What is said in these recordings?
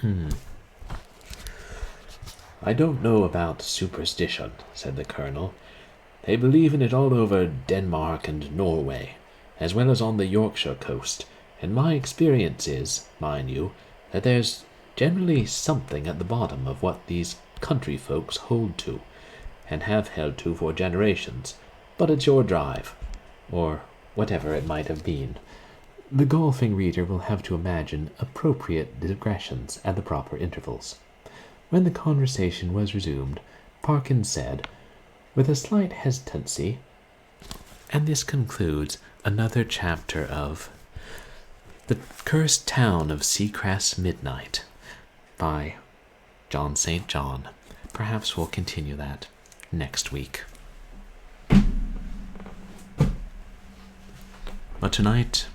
I don't know about superstition, said the colonel. They believe in it all over Denmark and Norway, as well as on the Yorkshire coast, and my experience is, mind you, that there's generally something at the bottom of what these country folks hold to, and have held to for generations, but it's your drive, or whatever it might have been. The golfing reader will have to imagine appropriate digressions at the proper intervals. When the conversation was resumed, Parkins said, with a slight hesitancy, and this concludes another chapter of The Cursed Town of Seacrest Midnight by John St. John. Perhaps we'll continue that next week. But tonight,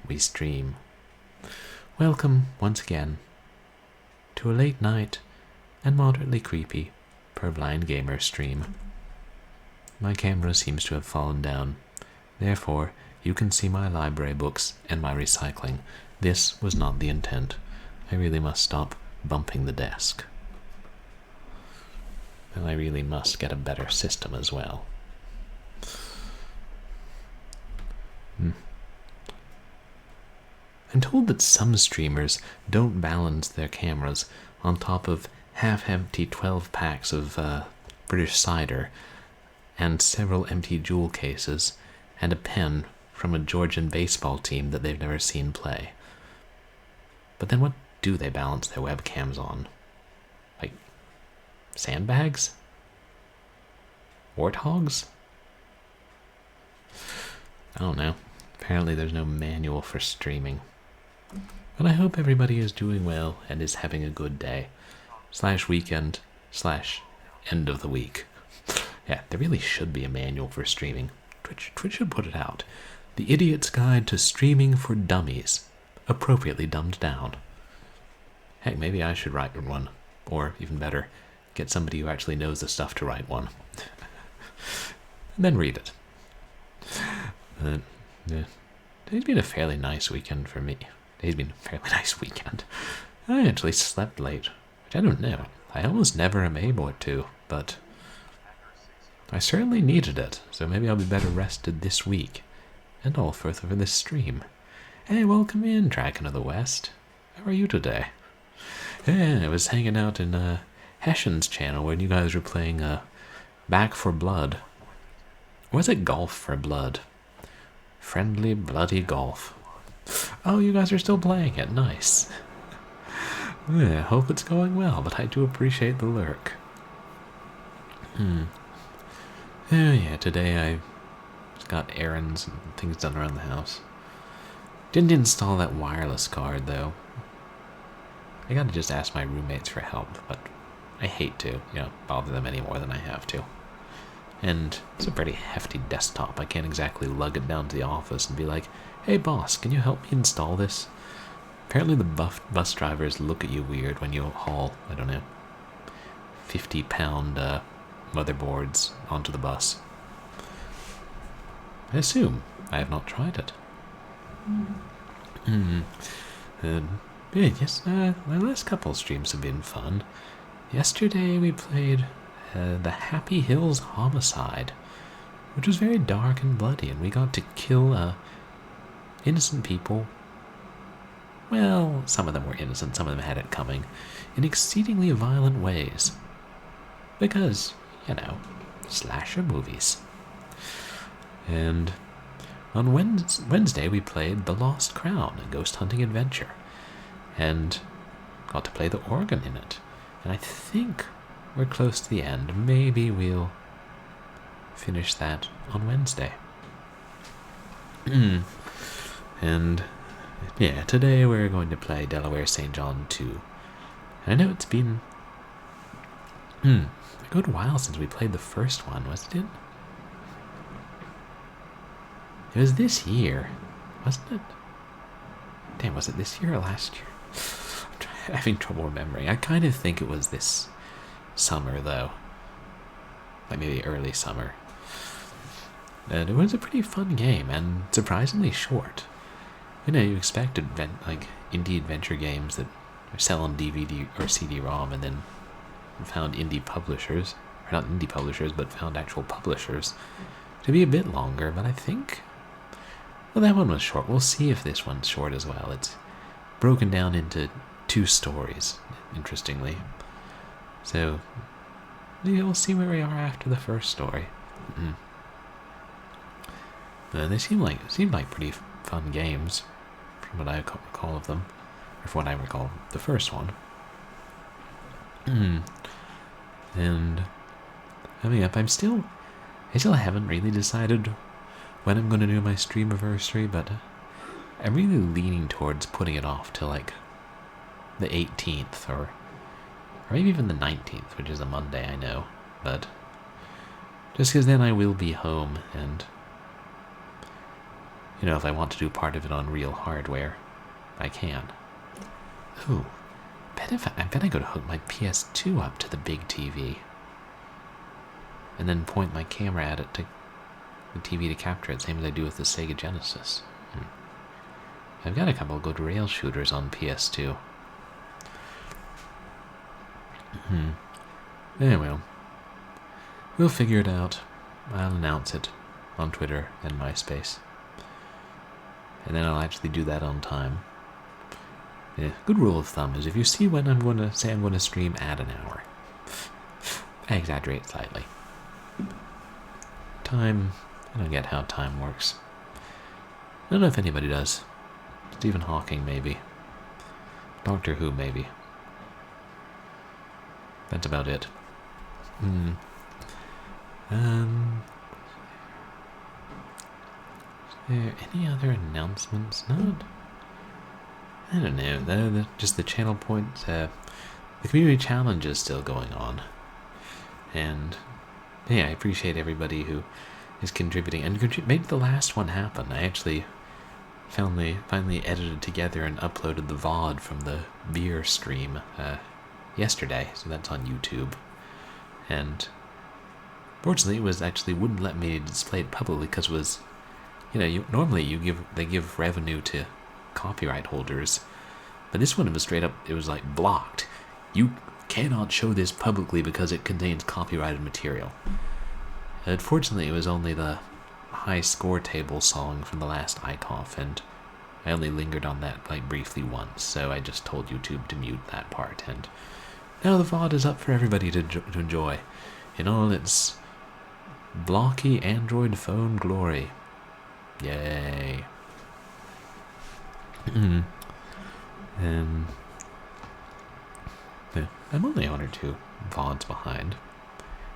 we stream. Welcome once again to a late night and moderately creepy Purblind Gamer stream. My camera seems to have fallen down. Therefore, you can see my library books and my recycling. This was not the intent. I really must stop bumping the desk. And I really must get a better system as well. I'm told that some streamers don't balance their cameras on top of half-empty 12 packs of British cider and several empty jewel cases and a pen from a Georgian baseball team that they've never seen play. But then what do they balance their webcams on? Like, sandbags? Warthogs? I don't know. Apparently there's no manual for streaming. But I hope everybody is doing well and is having a good day. /weekend / end of the week. Yeah, there really should be a manual for streaming. Twitch should put it out. The Idiot's Guide to Streaming for Dummies. Appropriately dumbed down. Heck, maybe I should write one. Or, even better, get somebody who actually knows the stuff to write one. And then read it. Yeah. Today's been a fairly nice weekend for me. Today's been a fairly nice weekend. I actually slept late, which I don't know. I almost never am able to, but I certainly needed it, so maybe I'll be better rested this week, and all for this stream. Hey, welcome in, Dragon of the West. How are you today? Yeah, I was hanging out in Hessian's channel when you guys were playing Back for Blood. Or was it Golf for Blood? Friendly Bloody Golf. Oh, you guys are still playing it. Nice. Yeah, hope it's going well, but I do appreciate the lurk. Oh yeah, today I got errands and things done around the house. Didn't install that wireless card, though. I gotta just ask my roommates for help, but I hate to, bother them any more than I have to. And it's a pretty hefty desktop. I can't exactly lug it down to the office and be like, hey boss, can you help me install this? Apparently the bus drivers look at you weird when you haul, 50-pound motherboards onto the bus. I assume. I have not tried it. Yes, my last couple streams have been fun. Yesterday we played the Happy Hills Homicide, which was very dark and bloody, and we got to kill innocent people. Well, some of them were innocent, some of them had it coming, in exceedingly violent ways. Because, slasher movies. And on Wednesday we played The Lost Crown, a ghost hunting adventure, and got to play the organ in it. And I think we're close to the end. Maybe we'll finish that on Wednesday. And yeah, today we're going to play Delaware St. John 2. And I know it's been a good while since we played the first one, wasn't it? It was this year, wasn't it? Damn, was it this year or last year? I'm having trouble remembering. I kind of think it was this summer, though. Like maybe early summer. And it was a pretty fun game, and surprisingly short. You expect indie adventure games that or sell on DVD or CD-ROM, and then found indie publishers, or not indie publishers, but found actual publishers to be a bit longer. But I think, well, that one was short. We'll see if this one's short as well. It's broken down into 2 stories, interestingly. So yeah, we'll see where we are after the first story. They seemed like pretty fun games, from what I recall of them, or from what I recall the first one. And coming up, I still haven't really decided when I'm going to do my streamiversary, but I'm really leaning towards putting it off till like the 18th, or maybe even the 19th, which is a Monday, I know, but just because then I will be home, and if I want to do part of it on real hardware, I can. Ooh, I bet I could hook my PS2 up to the big TV, and then point my camera at it to the TV to capture it, same as I do with the Sega Genesis. I've got a couple of good rail shooters on PS2. Anyway, we'll figure it out. I'll announce it on Twitter and MySpace, and then I'll actually do that on time. Good rule of thumb is if you see when I'm going to stream, add an hour. I exaggerate slightly. Time, I don't get how time works. I don't know if anybody does. Stephen Hawking, maybe. Doctor Who, maybe. That's about it. Is there any other announcements? Not. I don't know. Just the channel points. The community challenge is still going on, and yeah, I appreciate everybody who is contributing and made the last one happen. I actually finally edited together and uploaded the VOD from the beer stream yesterday, so that's on YouTube. And fortunately, it wouldn't let me display it publicly because it was, normally they give revenue to copyright holders, but this one it was like blocked. You cannot show this publicly because it contains copyrighted material. Unfortunately, it was only the high score table song from the last ICOF, and I only lingered on that briefly once, so I just told YouTube to mute that part, and now the VOD is up for everybody to enjoy in all its blocky Android phone glory. Yay. I'm only 1 or 2 VODs behind.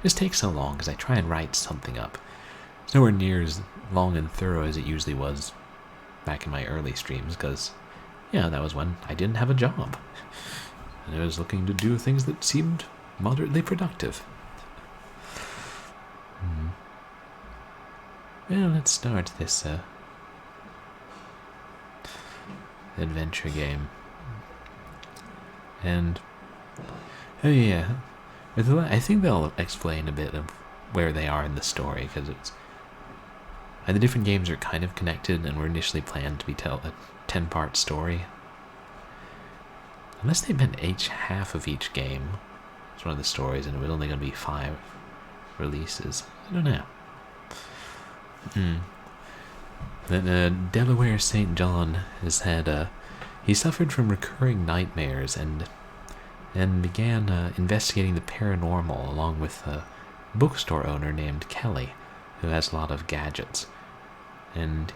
This takes so long because I try and write something up. It's nowhere near as long and thorough as it usually was back in my early streams, because, that was when I didn't have a job. And I was looking to do things that seemed moderately productive. Well, let's start this adventure game. And I think they'll explain a bit of where they are in the story, because the different games are kind of connected and were initially planned to be a 10-part story. Unless they meant half of each game. It's one of the stories, and it was only going to be 5 releases. I don't know. Then Delaware St. John has had he suffered from recurring nightmares and began investigating the paranormal along with a bookstore owner named Kelly, who has a lot of gadgets. And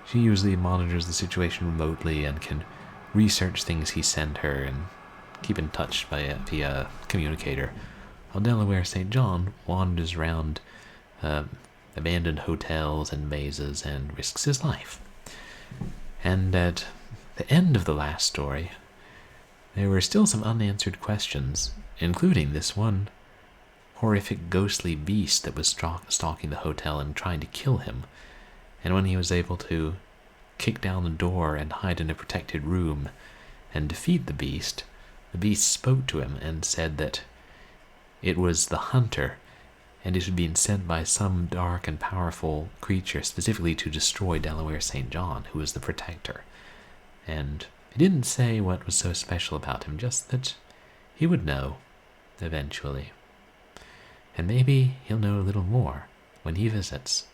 she usually monitors the situation remotely and can research things he sent her and keep in touch via communicator, while Delaware St. John wanders around abandoned hotels and mazes and risks his life. And at the end of the last story, there were still some unanswered questions, including this one horrific ghostly beast that was stalking the hotel and trying to kill him. And when he was able to kick down the door and hide in a protected room and defeat the beast spoke to him and said that it was the hunter, and it had been sent by some dark and powerful creature specifically to destroy Delaware St. John, who was the protector. And He didn't say what was so special about him, just that he would know eventually. And maybe he'll know a little more when he visits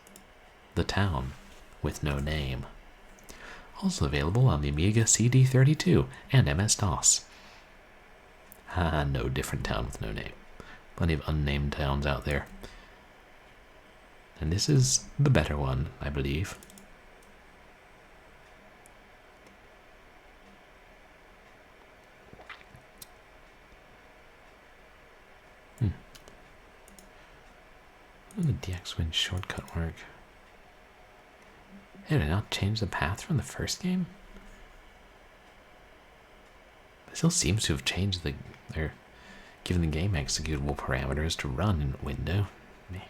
the town with no name. Also available on the Amiga CD32 and MS-DOS. No different town with no name. Plenty of unnamed towns out there. And this is the better one, I believe. How did the DX-Win shortcut work? Hey, did I not change the path from the first game? It still seems to have changed or given the game executable parameters to run in window. I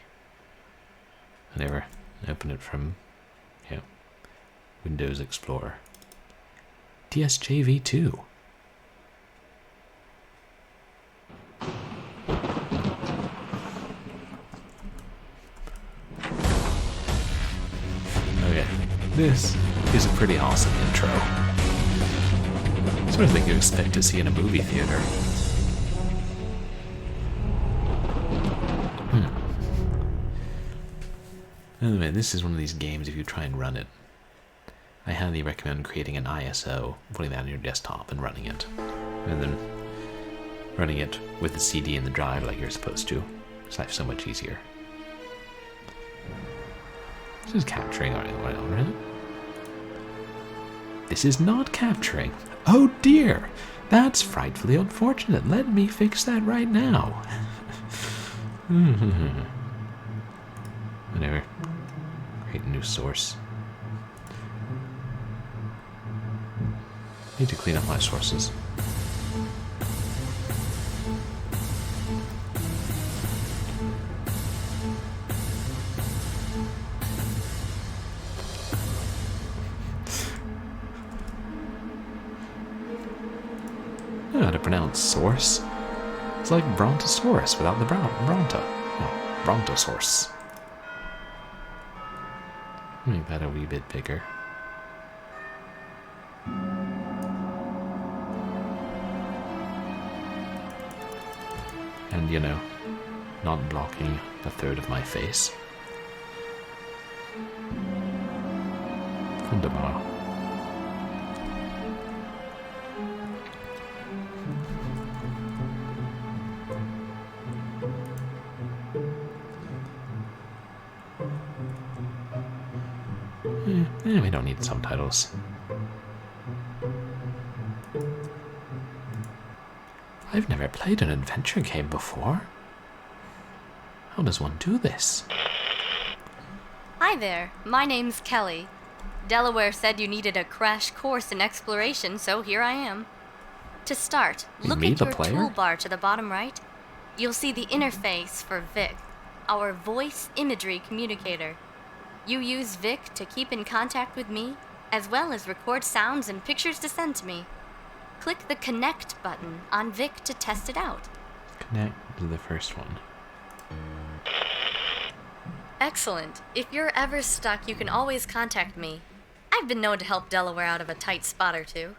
never open it from, Windows Explorer. TSJV2. This is a pretty awesome intro. Sort of thing you expect to see in a movie theater. Anyway, this is one of these games, if you try and run it, I highly recommend creating an ISO, putting that on your desktop and running it. And then running it with the CD in the drive like you're supposed to. It's life so much easier. This is capturing right? This is not capturing. Oh dear! That's frightfully unfortunate. Let me fix that right now. Whatever. Create a new source. Need to clean up my sources. I don't know how to pronounce source. It's like Brontosaurus without the Bronto. No, Brontosaurus. Make that a wee bit bigger. And, not blocking a third of my face. Wunderbar. We don't need subtitles. I've never played an adventure game before. How does one do this? Hi there, my name's Kelly. Delaware said you needed a crash course in exploration, so here I am. To start, look at your toolbar to the bottom right. You'll see the interface for Vic, our voice imagery communicator. You use Vic to keep in contact with me, as well as record sounds and pictures to send to me. Click the Connect button on Vic to test it out. Connect to the first one. Excellent. If you're ever stuck, you can always contact me. I've been known to help Delaware out of a tight spot or two.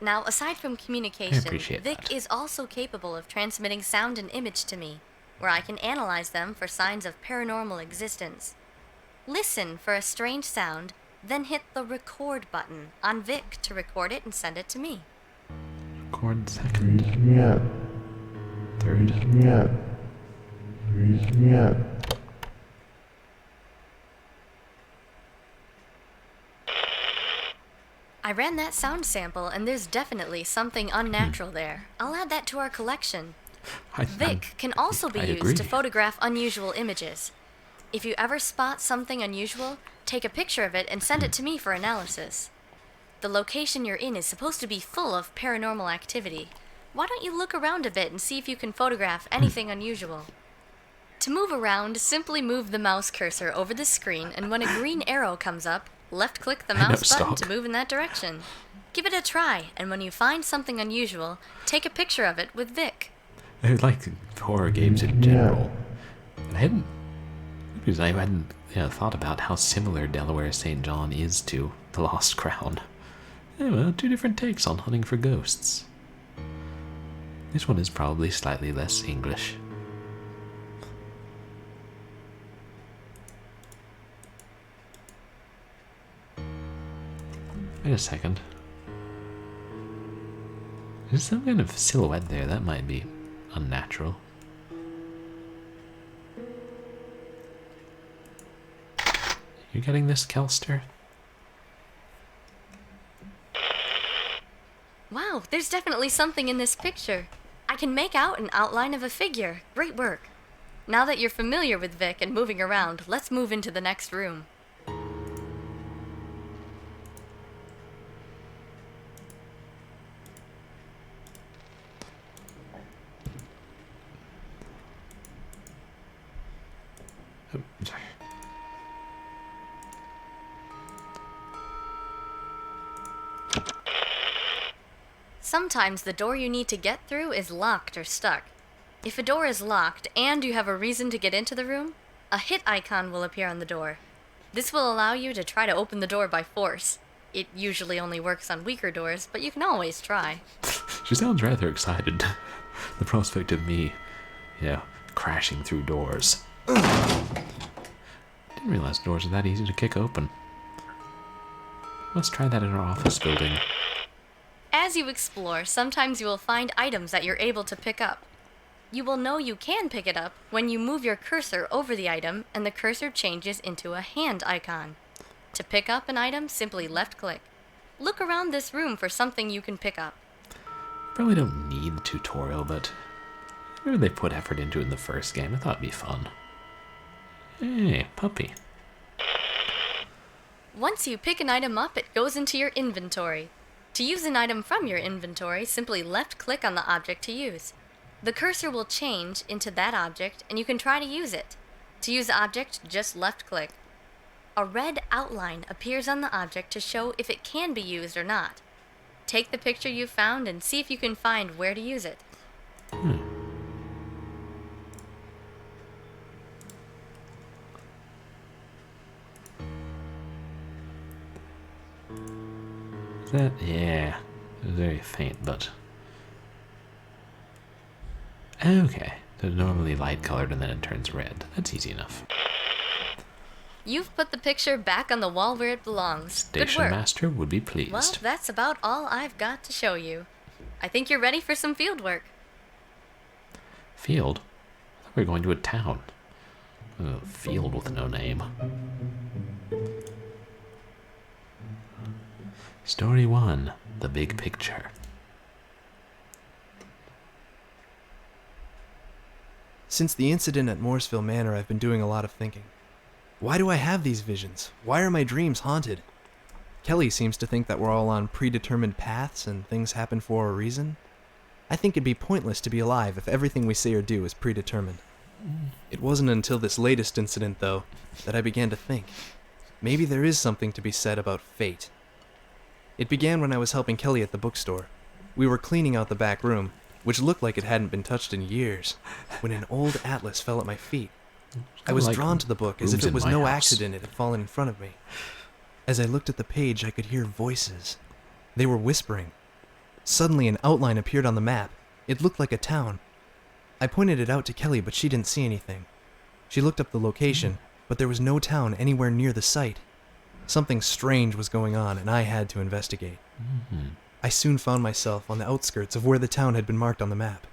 Now, aside from communication, Vic is also capable of transmitting sound and image to me, where I can analyze them for signs of paranormal existence. Listen for a strange sound, then hit the record button on Vic to record it and send it to me. Record second. Third. I ran that sound sample and there's definitely something unnatural there. I'll add that to our collection. Vic can also be used to photograph unusual images. If you ever spot something unusual, take a picture of it and send it to me for analysis. The location you're in is supposed to be full of paranormal activity. Why don't you look around a bit and see if you can photograph anything unusual? To move around, simply move the mouse cursor over the screen, and when a green arrow comes up, left-click the mouse button to move in that direction. Give it a try, and when you find something unusual, take a picture of it with Vic. I like horror games in general. I hadn't thought about how similar Delaware St. John is to The Lost Crown. Oh well, 2 different takes on hunting for ghosts. This one is probably slightly less English. Wait a second. There's some kind of silhouette there. That might be unnatural. You getting this, Kelster? Wow, there's definitely something in this picture. I can make out an outline of a figure. Great work. Now that you're familiar with Vic and moving around, let's move into the next room. Sometimes the door you need to get through is locked or stuck. If a door is locked and you have a reason to get into the room, a hit icon will appear on the door. This will allow you to try to open the door by force. It usually only works on weaker doors, but you can always try. She sounds rather excited. The prospect of me, crashing through doors. Didn't realize doors are that easy to kick open. Let's try that in our office building. As you explore, sometimes you will find items that you're able to pick up. You will know you can pick it up when you move your cursor over the item and the cursor changes into a hand icon. To pick up an item, simply left-click. Look around this room for something you can pick up. Probably don't need the tutorial, but maybe they put effort into it in the first game. I thought it'd be fun. Hey, puppy. Once you pick an item up, it goes into your inventory. To use an item from your inventory, simply left-click on the object to use. The cursor will change into that object, and you can try to use it. To use the object, just left-click. A red outline appears on the object to show if it can be used or not. Take the picture you found and see if you can find where to use it. Yeah, very faint, but... Okay, they're normally light-colored and then it turns red. That's easy enough. You've put the picture back on the wall where it belongs. Station Master would be pleased. Well, that's about all I've got to show you. I think you're ready for some field work. Field? I thought we were going to a town. A field with no name. Story 1, The Big Picture. Since the incident at Morrisville Manor, I've been doing a lot of thinking. Why do I have these visions? Why are my dreams haunted? Kelly seems to think that we're all on predetermined paths and things happen for a reason. I think it'd be pointless to be alive if everything we say or do is predetermined. It wasn't until this latest incident, though, that I began to think. Maybe there is something to be said about fate. It began when I was helping Kelly at the bookstore. We were cleaning out the back room, which looked like it hadn't been touched in years, when an old atlas fell at my feet. I was drawn to the book as if it was no accident it had fallen in front of me. As I looked at the page, I could hear voices. They were whispering. Suddenly, an outline appeared on the map. It looked like a town. I pointed it out to Kelly, but she didn't see anything. She looked up the location, but there was no town anywhere near the site. Something strange was going on, and I had to investigate. I soon found myself on the outskirts of where the town had been marked on the map.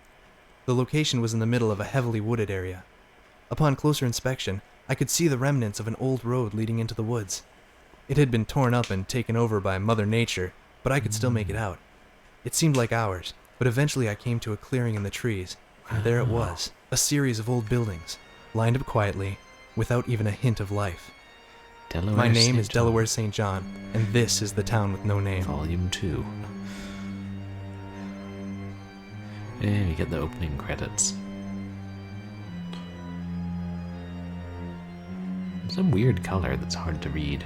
The location was in the middle of a heavily wooded area. Upon closer inspection, I could see the remnants of an old road leading into the woods. It had been torn up and taken over by Mother Nature, but I could still make it out. It seemed like hours, but eventually I came to a clearing in the trees, and there it was, a series of old buildings, lined up quietly, without even a hint of life. Delaware My name St. is Delaware St. John, and this is the town with no name. Volume 2. And we get the opening credits. Some weird color that's hard to read.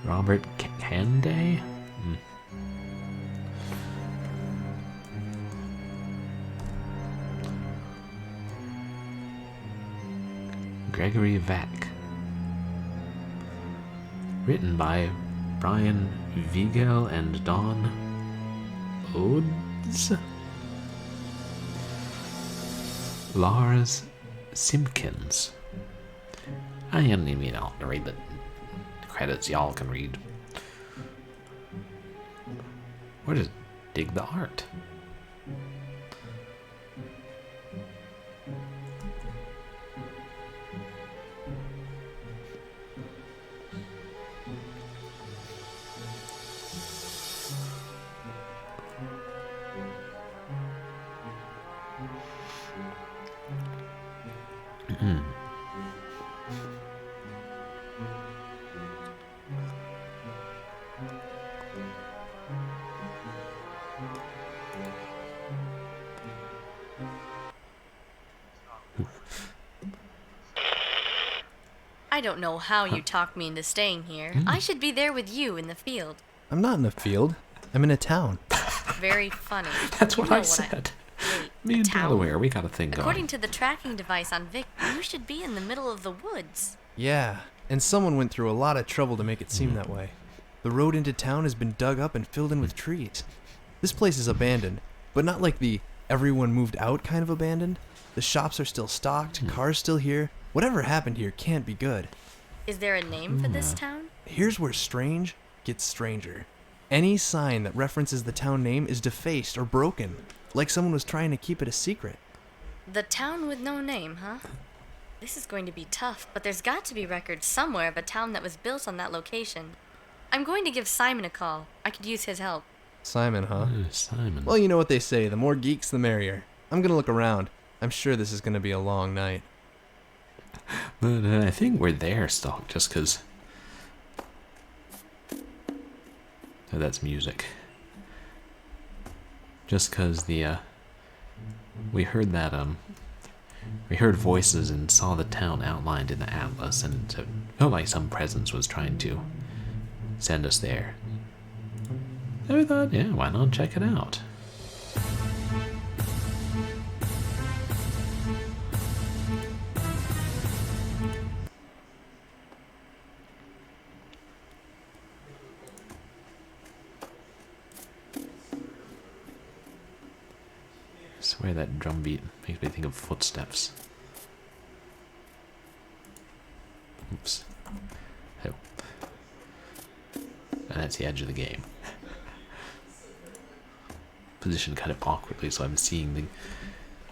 Robert Cande? Gregory Vack. Written by Brian Vigel and Don Odes. Lars Simpkins. I don't even know to read the credits, y'all can read. Or just dig the art. I don't know how you talked me into staying here. I should be there with you in the field. I'm not in a field. I'm in a town. Very funny. That's what I said. Me and Delaware, we got a thing going. According to the tracking device on Vic, you should be in the middle of the woods. Yeah, and someone went through a lot of trouble to make it seem that way. The road into town has been dug up and filled in with trees. This place is abandoned, but not like the everyone moved out kind of abandoned. The shops are still stocked, cars still here. Whatever happened here can't be good. Is there a name for this town? Here's where strange gets stranger. Any sign that references the town name is defaced or broken, like someone was trying to keep it a secret. The town with no name, huh? This is going to be tough, but there's got to be records somewhere of a town that was built on that location. I'm going to give Simon a call. I could use his help. Simon, huh? Simon. Well, you know what they say, the more geeks, the merrier. I'm gonna look around. I'm sure this is gonna be a long night. But I think we're there, Stalk, just because... Oh, that's music. Just because the, we heard that, we heard voices and saw the town outlined in the atlas, and it felt like some presence was trying to send us there. So we thought, yeah, why not check it out? I swear that drum beat makes me think of footsteps. Oops. Oh. And that's the edge of the game. Positioned kind of awkwardly, so I'm seeing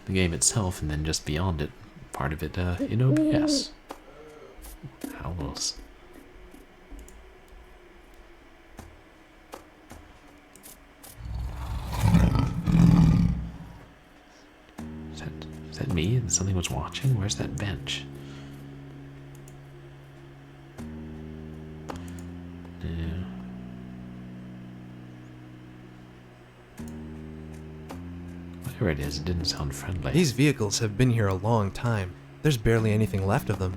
the game itself, and then just beyond it, part of it in OBS. Owls. Is that me and something was watching? Where's that bench? Yeah. Whatever it is, it didn't sound friendly. These vehicles have been here a long time. There's barely anything left of them.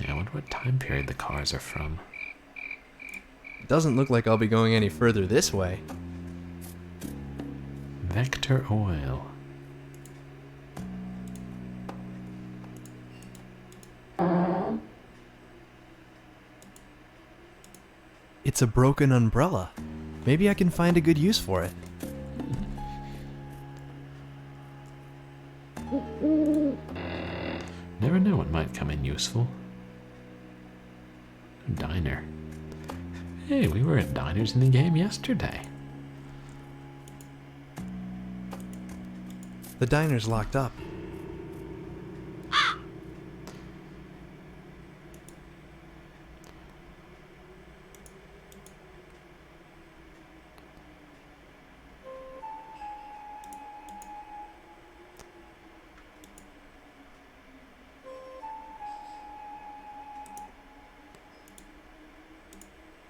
I wonder what time period the cars are from. Doesn't look like I'll be going any further this way. Vector oil. It's a broken umbrella. Maybe I can find a good use for it. Never know what might come in useful. Diner. Hey, we were at diners in the game yesterday. The diner's locked up.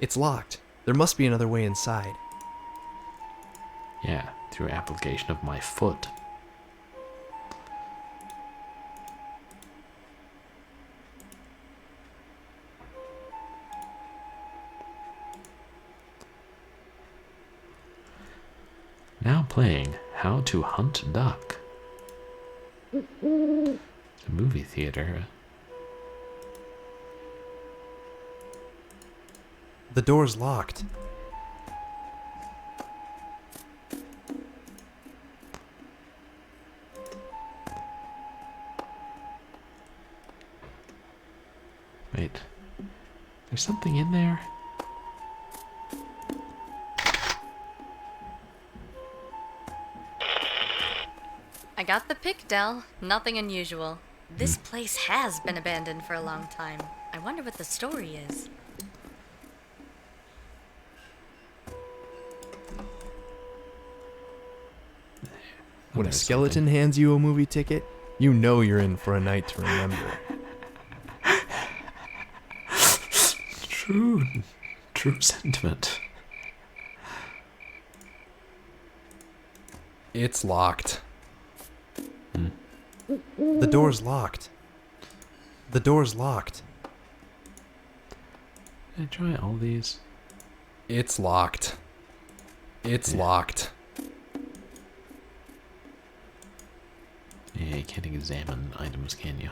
It's locked. There must be another way inside. Yeah, through application of my foot. Now playing How to Hunt Duck. It's a movie theater. The door's locked. Wait. There's something in there? I got the pick, Del. Nothing unusual. This place has been abandoned for a long time. I wonder what the story is. When a skeleton hands you a movie ticket, you know you're in for a night to remember. True sentiment. It's locked. The door's locked. The door's locked. Did I try all these? It's locked. It's locked. Yeah, you can't examine items, can you?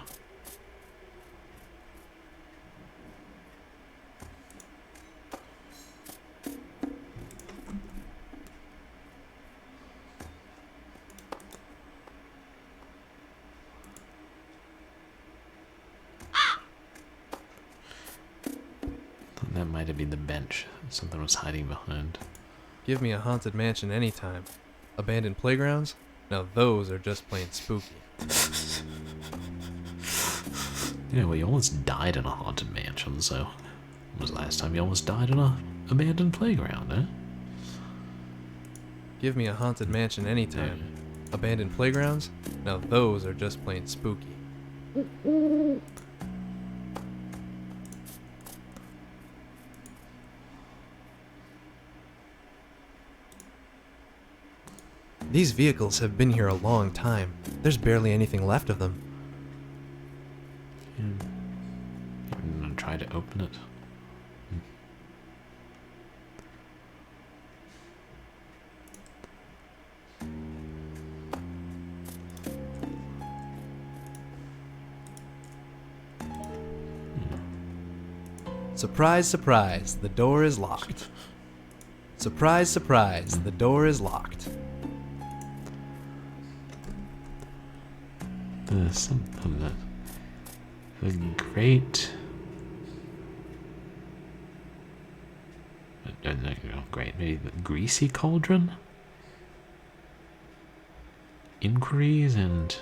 That might have been the bench something was hiding behind. Give me a haunted mansion anytime. Abandoned playgrounds? Now those are just plain spooky. Yeah, well, you almost died in a haunted mansion, so... When was the last time you almost died in a abandoned playground, eh? Give me a haunted mansion anytime. Abandoned playgrounds? Now those are just plain spooky. These vehicles have been here a long time. There's barely anything left of them. I'm gonna try to open it. Surprise, surprise, the door is locked. Surprise, surprise, the door is locked. There's something that... The great... great, maybe the greasy cauldron? Inquiries and...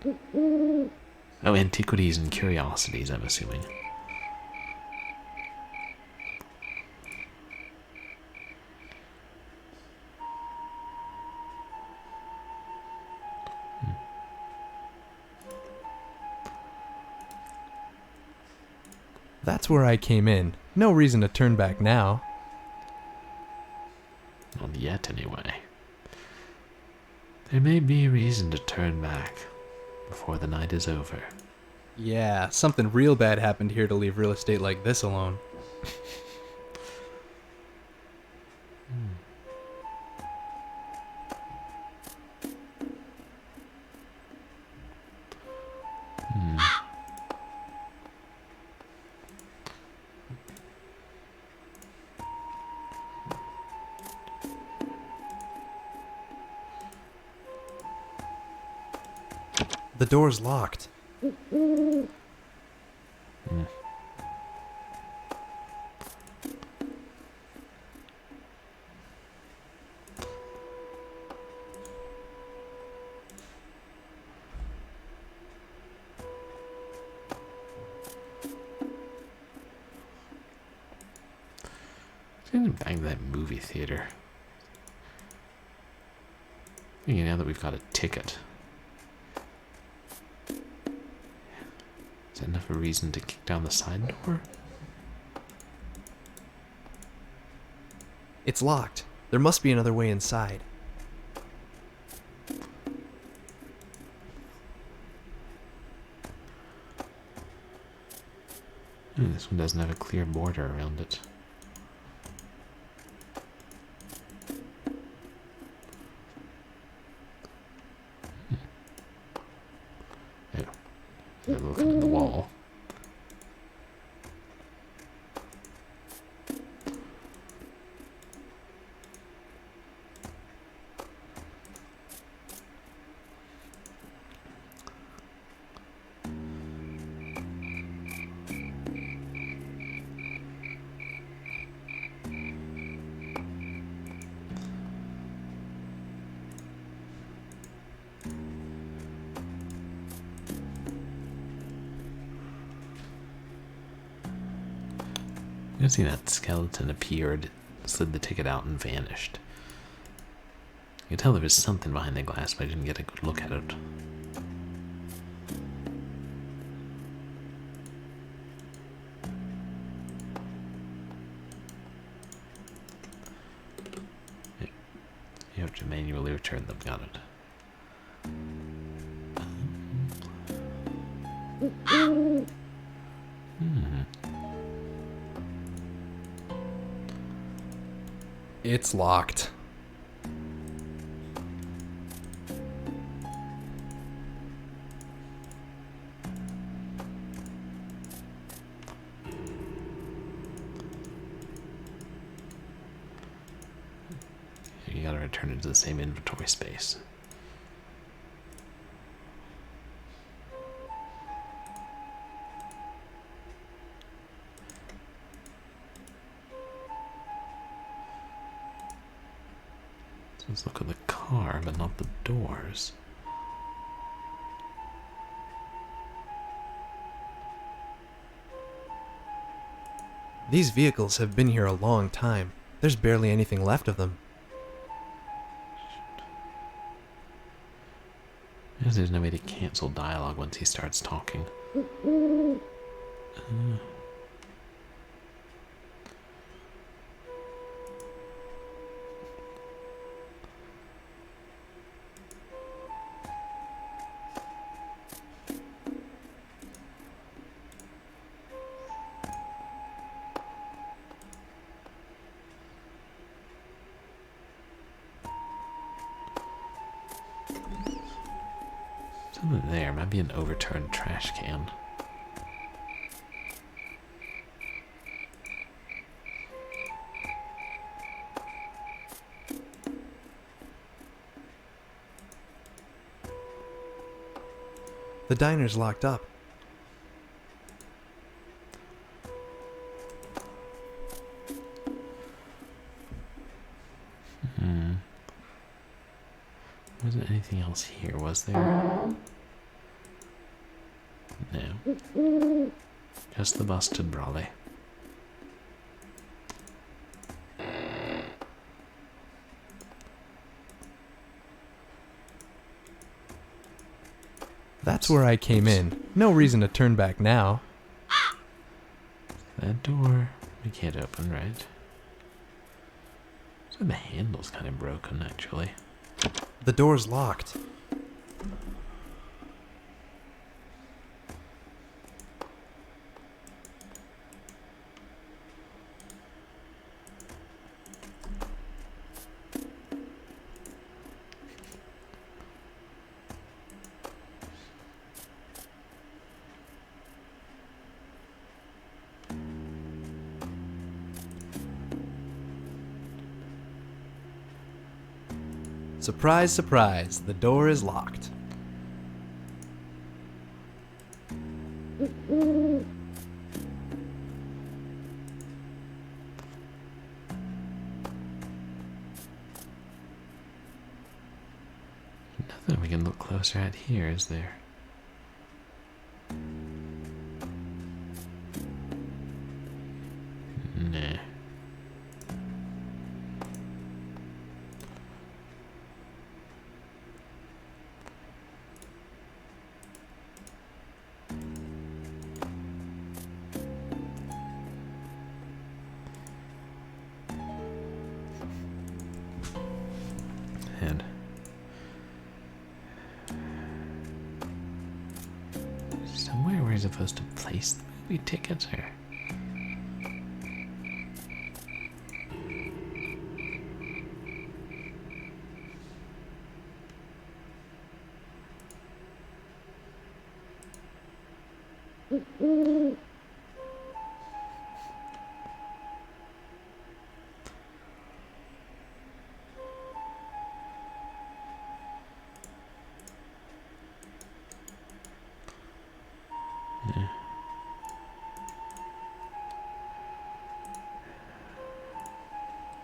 Oh, antiquities and curiosities, I'm assuming. That's where I came in. No reason to turn back now. Not yet, anyway. There may be a reason to turn back before the night is over. Yeah, something real bad happened here to leave real estate like this alone. The door's locked. Getting back to that movie theater. Thinking now that we've got a ticket. Is that enough of a reason to kick down the side door? It's locked. There must be another way inside. This one doesn't have a clear border around it. Look at the wall. You see that skeleton appeared, slid the ticket out, and vanished. You could tell there was something behind the glass, but I didn't get a good look at it. You have to manually return them, got it. It's locked. You gotta return it to the same inventory space. So let's look at the car, but not the doors. These vehicles have been here a long time. There's barely anything left of them. There's no way to cancel dialogue once he starts talking. Something there, might be an overturned trash can. The diner's locked up. Wasn't anything else here, was there? No. Just the busted brolly. That's where I came in. No reason to turn back now. That door we can't open, right? So the handle's kind of broken, actually. The door's locked. Surprise, surprise, the door is locked. Nothing we can look closer at here, is there? Nah. And somewhere we're supposed to place the movie tickets here.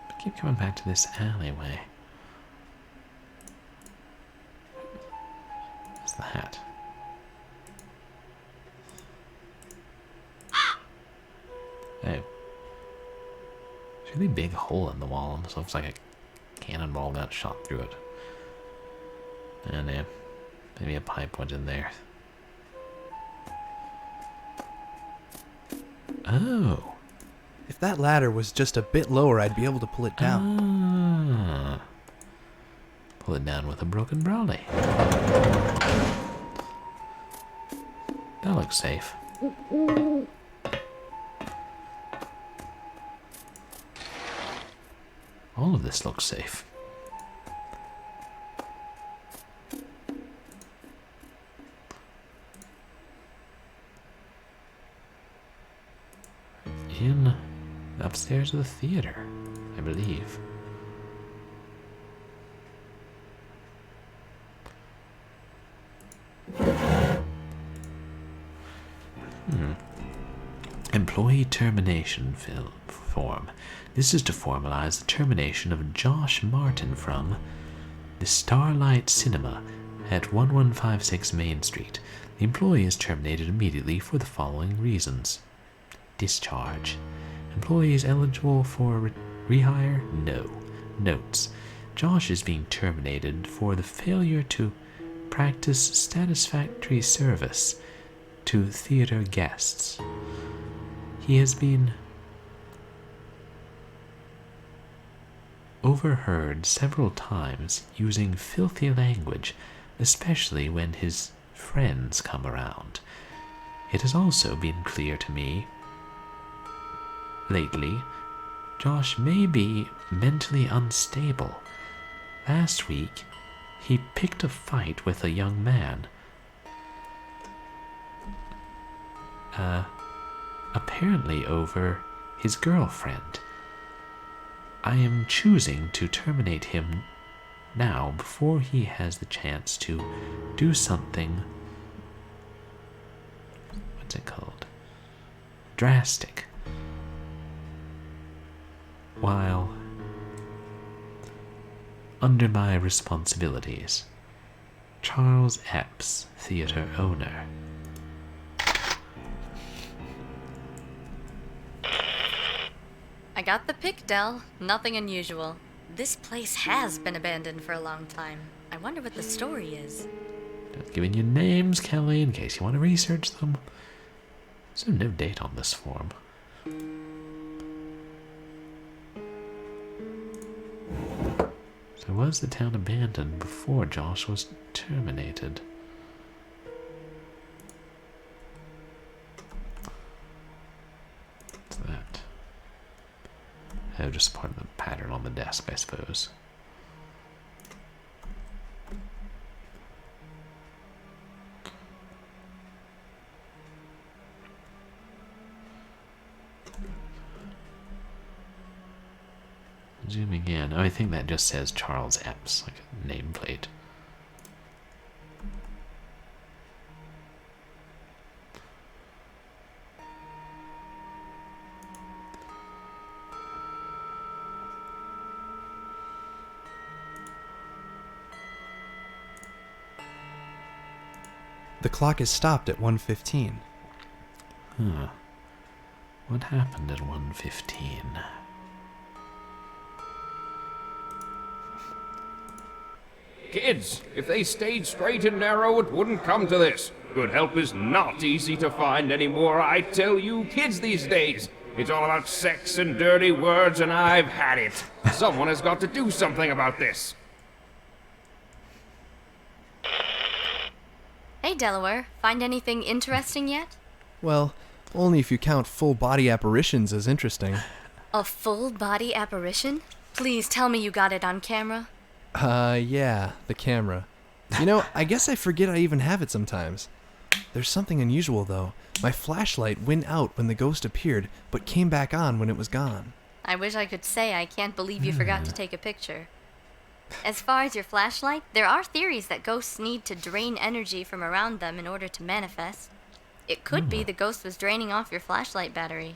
I keep coming back to this alleyway. What's the hat? Oh. really big hole in the wall. Almost looks like a cannonball got shot through it. And maybe a pipe went in there. Oh. If that ladder was just a bit lower, I'd be able to pull it down. Ah. Pull it down with a broken brolly. That looks safe. All of this looks safe. In upstairs of the theater, I believe. Employee termination form. This is to formalize the termination of Josh Martin from the Starlight Cinema at 1156 Main Street. The employee is terminated immediately for the following reasons. Discharge. Employee is eligible for rehire? No. Notes. Josh is being terminated for the failure to practice satisfactory service to theater guests. He has been overheard several times using filthy language, especially when his friends come around. It has also been clear to me lately, Josh may be mentally unstable. Last week, he picked a fight with a young man. Apparently over his girlfriend. I am choosing to terminate him now before he has the chance to do something, what's it called? Drastic. While under my responsibilities. Charles Epps, theater owner. I got the pic, Del. Nothing unusual. This place has been abandoned for a long time. I wonder what the story is. Just giving you names, Kelly, in case you want to research them. There's no date on this form. So was the town abandoned before Josh was terminated? What's that? Oh, just part of the pattern on the desk, I suppose. Zooming in. Oh, I think that just says Charles Epps, like a nameplate. The clock is stopped at 1:15. Huh. What happened at 1:15? Kids, if they stayed straight and narrow, it wouldn't come to this. Good help is not easy to find anymore, I tell you. Kids these days, it's all about sex and dirty words, and I've had it. Someone has got to do something about this. Hey, Delaware. Find anything interesting yet? Well, only if you count full-body apparitions as interesting. A full-body apparition? Please tell me you got it on camera. Yeah, the camera. You know, I guess I forget I even have it sometimes. There's something unusual, though. My flashlight went out when the ghost appeared, but came back on when it was gone. I wish I could say I can't believe you forgot to take a picture. As far as your flashlight, there are theories that ghosts need to drain energy from around them in order to manifest. It could be the ghost was draining off your flashlight battery.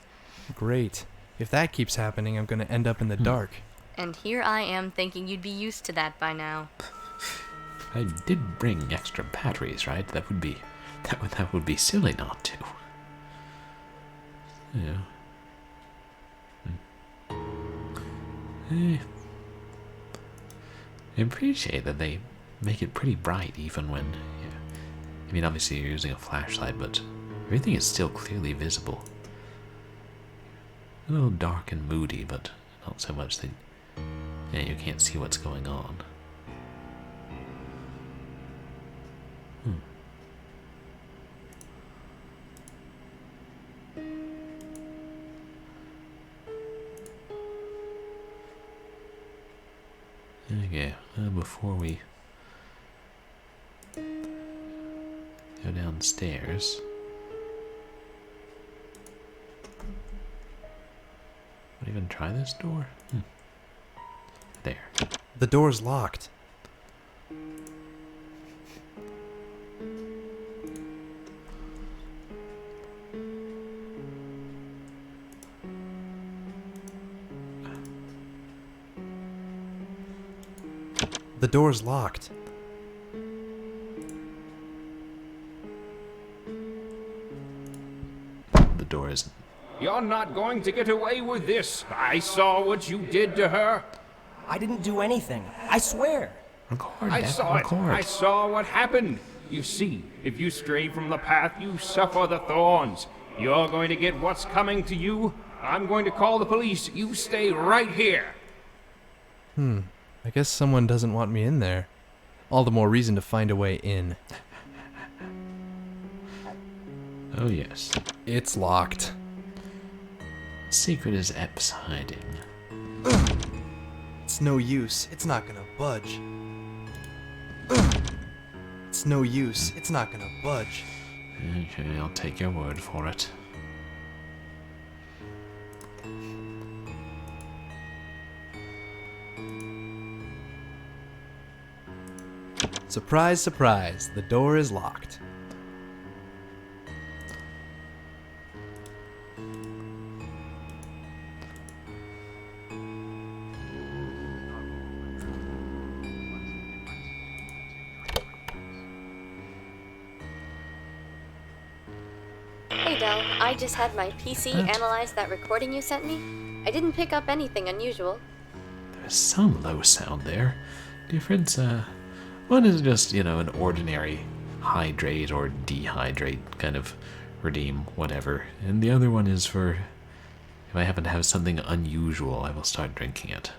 Great. If that keeps happening, I'm going to end up in the dark. And here I am thinking you'd be used to that by now. I did bring extra batteries, right? That would be silly not to. Yeah. I appreciate that they make it pretty bright even when... Yeah, I mean, obviously you're using a flashlight, but everything is still clearly visible. A little dark and moody, but not so much that you can't see what's going on. Okay, before we go downstairs, would even try this door? There. The door's locked. The door's locked. The door isn't. You're not going to get away with this. I saw what you did to her. I didn't do anything. I swear. Record, I saw it. record. I saw what happened. You see, if you stray from the path, you suffer the thorns. You're going to get what's coming to you. I'm going to call the police. You stay right here. I guess someone doesn't want me in there. All the more reason to find a way in. Oh yes. It's locked. Secret is Epps hiding. It's no use. It's not gonna budge. It's no use. It's not gonna budge. Okay, I'll take your word for it. Surprise, surprise. The door is locked. Hey Del, I just had my PC analyze that recording you sent me. I didn't pick up anything unusual. There's some low sound there. Difference, one is just, an ordinary hydrate or dehydrate kind of redeem, whatever. And the other one is for, if I happen to have something unusual, I will start drinking it.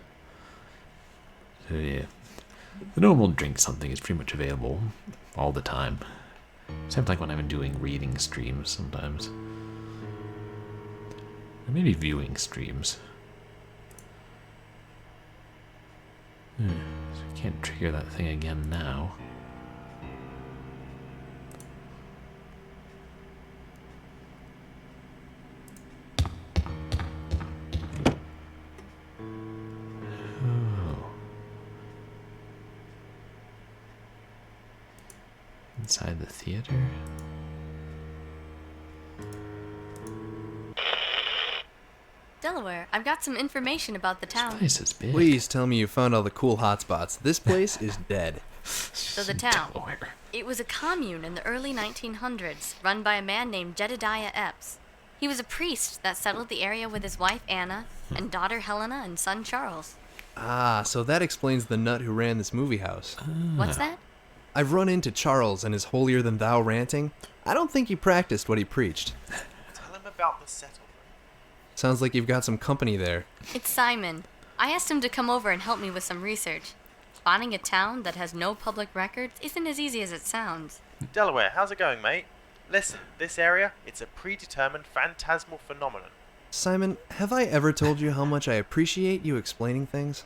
So yeah, the normal drink something is pretty much available all the time. Except like when I'm doing reading streams sometimes. Or maybe viewing streams. So I can't trigger that thing again now. Oh. Inside the theater? Delaware, I've got some information about the This town. place is big. Please tell me you found all the cool hotspots. This place is dead. So the town. Delaware. It was a commune in the early 1900s, run by a man named Jedediah Epps. He was a priest that settled the area with his wife Anna, and daughter Helena and son Charles. Ah, so that explains the nut who ran this movie house. What's that? I've run into Charles and his holier-than-thou ranting. I don't think he practiced what he preached. Tell him about the settlement. Sounds like you've got some company there. It's Simon. I asked him to come over and help me with some research. Spotting a town that has no public records isn't as easy as it sounds. Delaware, how's it going, mate? Listen, this area, it's a predetermined phantasmal phenomenon. Simon, have I ever told you how much I appreciate you explaining things?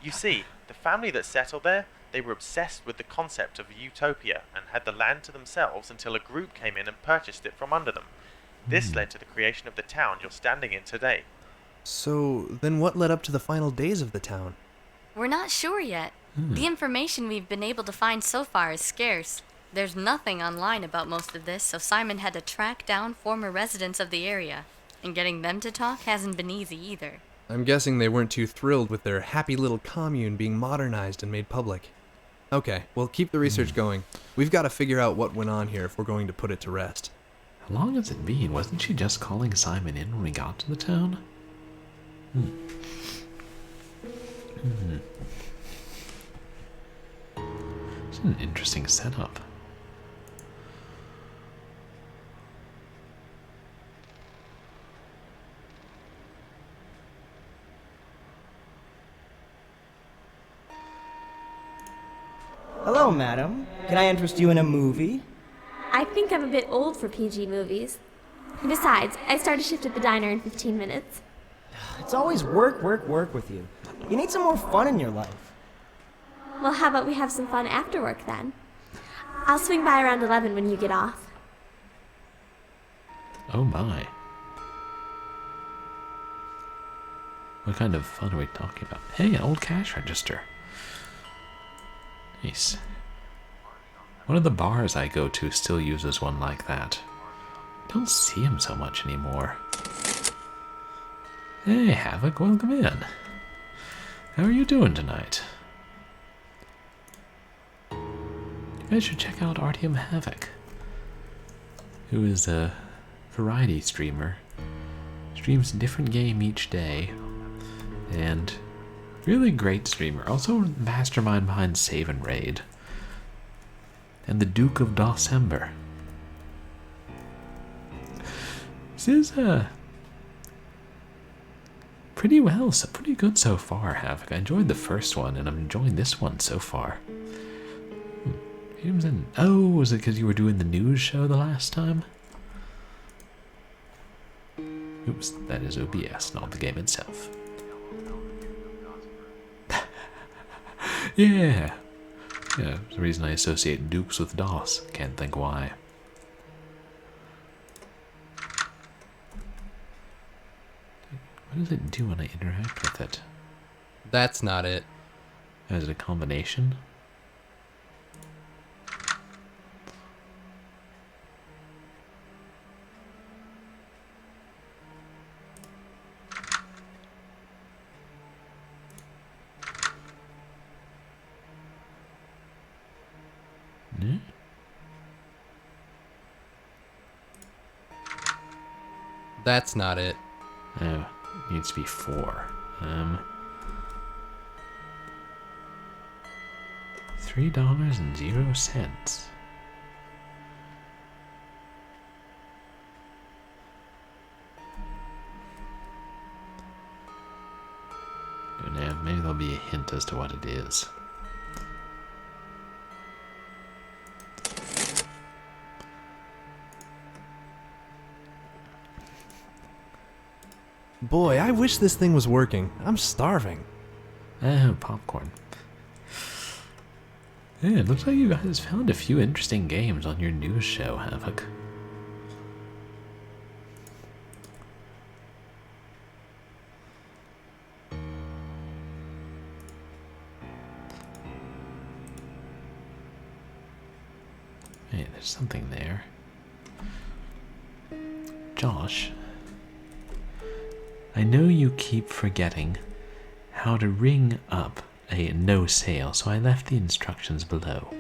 You see, the family that settled there, they were obsessed with the concept of a utopia and had the land to themselves until a group came in and purchased it from under them. This led to the creation of the town you're standing in today. So, then what led up to the final days of the town? We're not sure yet. The information we've been able to find so far is scarce. There's nothing online about most of this, so Simon had to track down former residents of the area. And getting them to talk hasn't been easy either. I'm guessing they weren't too thrilled with their happy little commune being modernized and made public. Okay, well, keep the research going. We've got to figure out what went on here if we're going to put it to rest. How long has it been? Wasn't she just calling Simon in when we got to the town? It's an interesting setup. Hello, madam. Can I interest you in a movie? I think I'm a bit old for PG movies. Besides, I start a shift at the diner in 15 minutes. It's always work, work, work with you. You need some more fun in your life. Well, how about we have some fun after work then? I'll swing by around 11 when you get off. Oh my. What kind of fun are we talking about? Hey, an old cash register. Nice. One of the bars I go to still uses one like that. I don't see him so much anymore. Hey, Havoc, welcome in. How are you doing tonight? You guys should check out Artyom Havoc, who is a variety streamer. Streams a different game each day, and really great streamer. Also mastermind behind Save and Raid, and the Duke of Dawsember. This is pretty good so far, Havoc. I enjoyed the first one, and I'm enjoying this one so far. Oh, was it because you were doing the news show the last time? Oops, that is OBS, not the game itself. Yeah, the reason I associate dukes with DOS. Can't think why. What does it do when I interact with it? That's not it. Is it a combination? No? That's not it. Oh, it needs to be 4. $3.00. Now, maybe there'll be a hint as to what it is. Boy, I wish this thing was working. I'm starving. Oh, popcorn. Yeah, it looks like you guys found a few interesting games on your news show, Havoc. Hey, there's something there. Josh, I know you keep forgetting how to ring up a no sale, so I left the instructions below.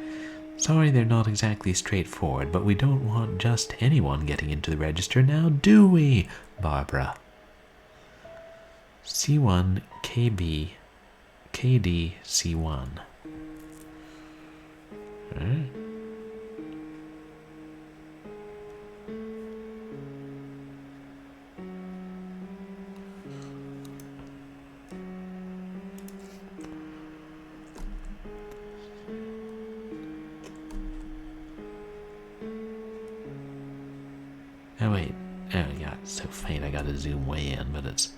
Sorry they're not exactly straightforward, but we don't want just anyone getting into the register now, do we, Barbara? C1 KB KD C1. Alright. Oh wait, oh yeah, it's so faint I gotta zoom way in, but it's...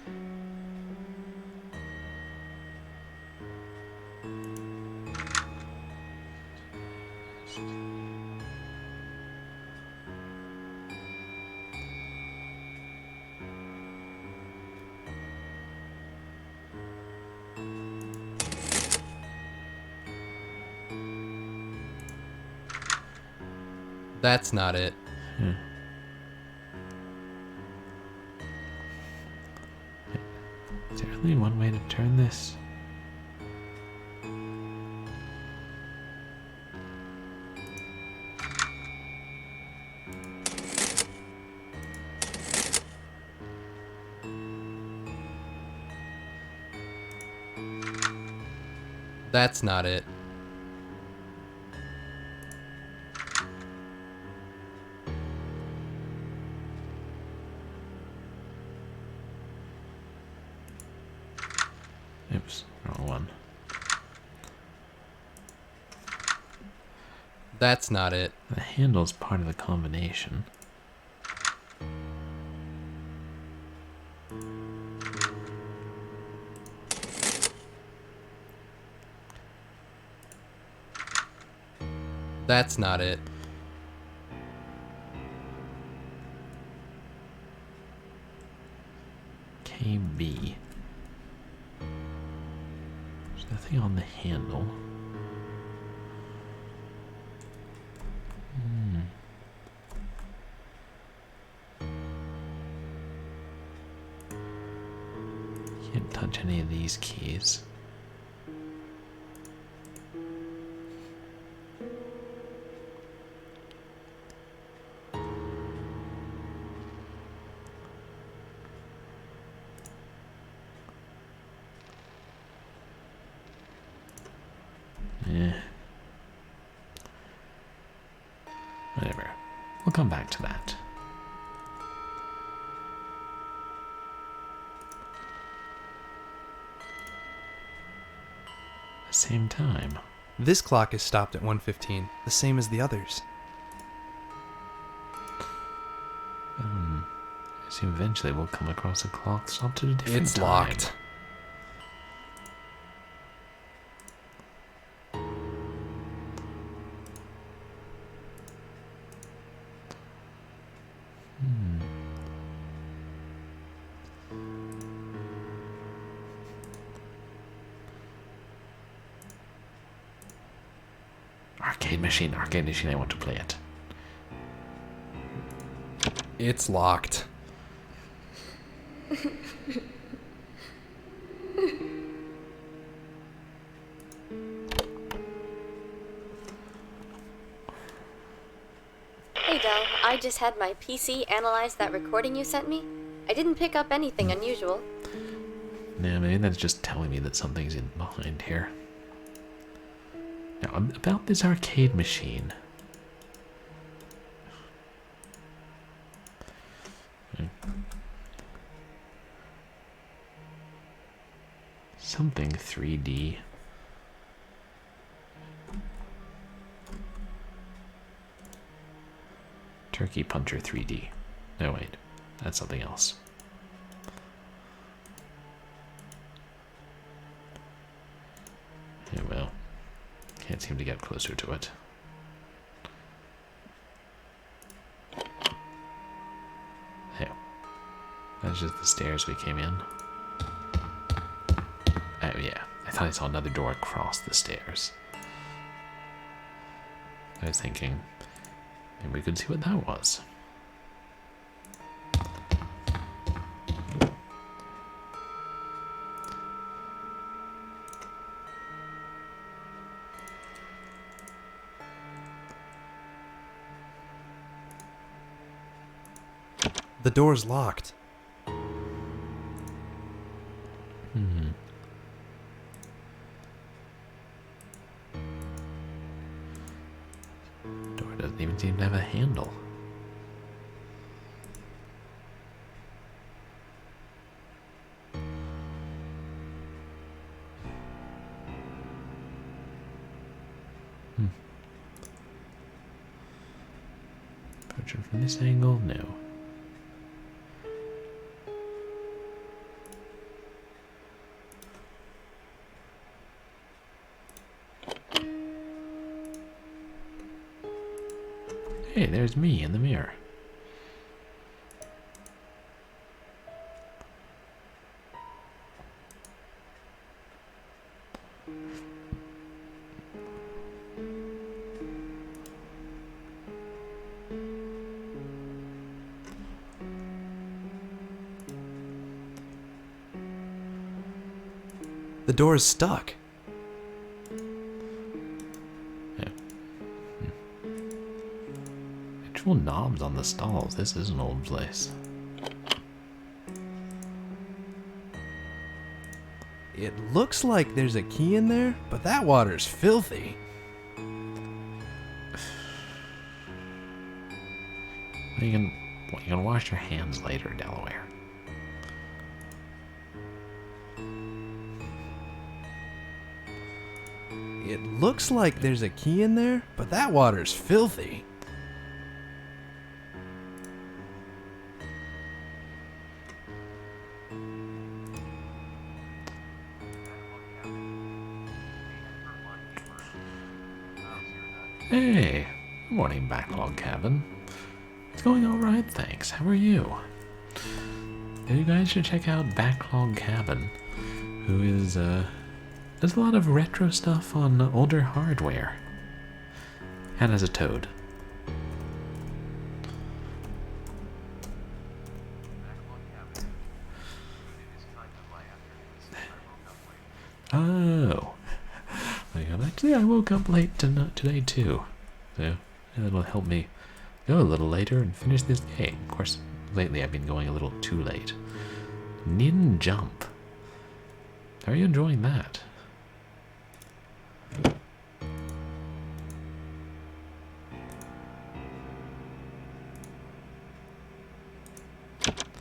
That's not it. Is there only one way to turn this? That's not it. Oops, wrong one. That's not it. The handle's part of the combination. That's not it. KB. There's nothing on the handle. Can't touch any of these keys. Yeah. Whatever. We'll come back to that. Same time. This clock is stopped at 1:15, the same as the others. I assume eventually we'll come across a clock stopped at a different It's time. locked. Arcade machine, I want to play it. It's locked. Hey Del, I just had my PC analyze that recording you sent me. I didn't pick up anything unusual. No, maybe that's just telling me that something's in behind here. Now, about this arcade machine. Something 3D. Turkey Puncher 3D. No, wait. That's something else. Yeah, well. Can't seem to get closer to it. Yeah. That's just the stairs we came in. Oh yeah. I thought I saw another door across the stairs. I was thinking, maybe we could see what that was. The door's locked. Door doesn't even seem to have a handle. Approach it from this angle? No. Hey, there's me in the mirror. The door's stuck. Actual knobs on the stalls. This is an old place. It looks like there's a key in there, but that water's filthy. You can wash your hands later, Delaware. It looks like there's a key in there, but that water's filthy. Hey, good morning, Backlog Cabin. It's going alright, thanks. How are you? You guys should check out Backlog Cabin, who is, does a lot of retro stuff on older hardware. And has a toad. Oh. Actually, I woke up late today too. So it'll help me go a little later and finish this game. Of course, lately I've been going a little too late. Nin Jump. How are you enjoying that?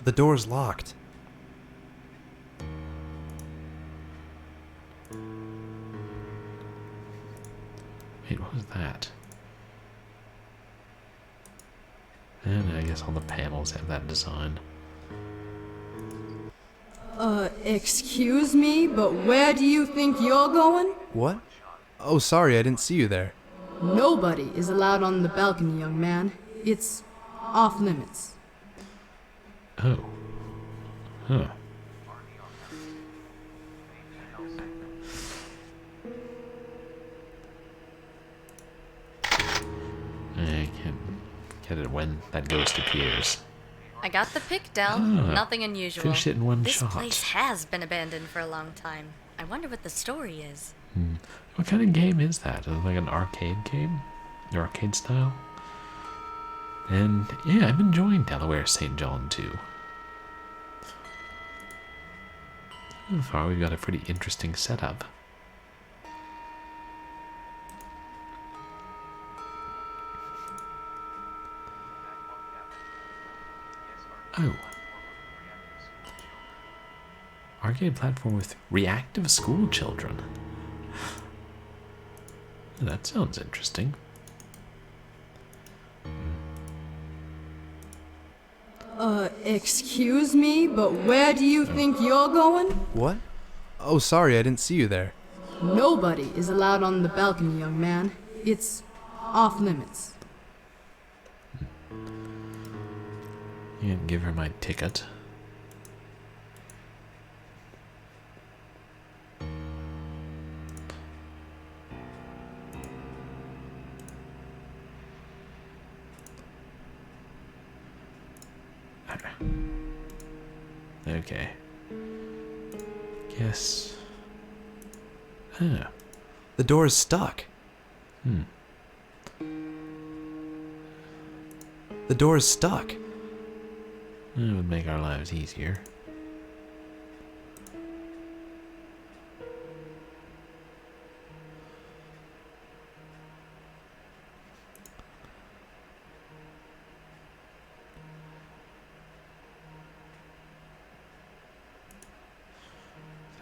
The door's locked. Wait, what was that? And I guess all the panels have that design. Excuse me, but where do you think you're going? What? Oh, sorry, I didn't see you there. Nobody is allowed on the balcony, young man. It's off limits. Oh. Huh. I can't get it when that ghost appears. I got the pick, Del. Nothing unusual. Finish it in one This shot. place has been abandoned for a long time. I wonder what the story is. What kind of game is that? Is it like an arcade game? Or arcade style? And yeah, I'm enjoying Delaware St. John too. So far, we've got a pretty interesting setup. Oh. Arcade platform with reactive school children. That sounds interesting. Excuse me, but where do you think you're going? What? Oh, sorry, I didn't see you there. Nobody is allowed on the balcony, young man. It's off limits. You can give her my ticket. Okay. Guess. Ah. The door's stuck. The door's stuck. It would make our lives easier.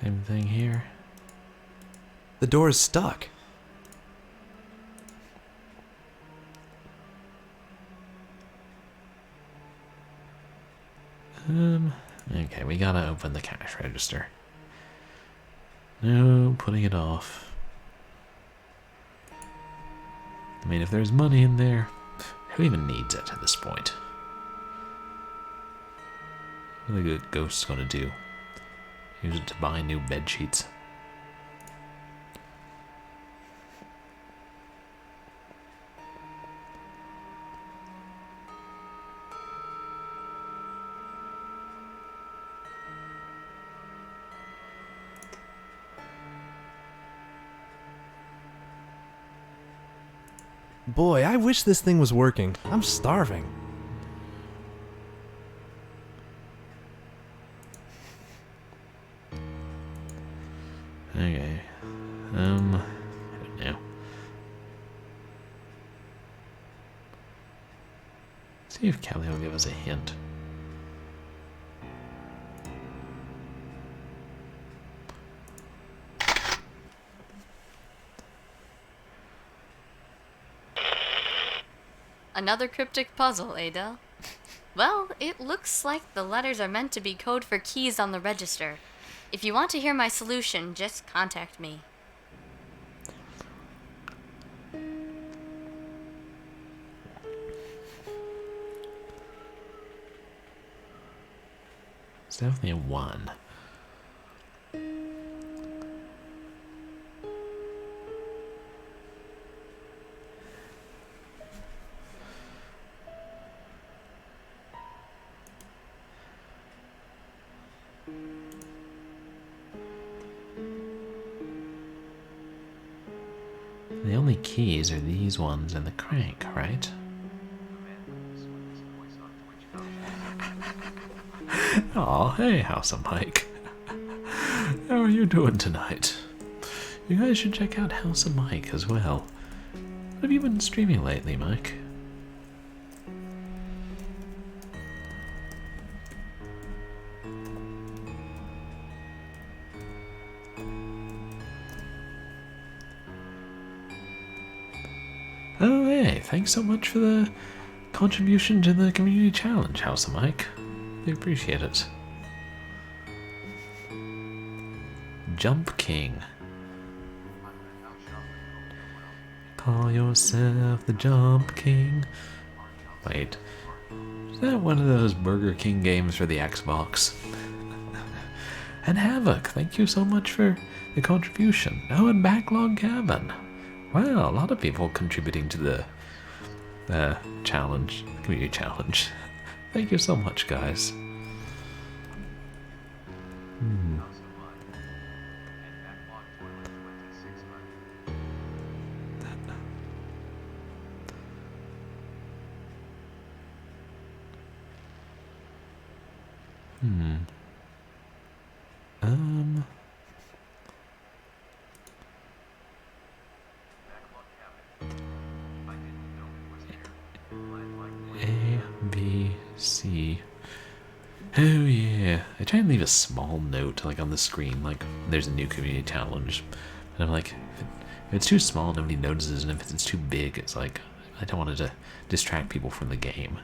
Same thing here. The door's stuck. Okay, we gotta open the cash register. No, putting it off. I mean, if there's money in there, who even needs it at this point? What are the good ghosts gonna do? Use it to buy new bed sheets. Boy, I wish this thing was working. I'm starving. Okay. I don't know. See if Kelly will give us a hint. Another cryptic puzzle, Adele. Well, it looks like the letters are meant to be code for keys on the register. If you want to hear my solution, just contact me. It's definitely a 1. The only keys are these ones and the crank, right? Aw, hey, House of Mike. How are you doing tonight? You guys should check out House of Mike as well. What have you been streaming lately, Mike? Oh, hey, thanks so much for the contribution to the community challenge, House of Mike. We appreciate it. Jump King. Call yourself the Jump King. Wait, is that one of those Burger King games for the Xbox? And Havoc, thank you so much for the contribution. Oh, and Backlog Gavin. Wow, a lot of people contributing to the challenge, community challenge. Thank you so much, guys. A, B, C. Oh yeah. I try and leave a small note like on the screen, like there's a new community challenge. And I'm like, if it's too small, nobody notices, and if it's too big, it's like I don't want it to distract people from the game.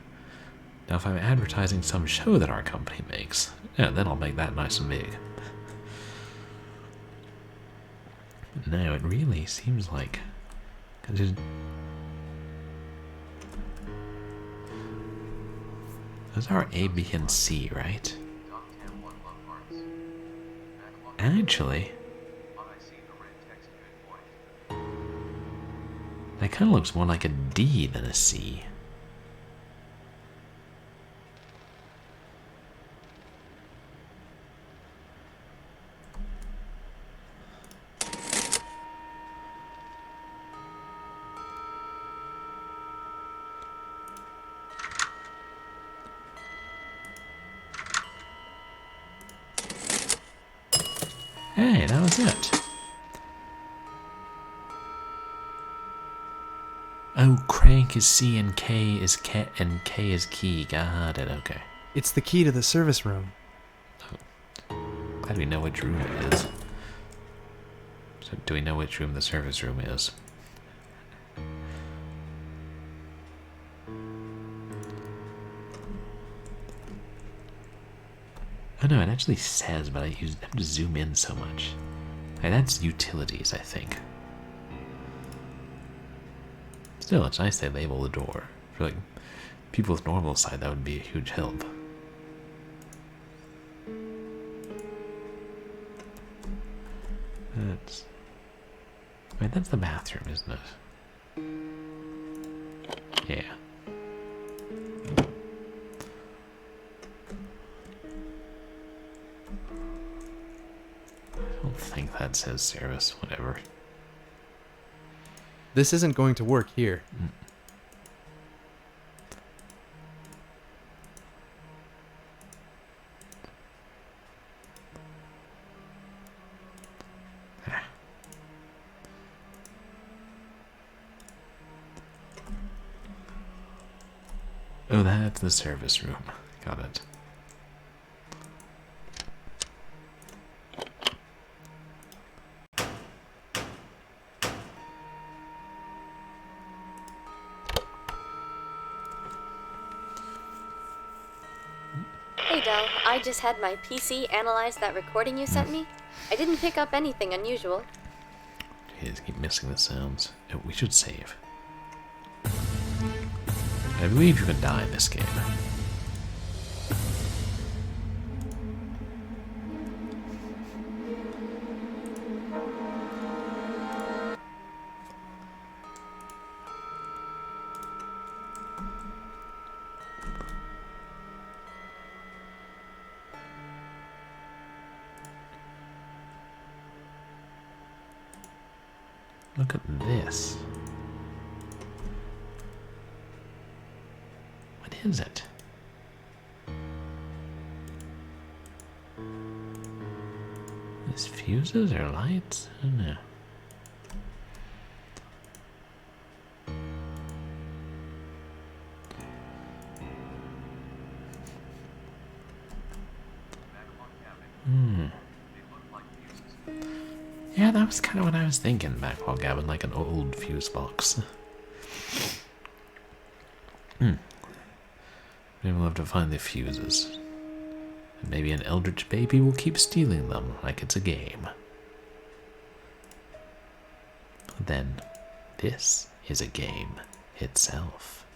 Now, if I'm advertising some show that our company makes, yeah, then I'll make that nice and big. But no, it really seems like... Those are A, B, and C, right? Actually... That kind of looks more like a D than a C. Hey, that was it. Oh, crank is C and K is K is key. Got it, okay. It's the key to the service room. Oh, glad we know which room it is. So do we know which room the service room is? Oh no, it actually says, but I have to zoom in so much. Okay, that's utilities, I think. Still, it's nice they label the door. For like people with normal sight, that would be a huge help. That's... Wait, that's the bathroom, isn't it? Yeah. I don't think that says service, whatever. This isn't going to work here. Oh, that's the service room. Got it. Hey Del, I just had my PC analyze that recording you sent me. I didn't pick up anything unusual. I just keep missing the sounds. Oh, we should save. I believe you can die in this game. Look at this. What is it? Is fuses or lights? I don't know. Yeah, that was kind of what I was thinking, backlog cabin, like an old fuse box. Maybe we'll have to find the fuses. And maybe an eldritch baby will keep stealing them like it's a game. Then, this is a game itself.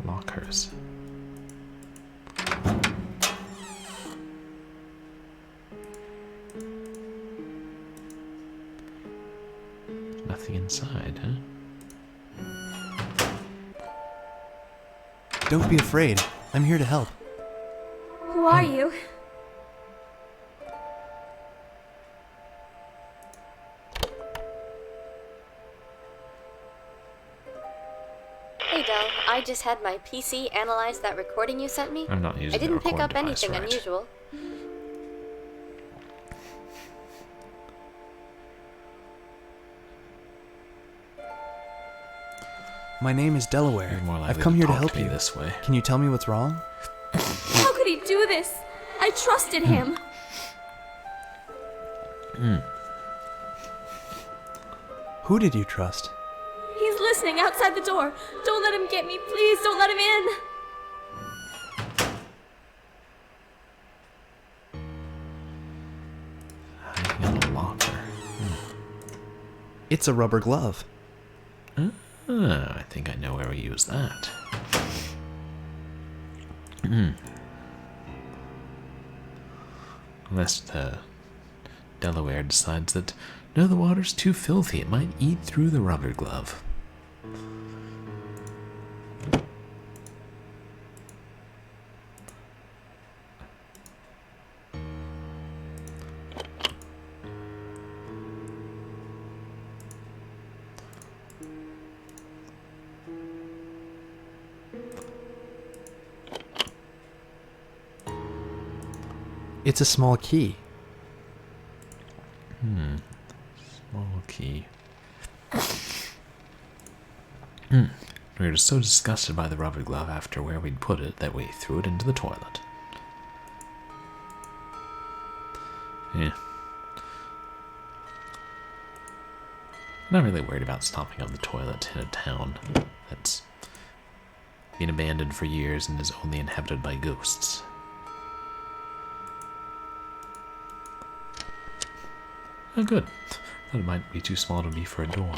Lockers. Nothing inside, huh? Don't be afraid. I'm here to help. Who are you? Hey Del, I just had my PC analyze that recording you sent me. I'm not using I didn't the pick up record device anything right. unusual. My name is Delaware. You're more likely I've come here to talk help me you. this way. Can you tell me what's wrong? How could he do this? I trusted him. Who did you trust? He's listening outside the door. Don't let him get me. Please don't let him in. Hiding in a locker. It's a rubber glove. I think I know where we use that. Unless Delaware decides that, no, the water's too filthy, it might eat through the rubber glove. It's a small key. Small key. We were just so disgusted by the rubber glove after where we'd put it that we threw it into the toilet. Yeah. I'm not really worried about stopping up the toilet in a town that's been abandoned for years and is only inhabited by ghosts. Oh, good. Thought it might be too small to be for a door.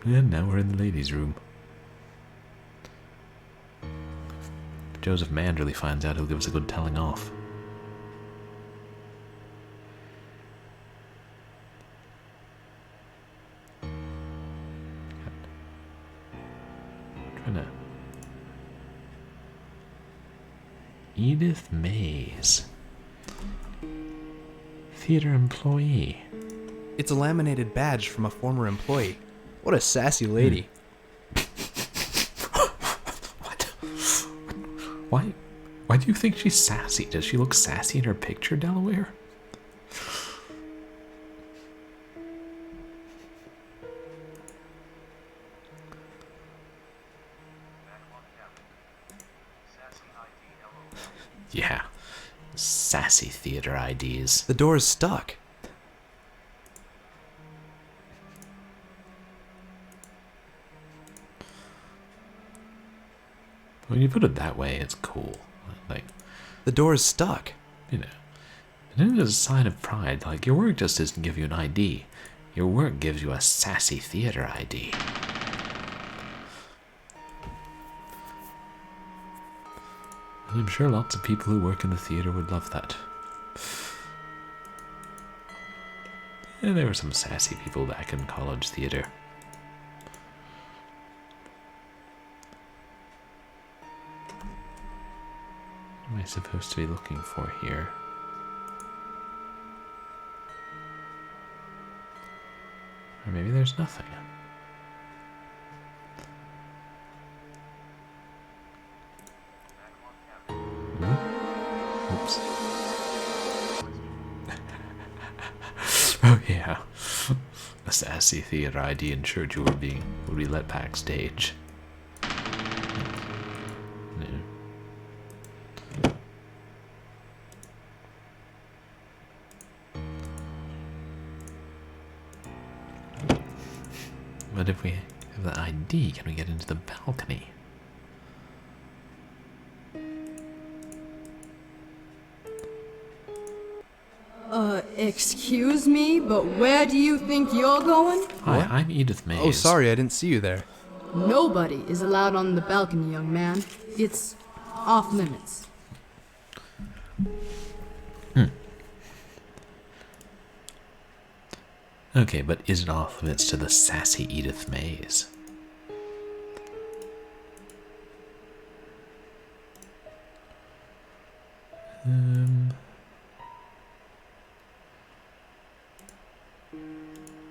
And now we're in the ladies' room. If Joseph Manderley finds out, he'll give us a good telling off. Trying to... Edith Mays. Theater employee. It's a laminated badge from a former employee. What a sassy lady. What? Why do you think she's sassy? Does she look sassy in her picture, Delaware? Yeah. Sassy theater IDs. The door is stuck. When you put it that way, it's cool. Like, the door is stuck. You know, and it is a sign of pride. Like, your work just doesn't give you an ID. Your work gives you a sassy theater ID. And I'm sure lots of people who work in the theater would love that. Yeah, there were some sassy people back in college theater. What am I supposed to be looking for here? Or maybe there's nothing. Oops. Oh yeah. A sassy theater ID ensured you would be let backstage. No. But if we have the ID, can we get into the balcony? Excuse me, but where do you think you're going? Hi, I'm Edith Mays. Oh, sorry, I didn't see you there. Nobody is allowed on the balcony, young man. It's off limits. Okay, but is it off limits to the sassy Edith Mays?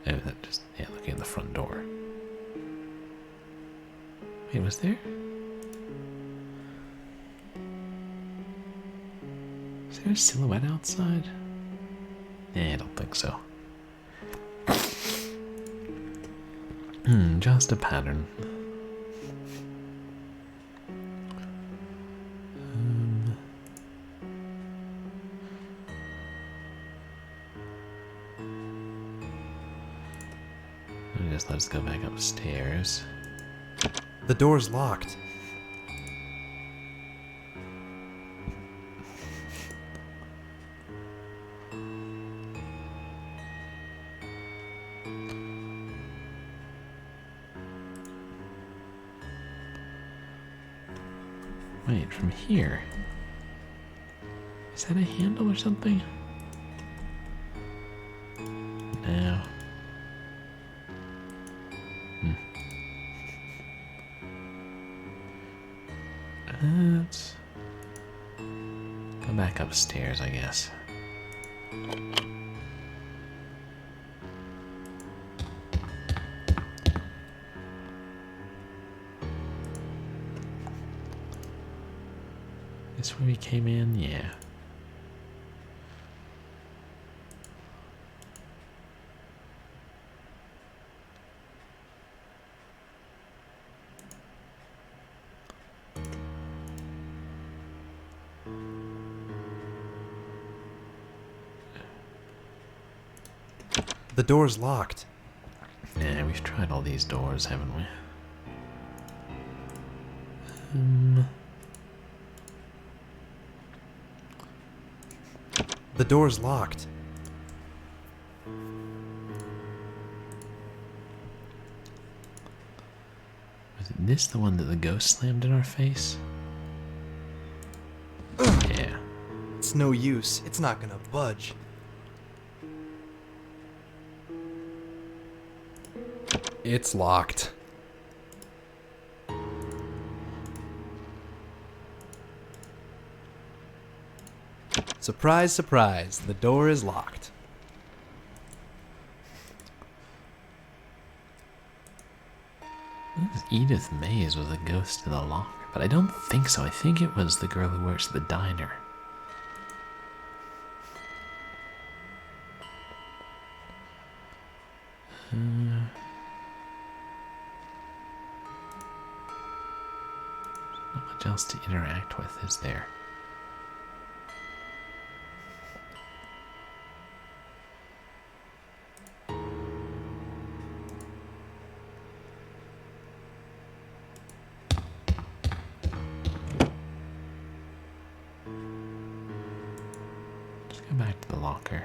Oh, that just, yeah, looking at the front door. Wait, was there? Is there a silhouette outside? I don't think so. Just a pattern. Let's go back upstairs. The door's locked. Wait, from here? Is that a handle or something? No. Let's go back upstairs, I guess. This where we came in? Yeah. The door's locked. Yeah, we've tried all these doors, haven't we? The door's locked. Was this the one that the ghost slammed in our face? Yeah. It's no use. It's not gonna budge. It's locked. Surprise, surprise, the door is locked. Edith Mays was a ghost in the locker But I don't think so. I think it was the girl who works at the diner. Not much else to interact with, is there? Let's go back to the locker.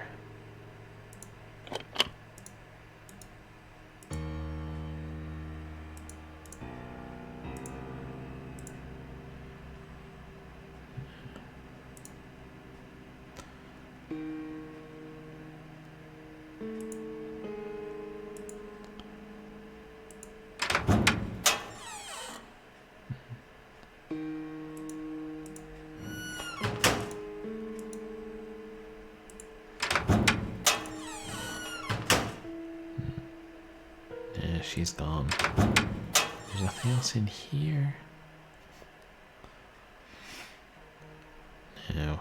Yeah, she's gone. There's nothing else in here. No.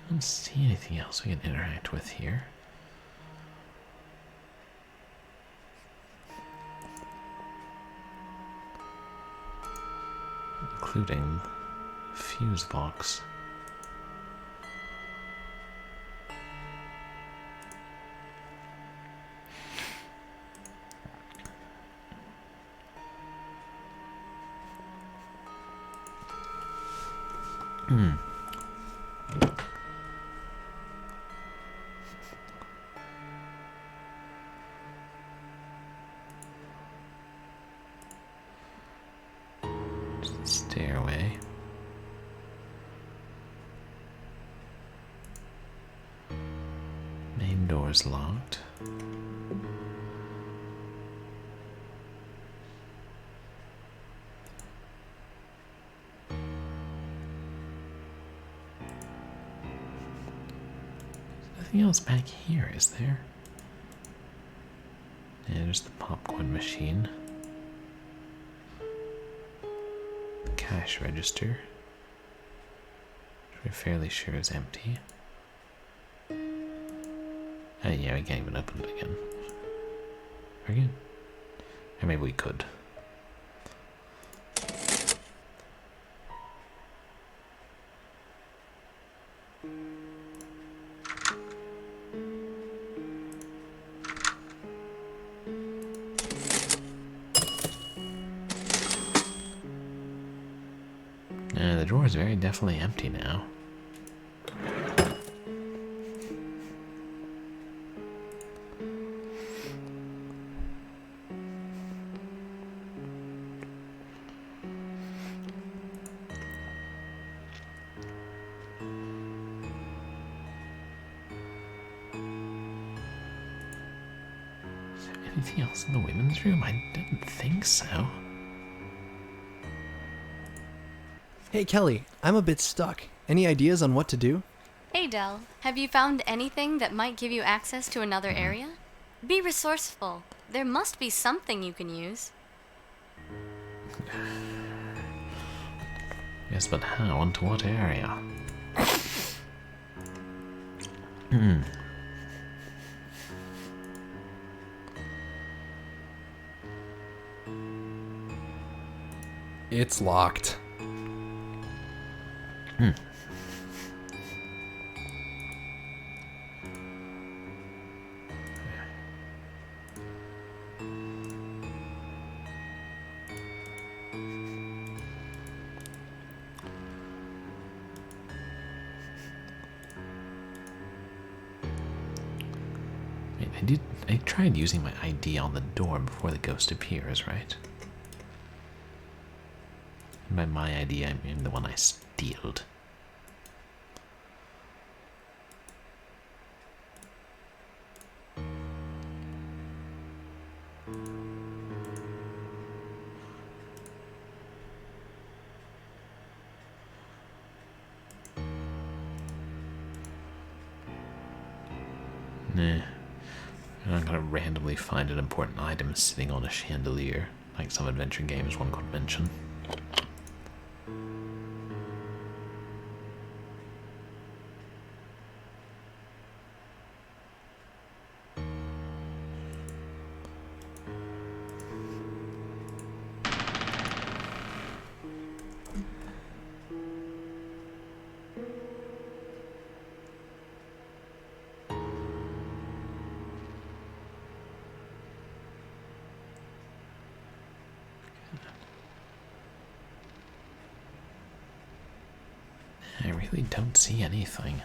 Don't see anything else we can interact with here. Including fuse box. Stairway. Main door's locked. Nothing else back here, is there? Yeah, there's the popcorn machine. The cash register, which we're fairly sure is empty. Oh yeah, we can't even open it again. We're good. Or maybe we could. The drawer is very definitely empty now. Is there anything else in the women's room? I didn't think so. Hey Kelly, I'm a bit stuck. Any ideas on what to do? Hey Del, have you found anything that might give you access to another area? Be resourceful. There must be something you can use. Yes, but how? And to what area? It's locked. Wait, I tried using my ID on the door before the ghost appears, right? And by my ID, I mean the one I stealed. Nah. I'm not gonna randomly find an important item sitting on a chandelier, like some adventure games one could mention. I really don't see anything.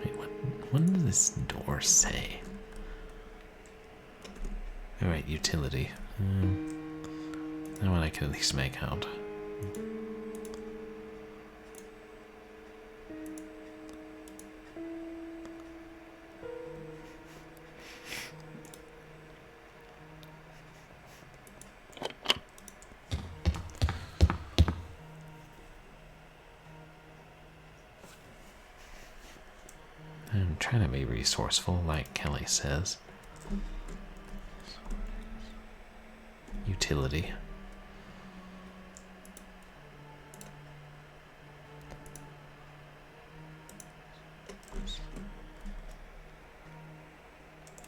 Wait, what does this door say? Alright, utility. That one I can at least make out. I'm trying to be resourceful, like Kelly says. Utility.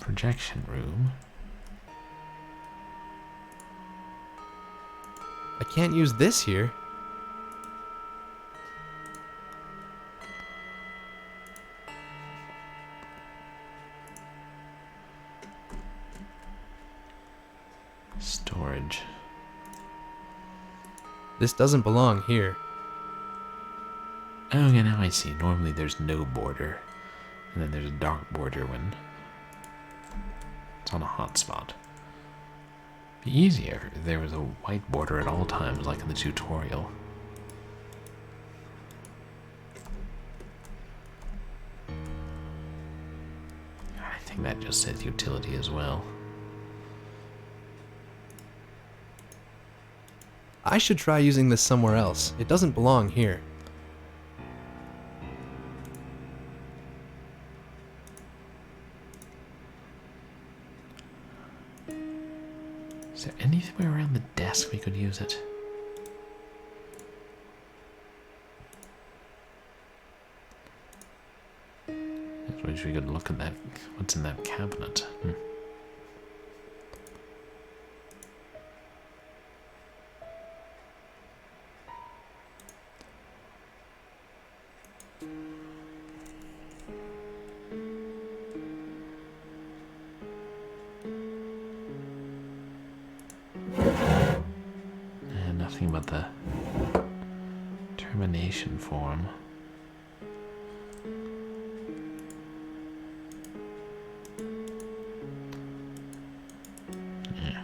Projection room. I can't use this here. Storage. This doesn't belong here. Oh, yeah, now I see. Normally there's no border. And then there's a dark border when it's on a hotspot. Be easier if there was a white border at all times, like in the tutorial. I think that just says utility as well. I should try using this somewhere else. It doesn't belong here. Is there anywhere around the desk we could use it? I wish we could look at that. What's in that cabinet? Nothing but the termination form. Yeah.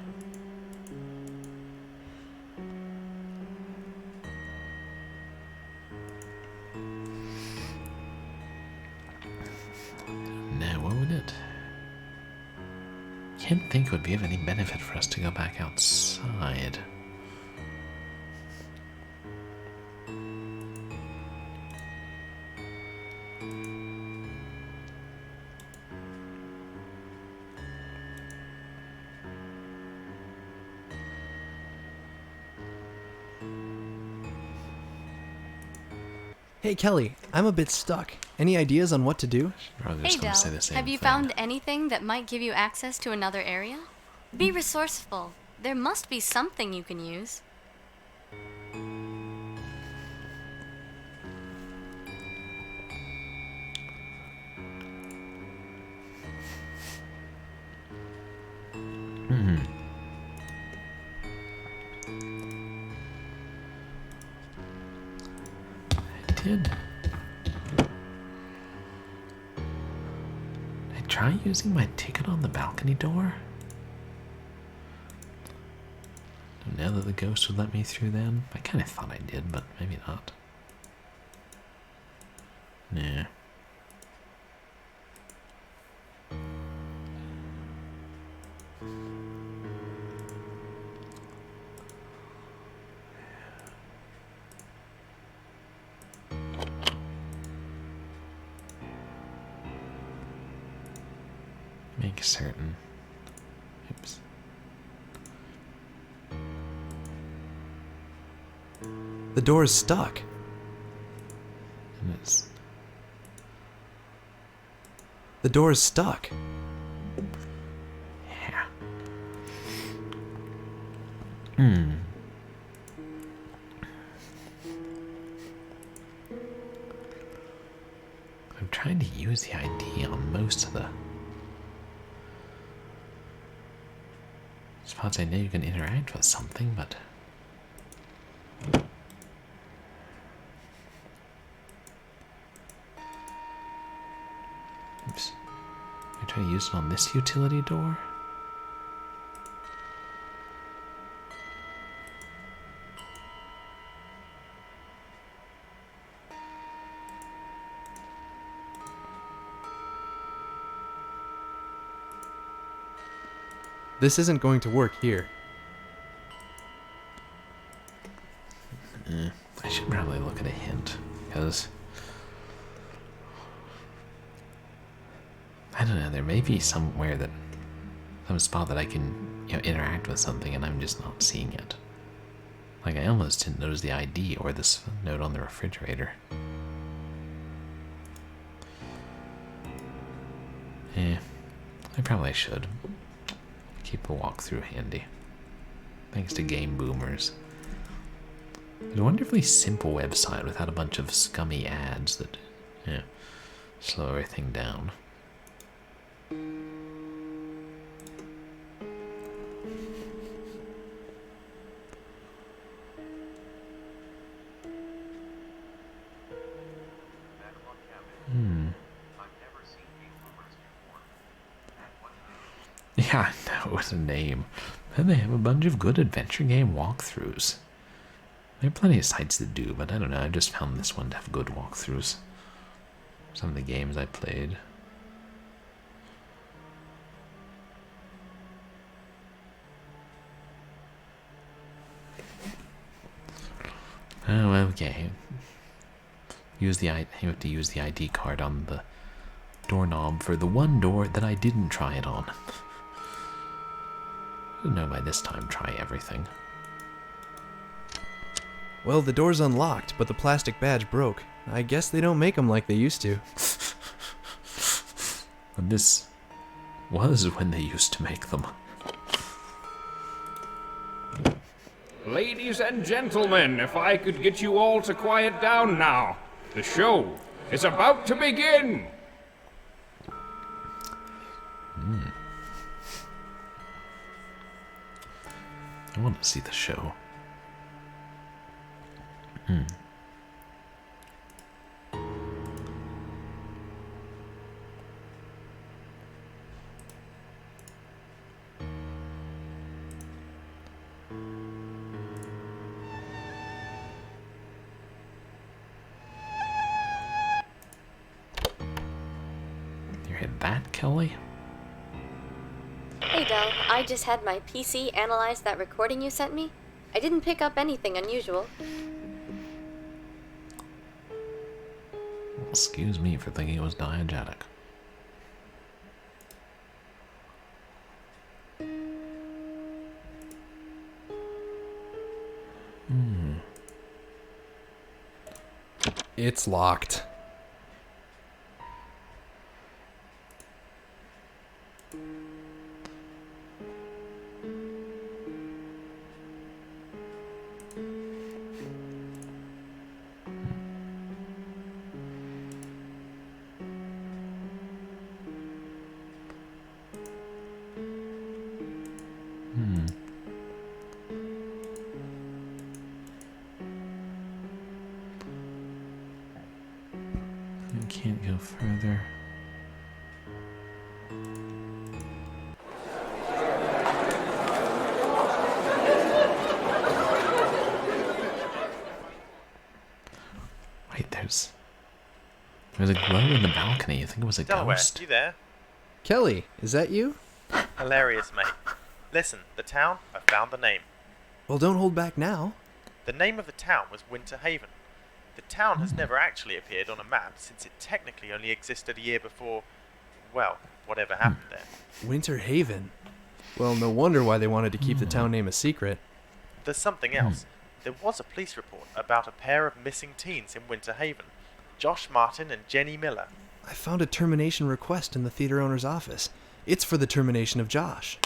Now, what would it? Can't think it would be of any benefit for us to go back outside. Hey Kelly, I'm a bit stuck. Any ideas on what to do? Hey Del, have you found anything that might give you access to another area? Be resourceful. There must be something you can use. Did I try using my ticket on the balcony door? Don't know that the ghost would let me through then. I kind of thought I did, but maybe not. Nah. Make certain. Oops. The door is stuck. And it's... The door is stuck. Yeah. Hmm. I'm trying to use the ID on most of the spots I know you can interact with something, but... Oops. I try to use it on this utility door? This isn't going to work here. I should probably look at a hint, because... I don't know, there may be somewhere that... some spot that I can, interact with something and I'm just not seeing it. Like, I almost didn't notice the ID or this note on the refrigerator. I probably should. Keep a walkthrough handy. Thanks to Game Boomers. It's a wonderfully simple website without a bunch of scummy ads that, slow everything down. Yeah, I know, it's a name. And they have a bunch of good adventure game walkthroughs. There are plenty of sites that do, but I don't know, I just found this one to have good walkthroughs. Some of the games I played. Oh, okay. You have to use the ID card on the doorknob for the one door that I didn't try it on. No, by this time, try everything. Well, the door's unlocked, but the plastic badge broke. I guess they don't make them like they used to. And this was when they used to make them. Ladies and gentlemen, if I could get you all to quiet down now. The show is about to begin! I want to see the show. You heard that, Kelly? Hey Del, I just had my PC analyze that recording you sent me. I didn't pick up anything unusual. Excuse me for thinking it was diegetic. It's locked. further. Wait, there's a glow in the balcony. I think it was a Delaware, ghost. you there? Kelly, is that you? Hilarious, mate. Listen, the town, I found the name. Well, don't hold back now. The name of the town was Winter Haven. The town has never actually appeared on a map since it technically only existed a year before, well, whatever happened there. Winter Haven? Well, no wonder why they wanted to keep the town name a secret. There's something else. There was a police report about a pair of missing teens in Winter Haven, Josh Martin and Jenny Miller. I found a termination request in the theater owner's office. It's for the termination of Josh.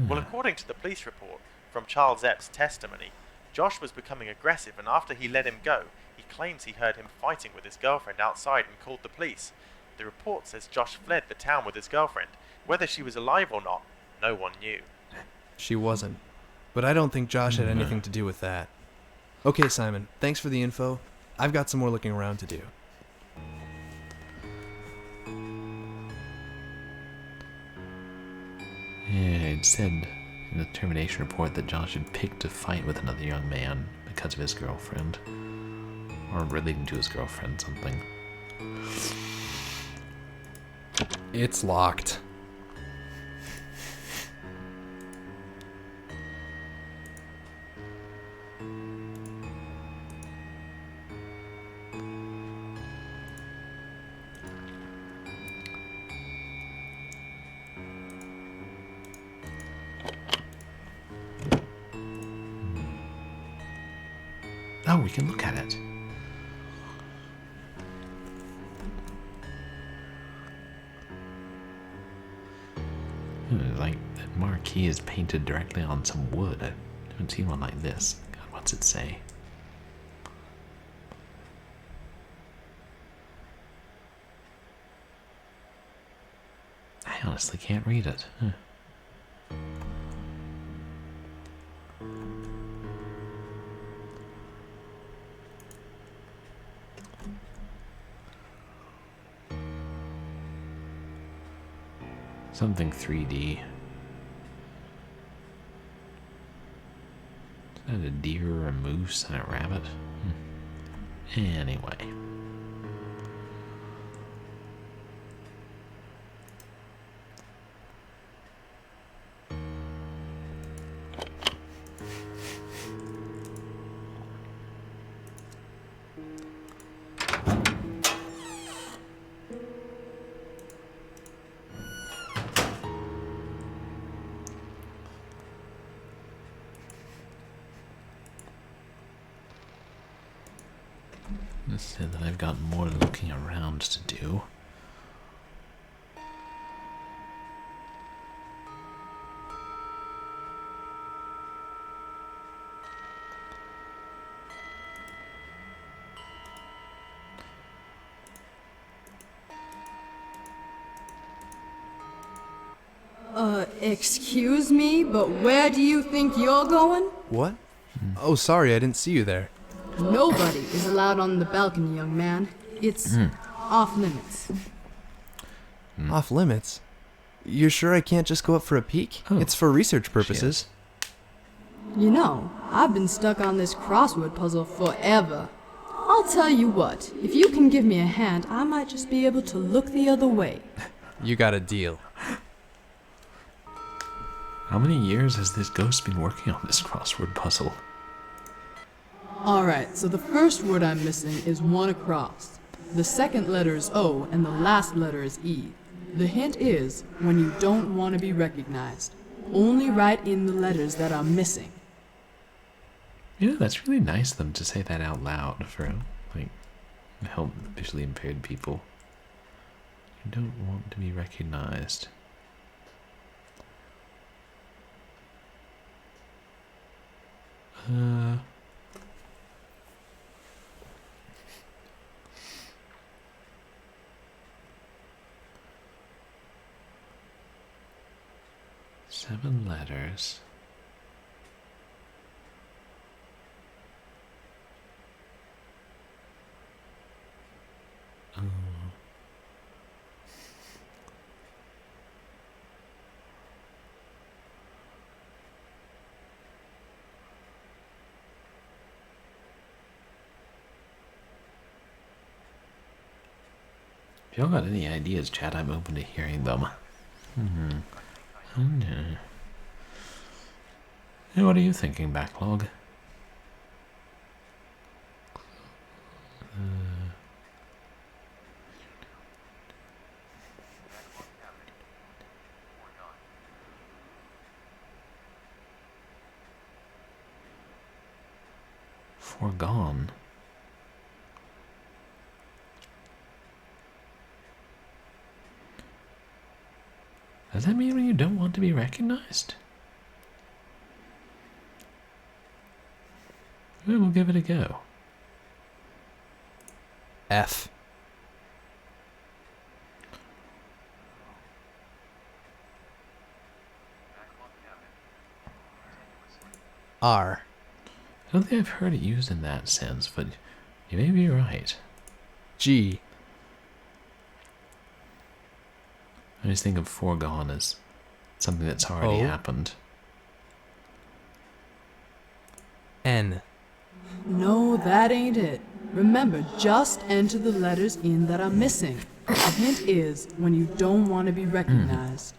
Well, according to the police report, from Charles Epps' testimony, Josh was becoming aggressive, and after he let him go, he claims he heard him fighting with his girlfriend outside and called the police. The report says Josh fled the town with his girlfriend. Whether she was alive or not, no one knew. She wasn't. But I don't think Josh had anything to do with that. Okay, Simon, thanks for the info. I've got some more looking around to do. Yeah, it said in the termination report that Josh had picked a fight with another young man because of his girlfriend. Or relating to his girlfriend, something. It's locked. Oh, we can look at it. Like, that marquee is painted directly on some wood. I haven't seen one like this. God, what's it say? I honestly can't read it. Something 3D. Is that a deer, a moose, and a rabbit? Anyway. Let's say that I've got more looking around to do. Excuse me, but where do you think you're going? What? Oh, sorry, I didn't see you there. Nobody is allowed on the balcony, young man. It's off limits. Off limits? You're sure I can't just go up for a peek? Oh. It's for research purposes. You know, I've been stuck on this crossword puzzle forever. I'll tell you what, if you can give me a hand, I might just be able to look the other way. You got a deal. How many years has this ghost been working on this crossword puzzle? Alright, so the first word I'm missing is one across. The second letter is O and the last letter is E. The hint is, when you don't want to be recognized, only write in the letters that are missing. You know, that's really nice of them to say that out loud for, like, help visually impaired people. You don't want to be recognized. Seven letters. If y'all got any ideas, chat, I'm open to hearing them. Hey, what are you thinking, Backlog? Foregone. Does that mean when you don't want to be recognized? Well, we'll give it a go. F. R. I don't think I've heard it used in that sense, but you may be right. G. I just think of foregone as something that's already happened. N. No, that ain't it. Remember, just enter the letters in that are missing. The hint is when you don't want to be recognized.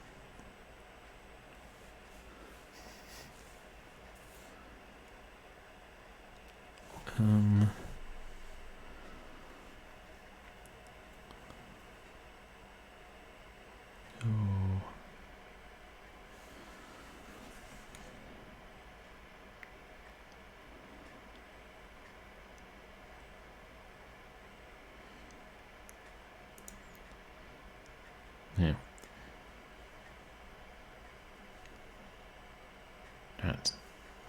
Yeah. Alright.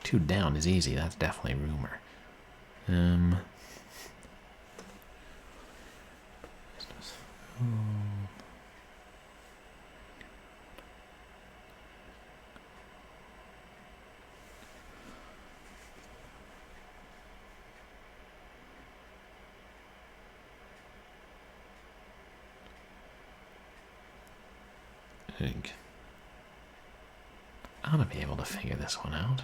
2 down is easy, that's definitely rumor. I think I ought to be able to figure this one out.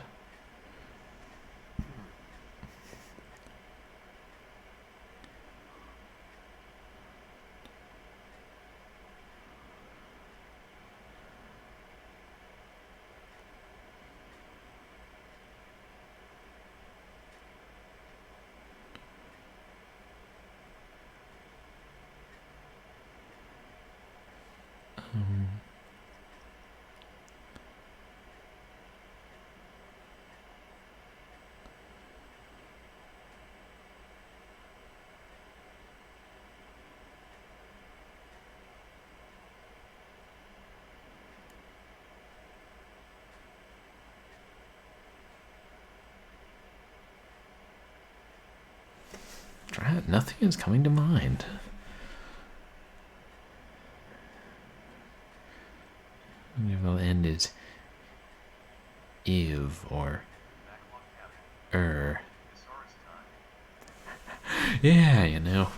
Nothing is coming to mind. The end is Eve or Yeah, you know.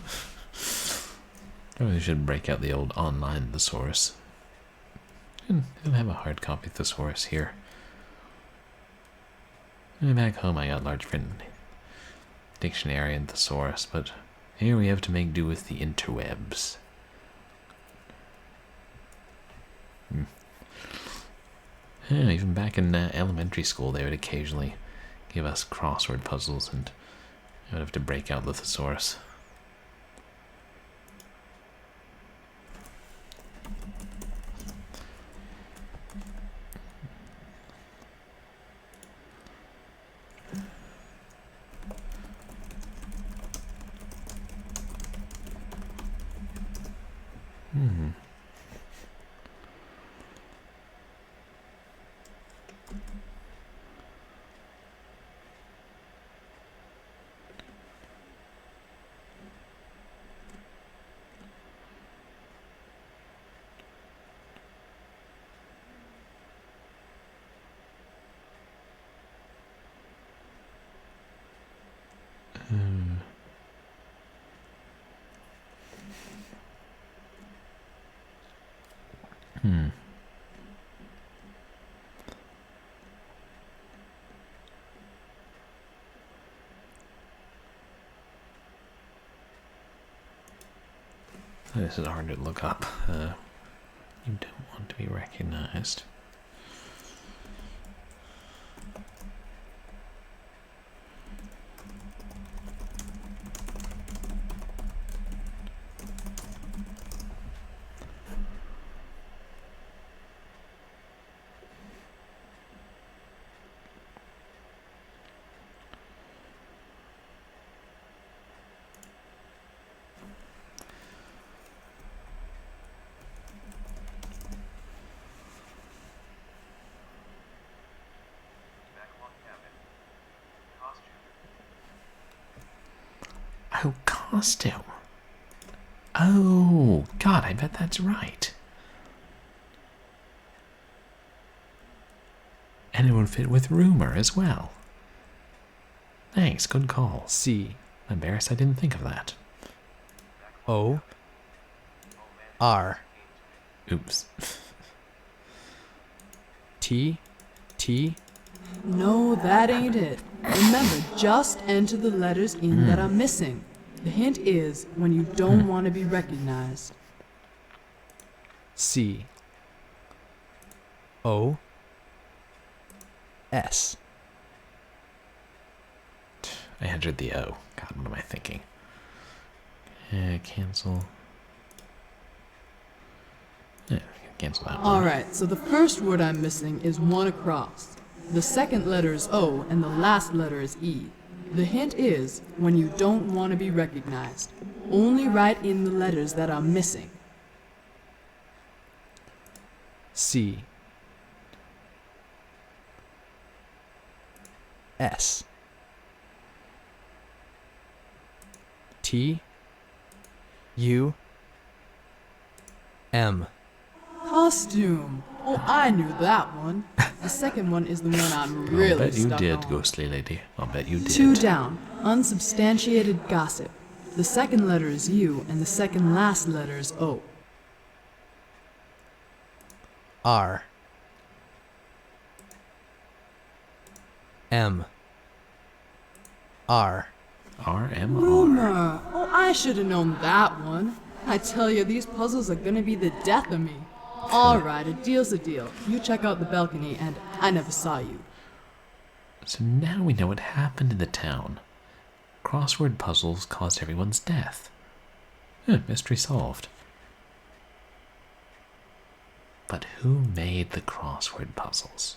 Probably should break out the old online thesaurus. I don't have a hard copy thesaurus here. Back home I got large print dictionary and thesaurus, but here we have to make do with the interwebs. Yeah, even back in elementary school they would occasionally give us crossword puzzles and I would have to break out the thesaurus. This is hard to look up. You don't want to be recognized. Oh, costume. Oh, God, I bet that's right. And it would fit with rumor as well. Thanks, good call. C. I'm embarrassed I didn't think of that. O. R. Oops. T. T. No, that ain't it. Remember, just enter the letters in that are missing. The hint is when you don't want to be recognized. C. O. S. I entered the O. God, what am I thinking? Cancel. Yeah, cancel that one. Alright, so the first word I'm missing is one across. The second letter is O and the last letter is E. The hint is when you don't want to be recognized. Only write in the letters that are missing. C. S. T. U. M. Costume. Oh, I knew that one. The second one is the one I'm I'll really bet you stuck did, on. ghostly lady. I'll bet you did. 2 down. Unsubstantiated gossip. The second letter is U and the second last letter is O. R. M. R. R-M-R. Rumor. Oh, I should have known that one. I tell you, these puzzles are gonna be the death of me. Alright, a deal's a deal. You check out the balcony and I never saw you. So now we know what happened in the town. Crossword puzzles caused everyone's death. Mystery solved. But who made the crossword puzzles?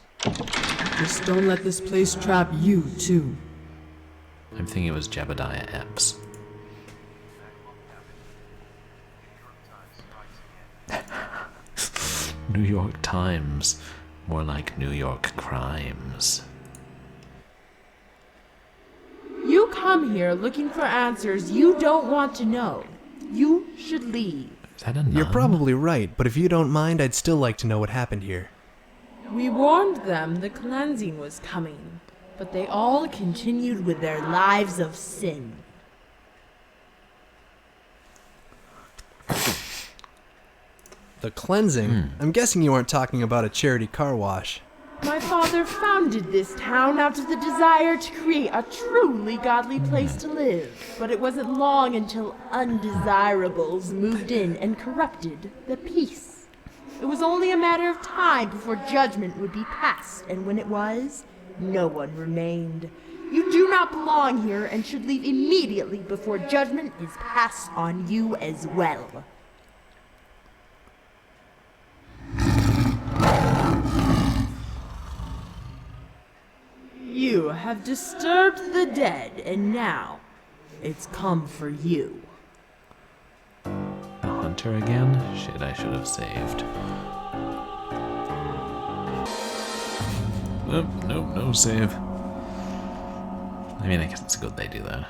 Just don't let this place trap you, too. I'm thinking it was Jebediah Epps. New York Times. More like New York Crimes. You come here looking for answers you don't want to know. You should leave. Is that a nun? You're probably right, but if you don't mind, I'd still like to know what happened here. We warned them the cleansing was coming, but they all continued with their lives of sin. The cleansing? I'm guessing you aren't talking about a charity car wash. My father founded this town out of the desire to create a truly godly place to live. But it wasn't long until undesirables moved in and corrupted the peace. It was only a matter of time before judgment would be passed, and when it was, no one remained. You do not belong here and should leave immediately before judgment is passed on you as well. You have disturbed the dead, and now it's come for you. The hunter again? Shit, I should have saved. Nope, no save. I mean, I guess it's good they do that.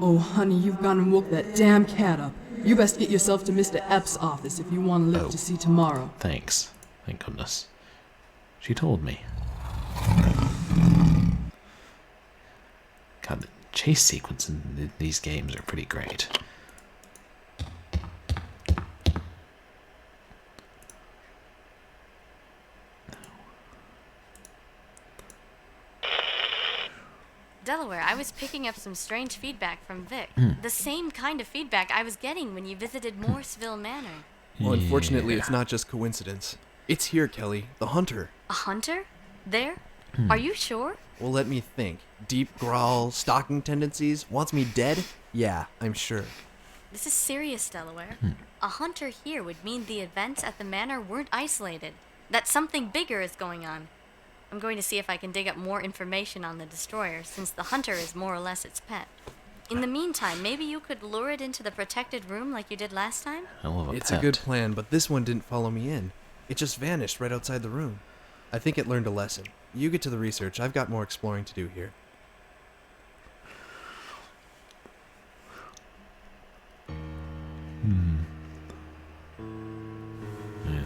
Oh, honey, you've gone and woke that damn cat up. You best get yourself to Mr. Epps' office if you want to live to see tomorrow. Thanks. Thank goodness. She told me. God, chase sequences in these games are pretty great. Delaware, I was picking up some strange feedback from Vic. The same kind of feedback I was getting when you visited Morrisville Manor. Well, unfortunately, it's not just coincidence. It's here, Kelly. The hunter. A hunter? There? Are you sure? Well, let me think. Deep growl, stalking tendencies, wants me dead? Yeah, I'm sure. This is serious, Delaware. A hunter here would mean the events at the manor weren't isolated. That something bigger is going on. I'm going to see if I can dig up more information on the destroyer, since the hunter is more or less its pet. In the meantime, maybe you could lure it into the protected room like you did last time? It's a good plan, but this one didn't follow me in. It just vanished right outside the room. I think it learned a lesson. You get to the research. I've got more exploring to do here. Yeah.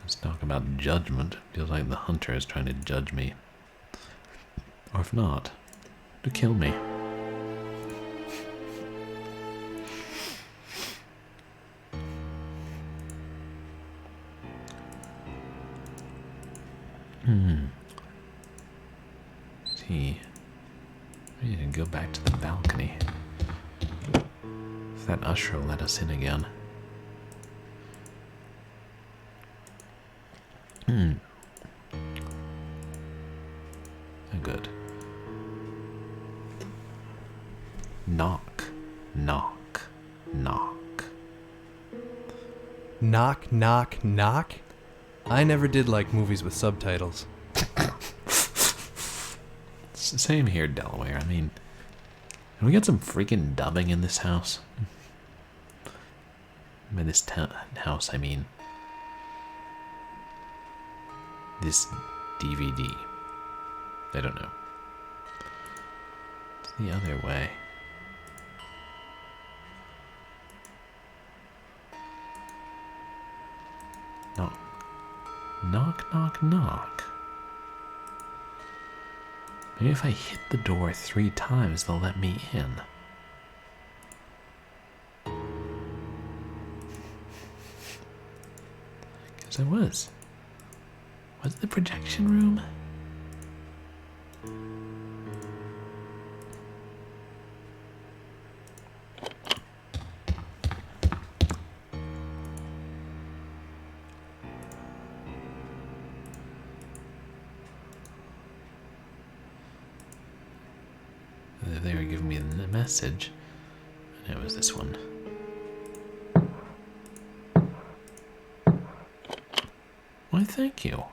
Let's talk about judgment. Feels like the hunter is trying to judge me. Or if not, to kill me. See. We need to go back to the balcony. If that usher will let us in again. Good. Knock, knock, knock. Knock, knock, knock? I never did like movies with subtitles. It's the same here, Delaware. I mean, can we get some freaking dubbing in this house? By this house, I mean this DVD. I don't know. It's the other way. Knock. Knock, knock, knock. Maybe if I hit the door 3 times, they'll let me in. Because I was. Was it the projection room? They were giving me the message, and it was this one. Why, thank you.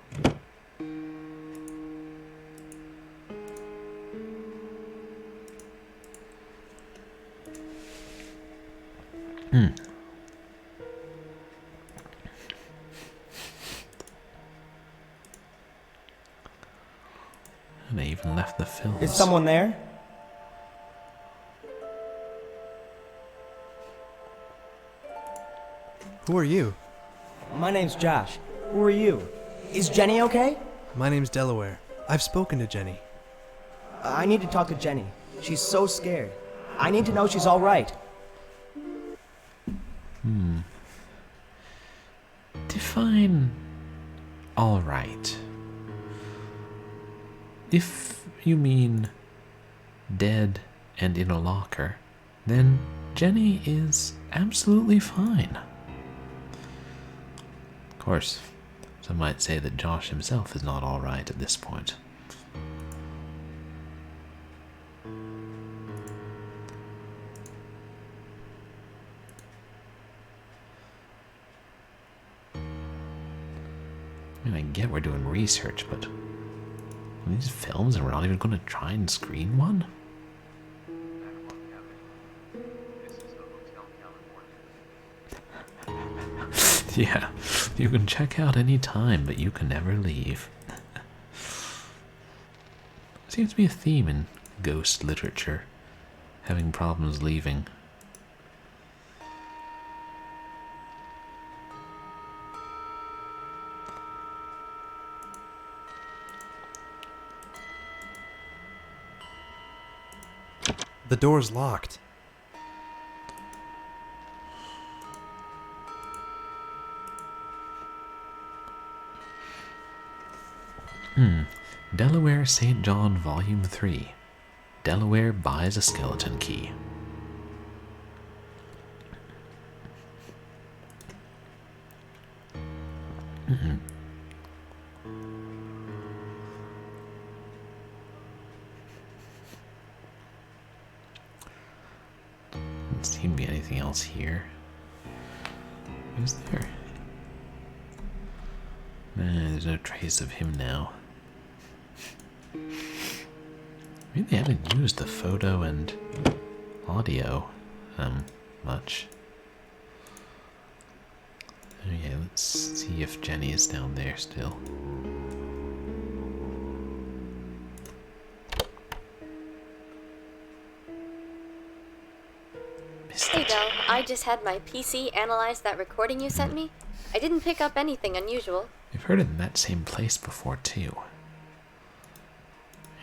And they even left the films. Is someone there? Who are you? My name's Josh. Who are you? Is Jenny okay? My name's Delaware. I've spoken to Jenny. I need to talk to Jenny. She's so scared. I need to know she's all right. Define all right. If you mean dead and in a locker, then Jenny is absolutely fine. Of course, some might say that Josh himself is not all right at this point. I mean, I get we're doing research, but these films and we're not even going to try and screen one? Yeah, you can check out any time, but you can never leave. Seems to be a theme in ghost literature, having problems leaving. The door's locked. Delaware St. John Volume 3. Delaware buys a skeleton key. Doesn't seem to be anything else here. Is there? Nah, there's no trace of him now. Maybe they haven't used the photo and audio much. Okay, let's see if Jenny is down there still. Hey Del, I just had my PC analyze that recording you sent me. I didn't pick up anything unusual. We've heard it in that same place before too.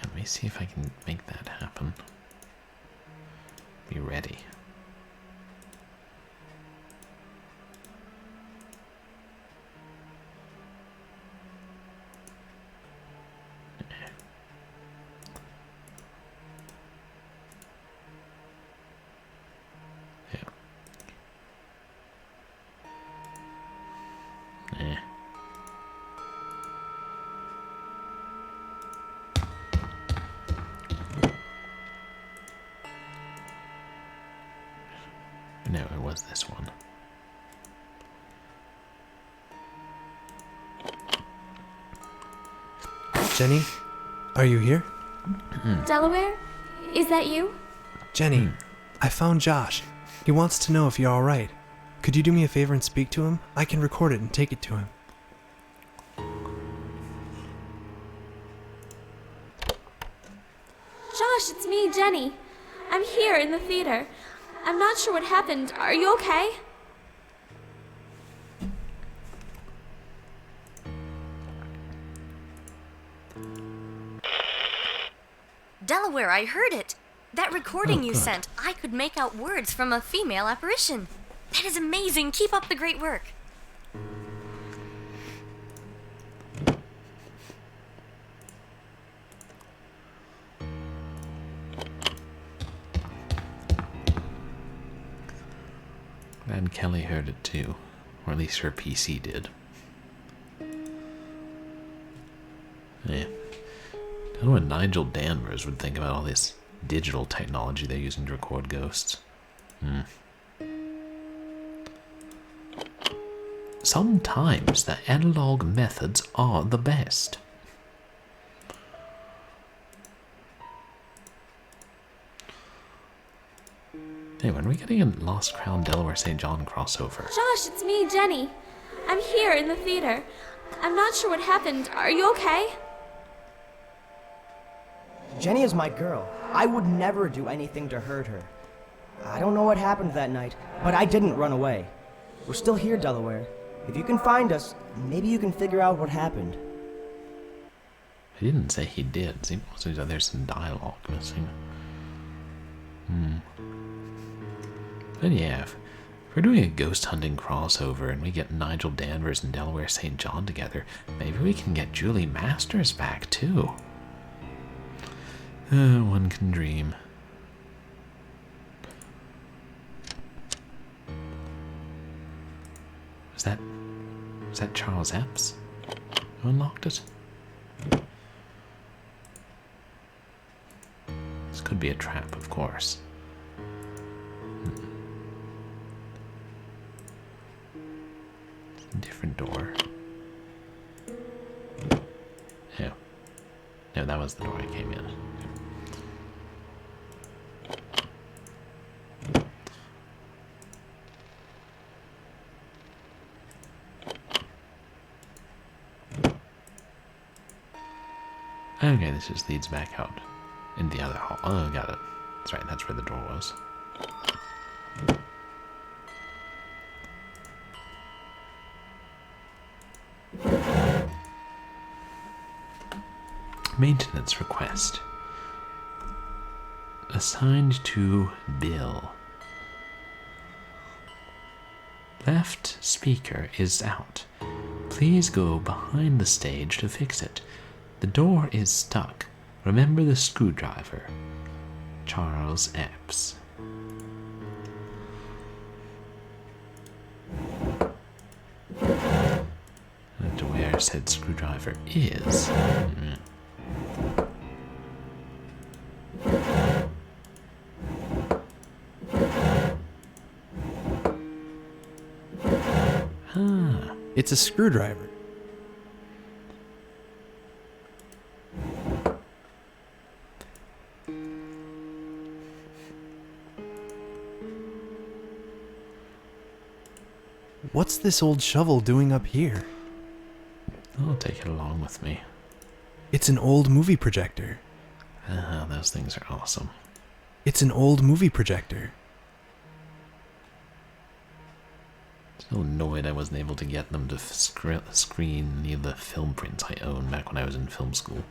Let me see if I can make that happen. Be ready. No, it was this one. Jenny, are you here? Delaware? Is that you? Jenny, I found Josh. He wants to know if you're alright. Could you do me a favor and speak to him? I can record it and take it to him. Josh, it's me, Jenny. I'm here in the theater. I'm not sure what happened. Are you okay? Delaware, I heard it. That recording you sent, I could make out words from a female apparition. That is amazing. Keep up the great work. Glad Kelly heard it too. Or at least her PC did. Yeah. I don't know what Nigel Danvers would think about all this digital technology they're using to record ghosts. Sometimes the analog methods are the best. Hey, when are we getting a Lost Crown Delaware St. John crossover? Josh, it's me, Jenny. I'm here in the theater. I'm not sure what happened. Are you okay? Jenny is my girl. I would never do anything to hurt her. I don't know what happened that night, but I didn't run away. We're still here, Delaware. If you can find us, maybe you can figure out what happened. He didn't say he did. Seems like there's some dialogue missing. But yeah, if we're doing a ghost hunting crossover and we get Nigel Danvers and Delaware St. John together, maybe we can get Julie Masters back too. One can dream. Was that Charles Epps who unlocked it? This could be a trap, of course. Different door. Oh. No, that was the door I came in. Okay, this just leads back out in the other hall. Oh, got it. That's right, that's where the door was. Maintenance request. Assigned to Bill. Left speaker is out. Please go behind the stage to fix it. The door is stuck. Remember the screwdriver. Charles Epps. Delaware said screwdriver is. It's a screwdriver. What's this old shovel doing up here? I'll take it along with me. It's an old movie projector. Those things are awesome. It's an old movie projector. Still annoyed I wasn't able to get them to screen any of the film prints I owned back when I was in film school.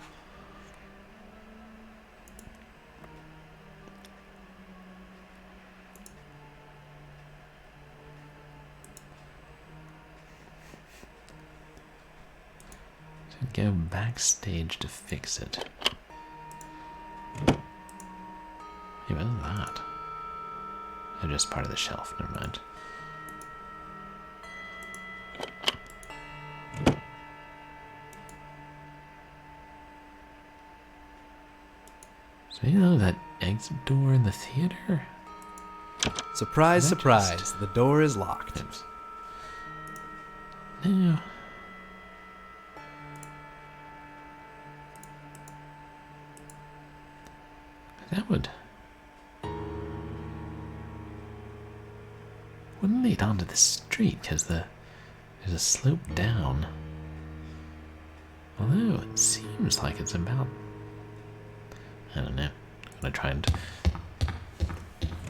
Go backstage to fix it. Hey, what is that? Oh, just part of the shelf, never mind. So you know that exit door in the theater? Surprise, surprise, the door is locked. Oops. No. That wouldn't lead onto the street because there's a slope down. Although it seems like it's about, I don't know. I'm gonna try and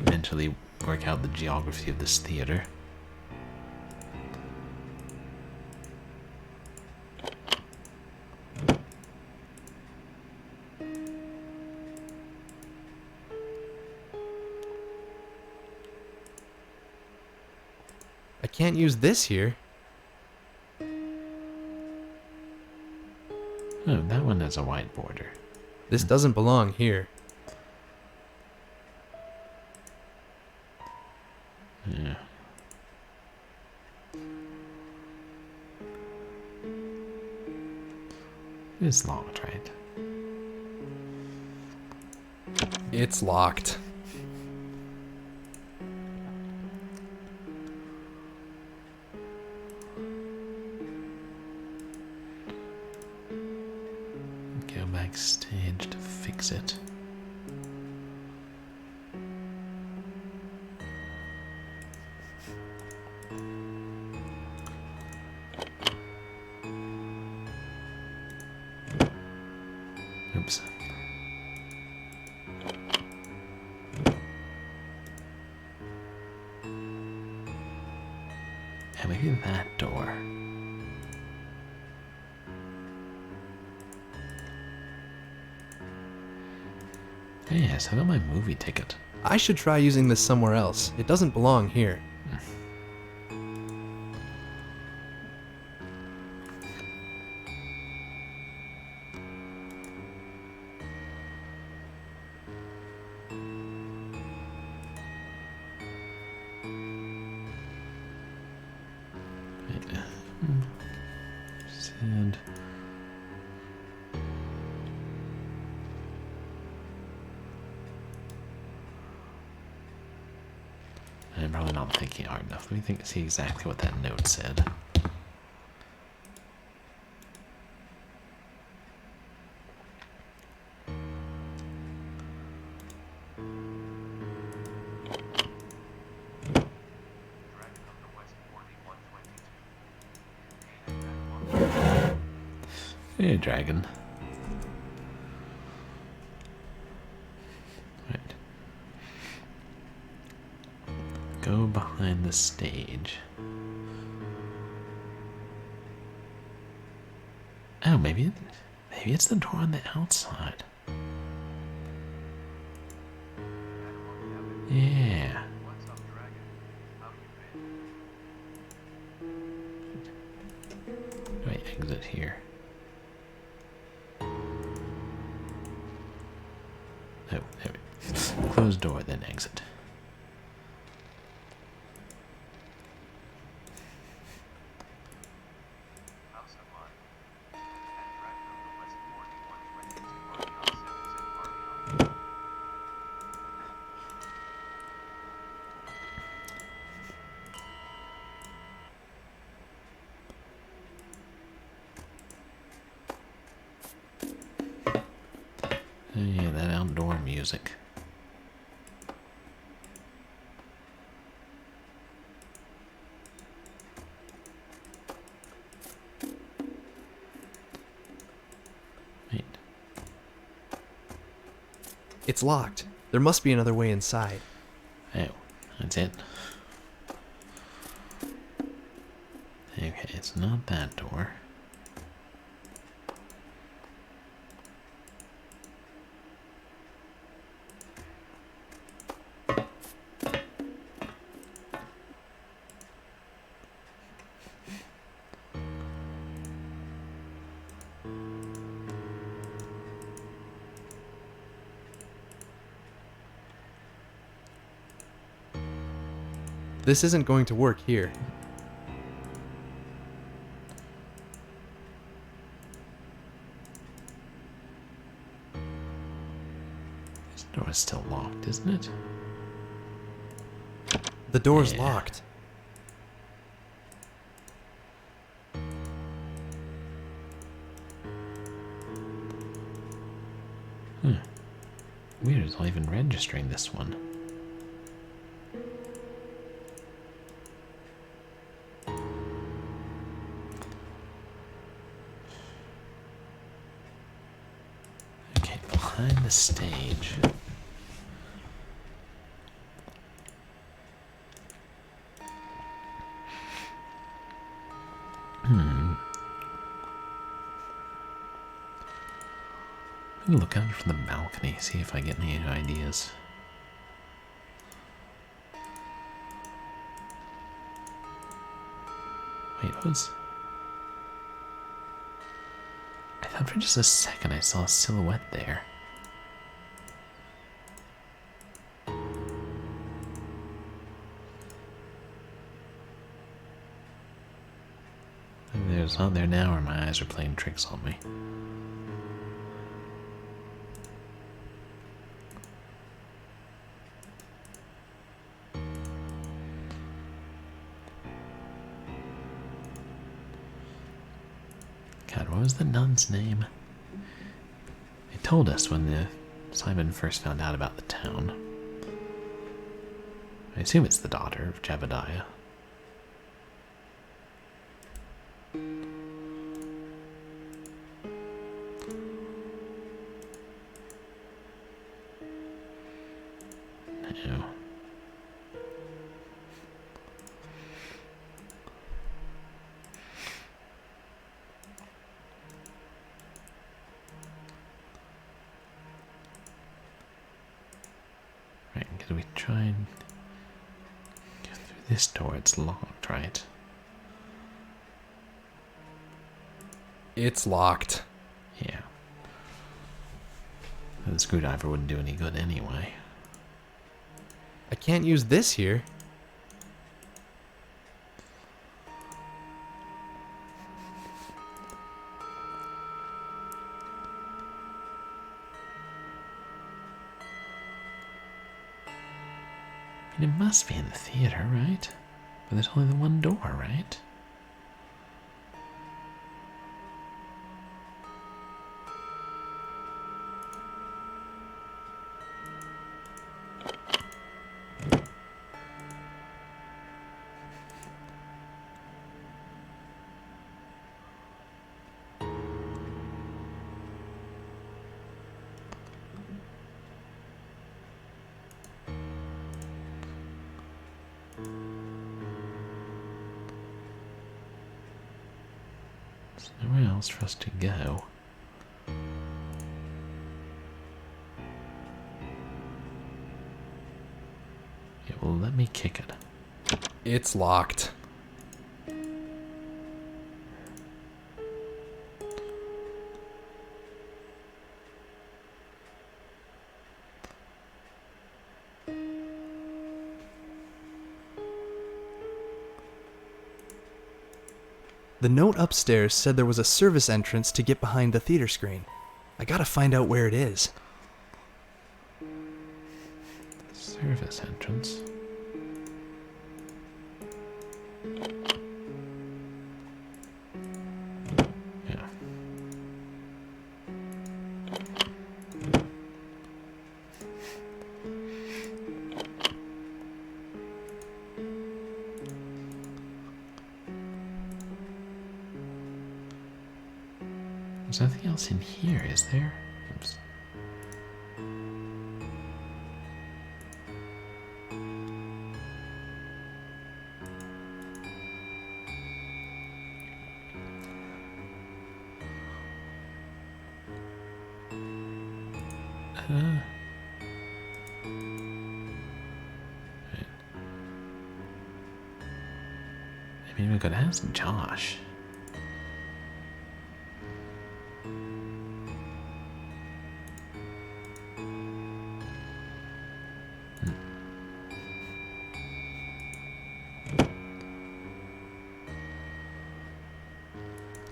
mentally work out the geography of this theater. I can't use this here. Oh, that one has a white border. This doesn't belong here. Yeah. It's locked, right? It's locked. Go backstage to fix it. Oops. Yeah, maybe that door. Yes, I got my movie ticket. I should try using this somewhere else. It doesn't belong here. Said. I'm probably not thinking hard enough. Let me see exactly what that note said. Hey, dragon. Right. Go behind the stage. Oh, maybe it's the door on the outside. Yeah. Wait, exit here. Oh, there we go. Close door, then exit. Oh yeah, that outdoor music. Wait. It's locked. There must be another way inside. Oh, that's it. Okay, it's not that door. This isn't going to work here. This door is still locked, isn't it? The door's Yeah. locked. Weird, it's not even registering this one. Okay, behind the stage. I'm gonna look out from the balcony, see if I get any ideas. Wait, what was... I thought for just a second I saw a silhouette there. Maybe there's not there now, or my eyes are playing tricks on me. God, what was the nun's name? It told us when Simon first found out about the town. I assume it's the daughter of Jebediah. No. Right, can we try and get through this door? It's locked, right? It's locked. Yeah. The screwdriver wouldn't do any good anyway. I can't use this here. I mean, it must be in the theater, right? But there's only the one door, right? There's nowhere else for us to go. me kick it. It's locked. The note upstairs said there was a service entrance to get behind the theater screen. I gotta find out where it is. Service entrance. Yeah. There's nothing else in here, is there? Oops. Right. I mean, we could ask Josh.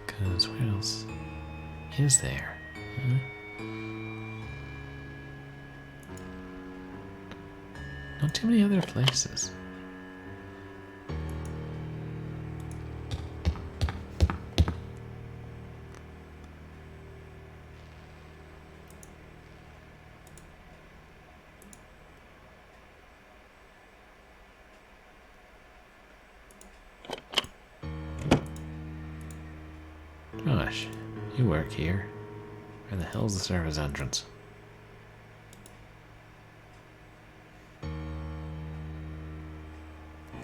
Because where else is there? Huh? Not too many other places. Gosh, you work here. Where the hell's the service entrance? A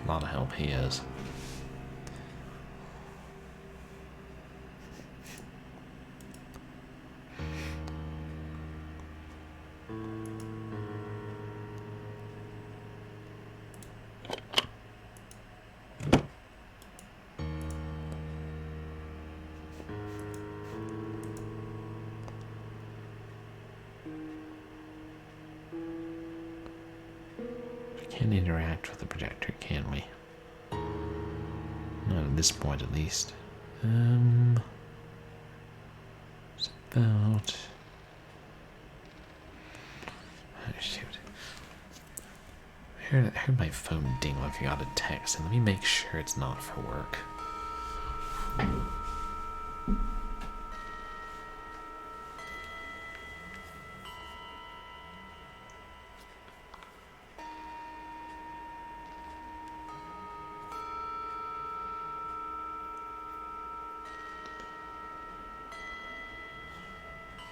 lot of help he is. Can't interact with the projector, can we? Not at this point, at least. It's about... Oh, shoot. I heard my phone ding like I got a text, and let me make sure it's not for work.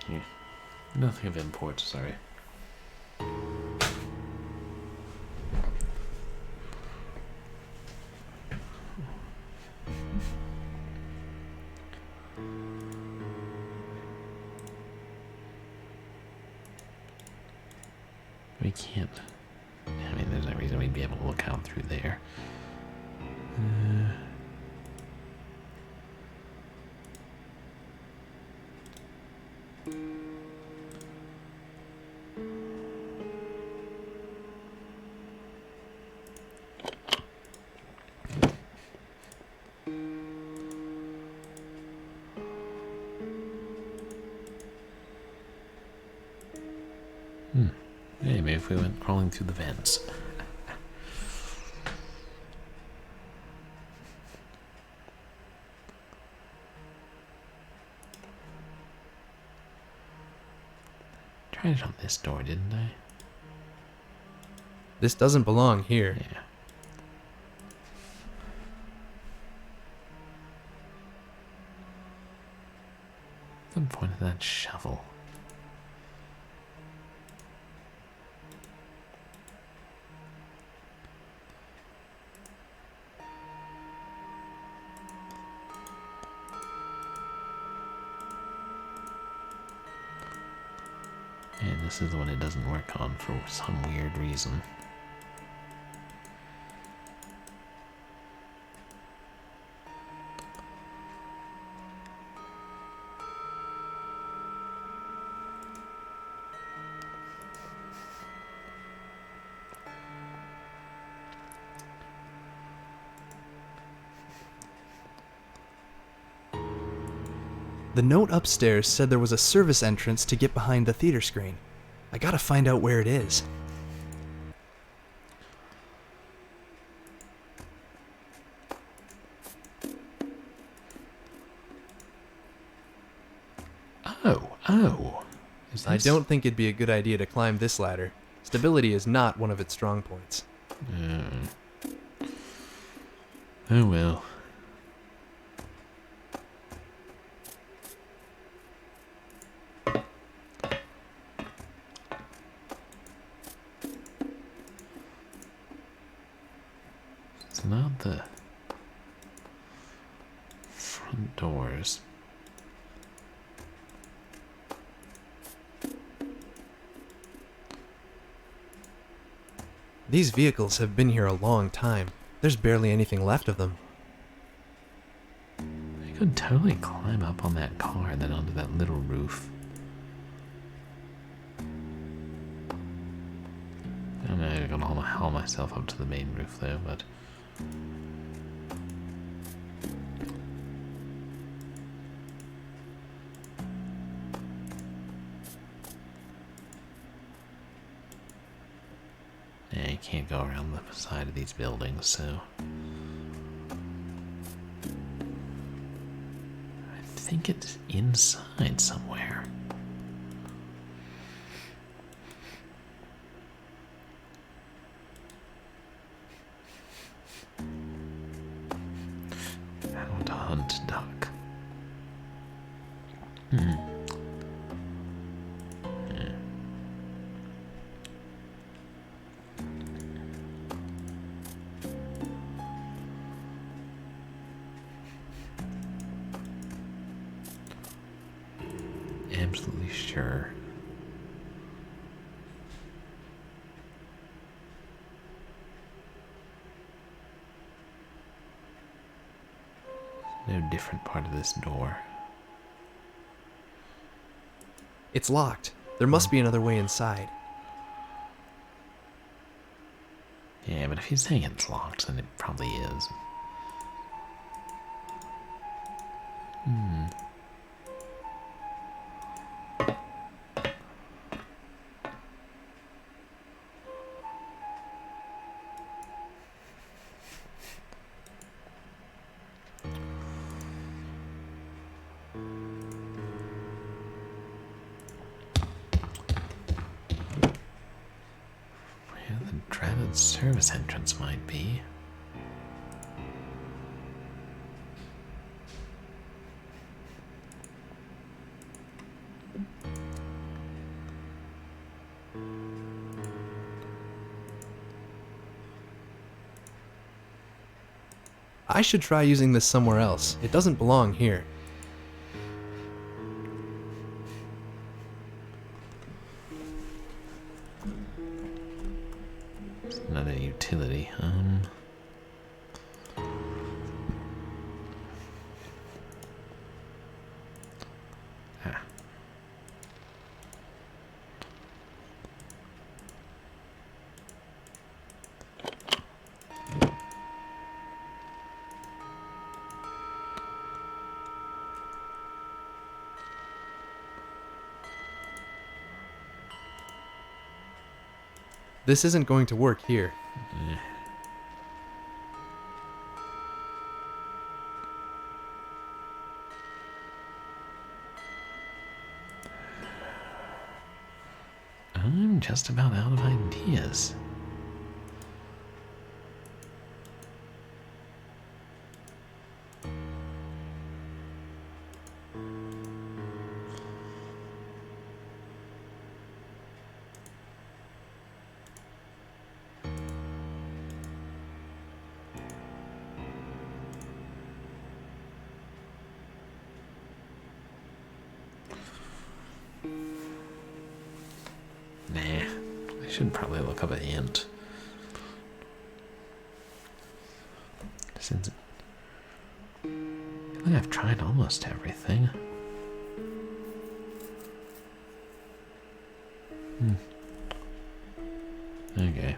Yeah. Nothing of import, sorry. We can't. I mean, there's no reason we'd be able to look out through there. Hey, maybe if we went crawling through the vents. Tried it on this door, didn't I? This doesn't belong here. Yeah. What's the point of that shovel? And this is the one it doesn't work on for some weird reason. The note upstairs said there was a service entrance to get behind the theater screen. I gotta find out where it is. Oh. I don't think it'd be a good idea to climb this ladder. Stability is not one of its strong points. Oh well. It's not the front doors. These vehicles have been here a long time. There's barely anything left of them. I could totally climb up on that car and then onto that little roof. I don't know, I'm gonna haul myself up to the main roof though, but... yeah, you can't go around the side of these buildings, so... I think it's inside somewhere. How to hunt duck. Absolutely sure. No different part of this door. It's locked. There must be another way inside. Yeah, but if he's saying it's locked, then it probably is. Where the dreaded service entrance might be. I should try using this somewhere else. It doesn't belong here. It's another utility. This isn't going to work here. I'm just about out of ideas. Nah, I should probably look up a hint. Since I feel like I've tried almost everything. Okay.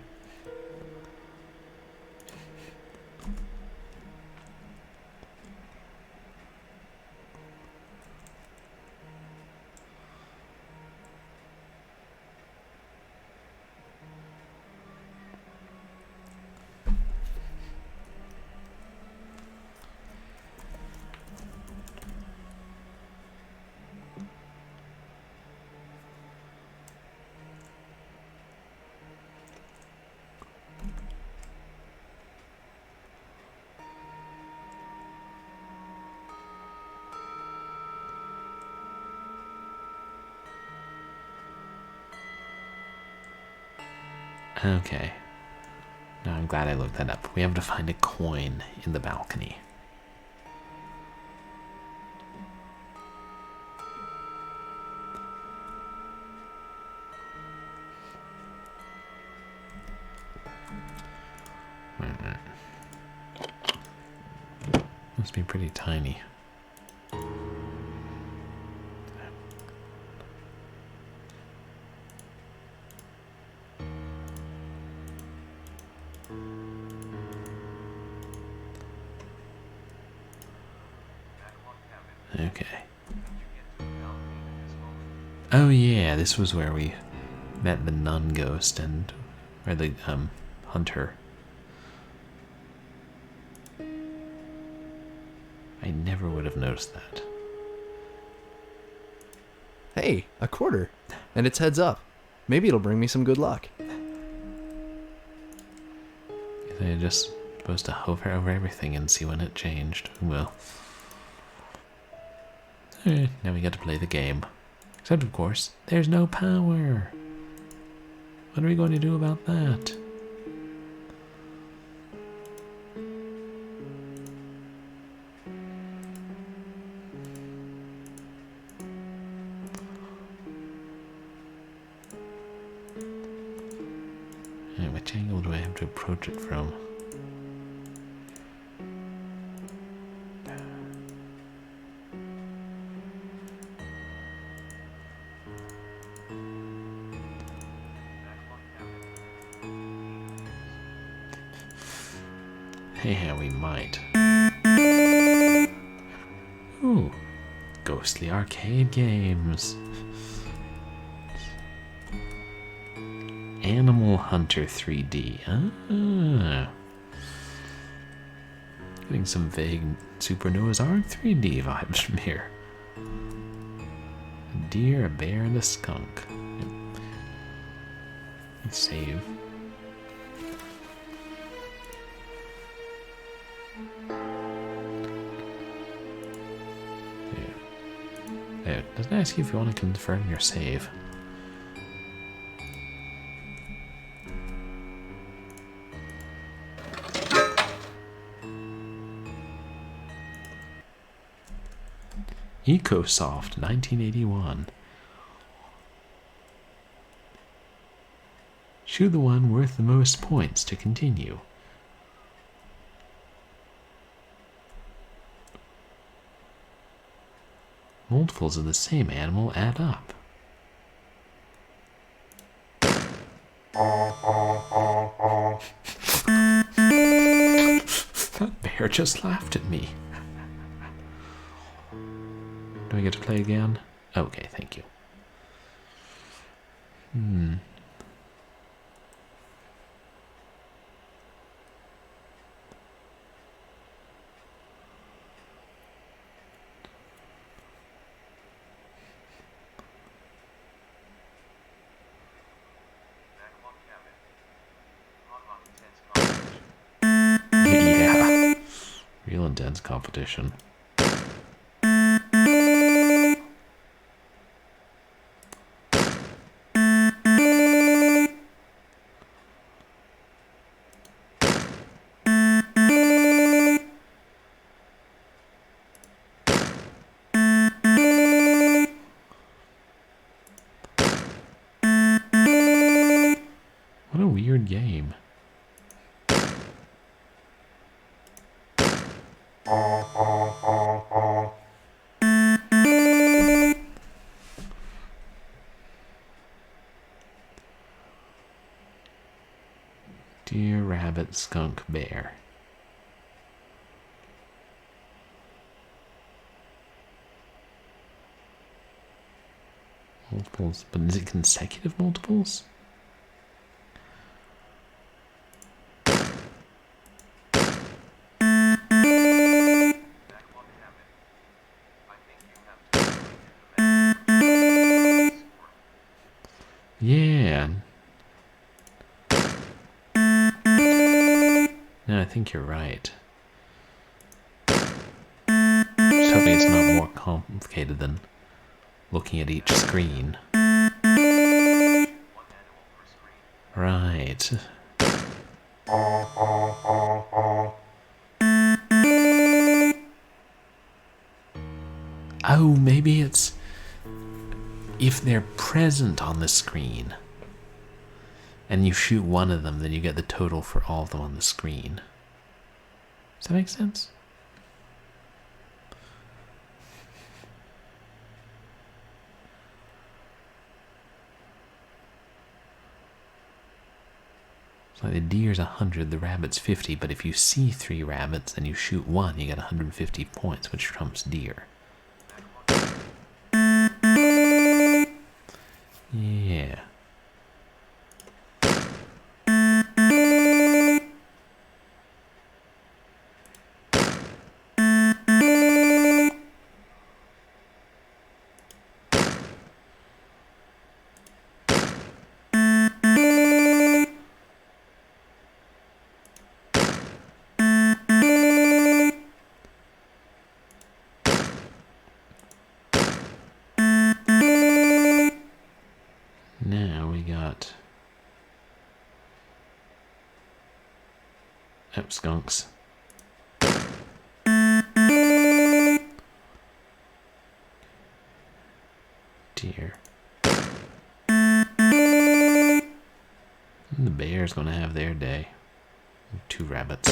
Okay. Now I'm glad I looked that up. We have to find a coin in the balcony. Must be pretty tiny. Okay. Oh yeah, this was where we met the nun ghost or the hunter. I never would have noticed that. Hey, a quarter. And it's heads up. Maybe it'll bring me some good luck. They're just supposed to hover over everything and see when it changed. Well. Now we get to play the game. Except, of course, there's no power. What are we going to do about that? Which angle do I have to approach it from? Yeah, we might. Ooh, ghostly arcade games. Animal Hunter 3D. Ah. Getting some vague Super Noah's Ark 3D vibes from here. A deer, a bear, and a skunk. Let's save. There. Doesn't ask you if you want to confirm your save. EcoSoft 1981. Choose the one worth the most points to continue. Multiples of the same animal add up. That bear just laughed at me. Do I get to play again? Okay, thank you. Yeah. Real intense competition. What a weird game. Deer, rabbit, skunk, bear. Multiples, but is it consecutive multiples? Yeah. No, I think you're right. Just hoping it's not more complicated than looking at each screen. Or Right. Oh, maybe it's if they're present on the screen and you shoot one of them, then you get the total for all of them on the screen. Does that make sense? So the deer's 100, the rabbit's 50, but if you see 3 rabbits and you shoot one, you get 150 points, which trumps deer. Yeah. Now we got skunks. Deer. And the bear's gonna have their day. 2 rabbits.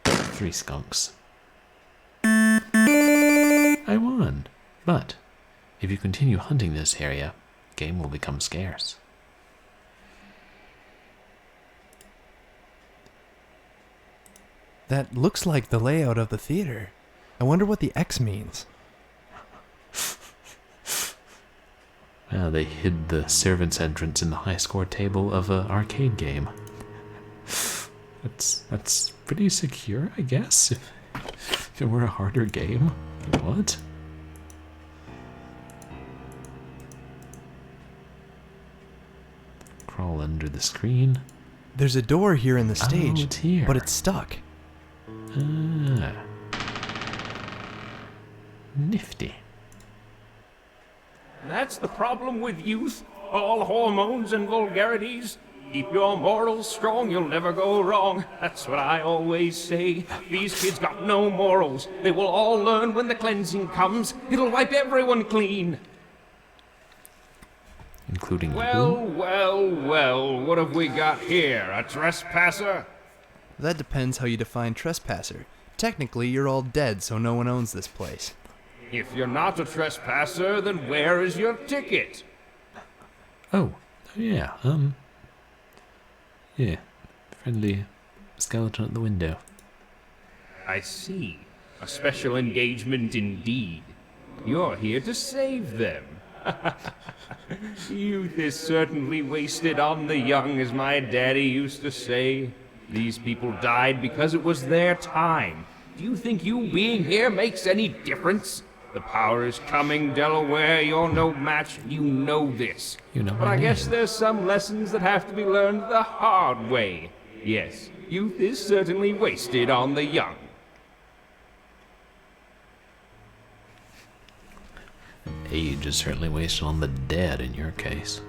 3 skunks. I won. But if you continue hunting this area, game will become scarce. That looks like the layout of the theater. I wonder what the X means. Well, they hid the servant's entrance in the high score table of an arcade game. That's pretty secure, I guess. If it were a harder game. What? Crawl under the screen. There's a door here in the stage, it's here. but it's stuck. Ah. Nifty. That's the problem with youth. All hormones and vulgarities. Keep your morals strong, you'll never go wrong. That's what I always say. These kids got no morals. They will all learn when the cleansing comes. It'll wipe everyone clean. Including Well, who? well, what have we got here? A trespasser? That depends how you define trespasser. Technically, you're all dead, so no one owns this place. If you're not a trespasser, then where is your ticket? Oh, yeah, yeah, friendly skeleton at the window. I see. A special engagement indeed. You're here to save them. Youth is certainly wasted on the young, as my daddy used to say. These people died because it was their time. Do you think you being here makes any difference? The power is coming, Delaware. You're no match. You know this. You know but my I guess name. there's some lessons that have to be learned the hard way. Yes, youth is certainly wasted on the young. Age is certainly wasted on the dead in your case.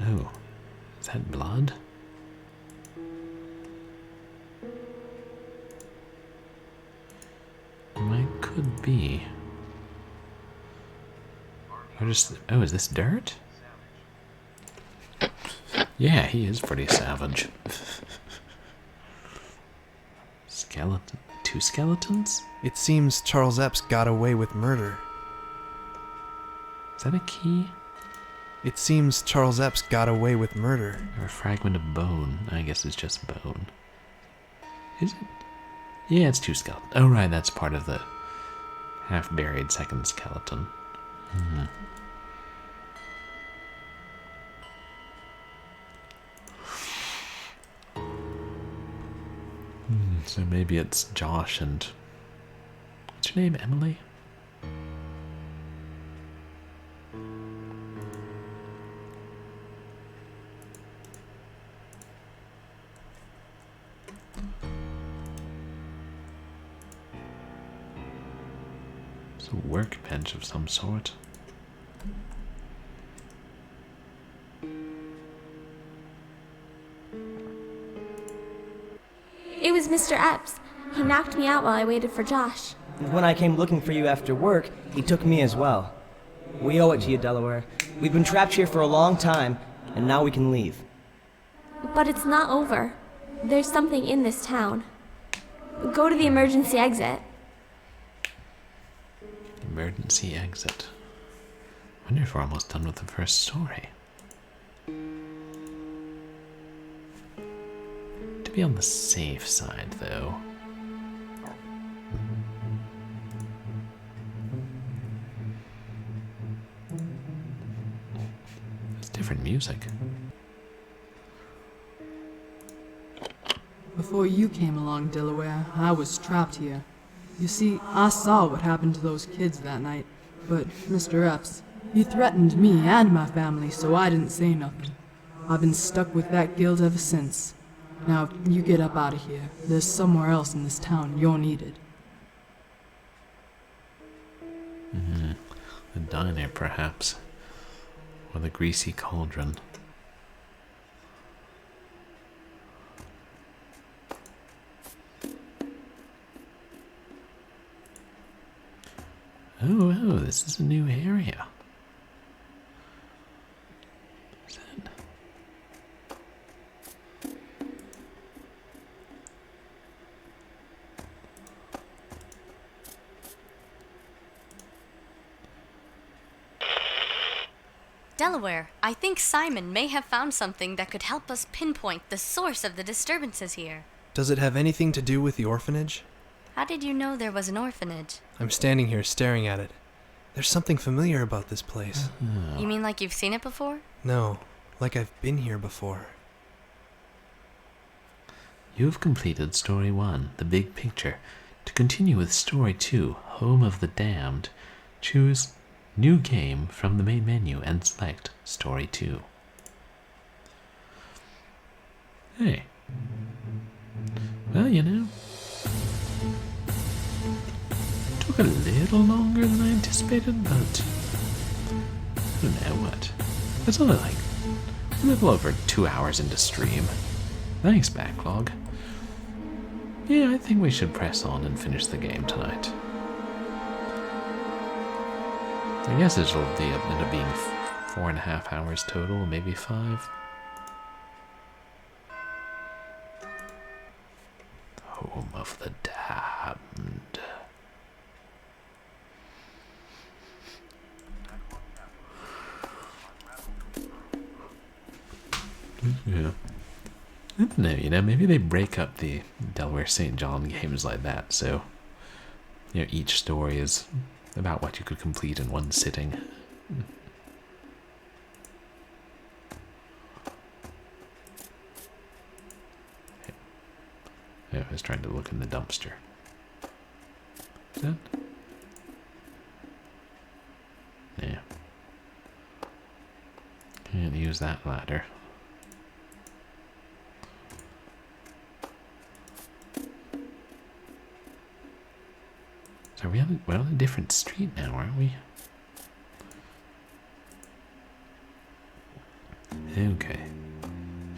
Oh, is that blood? Might could be. Or just, oh, is this dirt? Yeah, he is pretty savage. Skeleton, 2 skeletons? It seems Charles Epps got away with murder. Is that a key? It seems Charles Epps got away with murder. Or a fragment of bone. I guess it's just bone. Is it? Yeah, it's 2 skeletons. Oh, right, that's part of the half-buried second skeleton. So maybe it's Josh and... What's your name, Emily? So a workbench of some sort. It was Mr. Epps. He knocked me out while I waited for Josh. When I came looking for you after work, he took me as well. We owe it to you, Delaware. We've been trapped here for a long time, and now we can leave. But it's not over. There's something in this town. Go to the emergency exit. Emergency exit. I wonder if we're almost done with the first story. To be on the safe side, though. It's different music. Before you came along, Delaware, I was trapped here. You see, I saw what happened to those kids that night, but Mr. Epps, he threatened me and my family, so I didn't say nothing. I've been stuck with that guilt ever since. Now, you get up out of here. There's somewhere else in this town you're needed. The diner, perhaps. Or the greasy cauldron. Oh, this is a new area. Is that... Delaware, I think Simon may have found something that could help us pinpoint the source of the disturbances here. Does it have anything to do with the orphanage? How did you know there was an orphanage? I'm standing here staring at it. There's something familiar about this place. You mean like you've seen it before? No, like I've been here before. You have completed Story 1, The Big Picture. To continue with Story 2, Home of the Damned, choose New Game from the main menu and select Story 2. Hey. Well, you know, took a little longer than I anticipated, but I don't know what. It's only like a little over 2 hours into stream. Thanks, backlog. Yeah, I think we should press on and finish the game tonight. I guess it'll end up being 4.5 hours total, maybe 5. Home of the Damned. Yeah. I don't know, you know, maybe they break up the Delaware St. John games like that, so, you know, each story is about what you could complete in one sitting. Yeah, I was trying to look in the dumpster. Is that? Yeah. Can't use that ladder. So we're on a different street now, aren't we? Okay.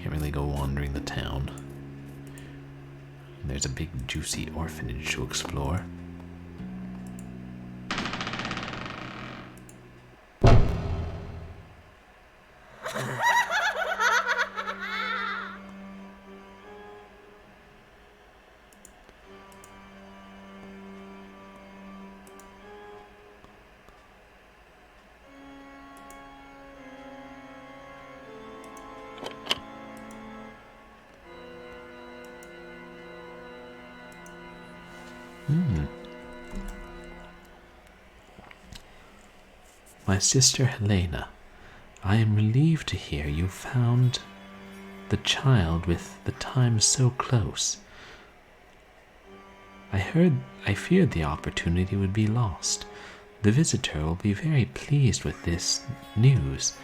Can't really go wandering the town. There's a big juicy orphanage to explore. My sister Helena, I am relieved to hear you found the child with the time so close. I feared the opportunity would be lost. The visitor will be very pleased with this news,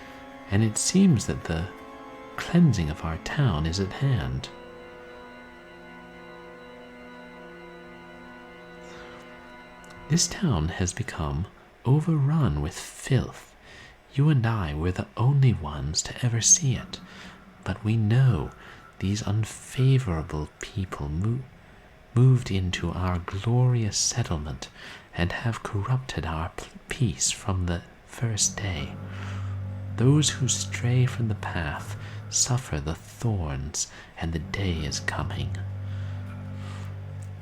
and it seems that the cleansing of our town is at hand. This town has become overrun with filth. You and I were the only ones to ever see it, but we know these unfavorable people moved into our glorious settlement and have corrupted our peace from the first day. Those who stray from the path suffer the thorns, and the day is coming.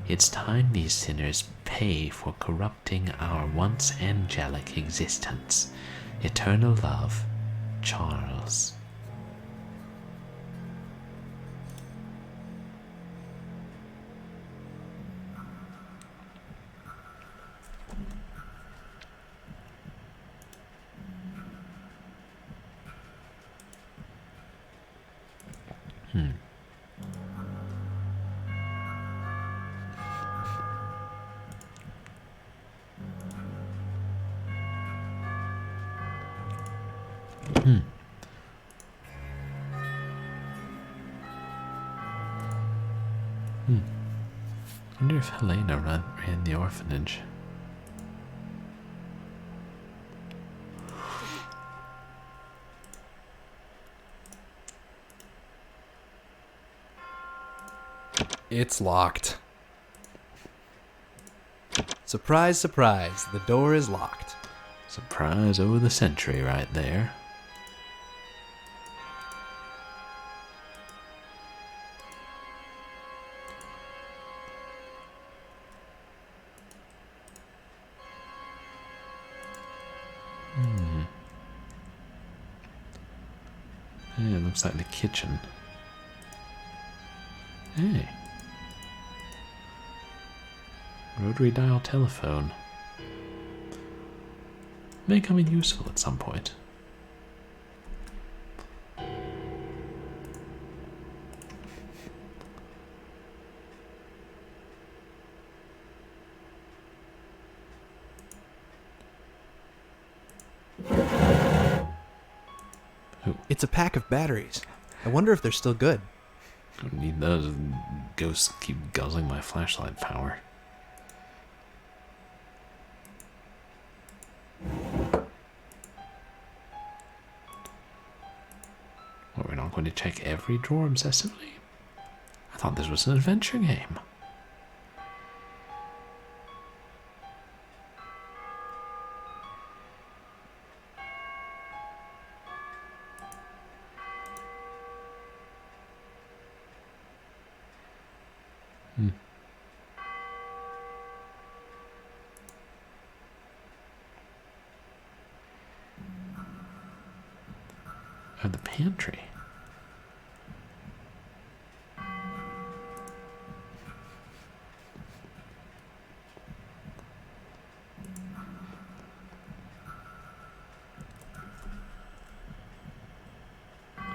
It's time these sinners pay for corrupting our once angelic existence. Eternal love, Charles. I wonder if Helena ran the orphanage. It's locked. Surprise, surprise, the door is locked. Surprise over the century right there. Yeah, it looks like the kitchen. Hey. Rotary dial telephone. May come in useful at some point. It's a pack of batteries. I wonder if they're still good. Don't need those. Ghosts keep guzzling my flashlight power. What, we're not going to check every drawer obsessively? I thought this was an adventure game. Oh, the pantry.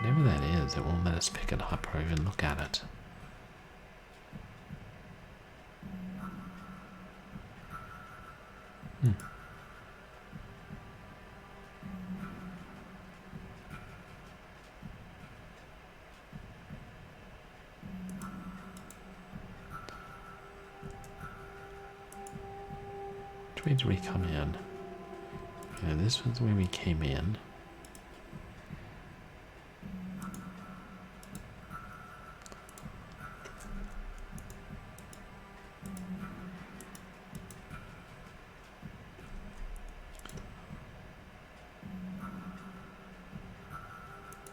Whatever that is, it won't let us pick it up or even look at it. Which way did we come in? Yeah, this was the way we came in.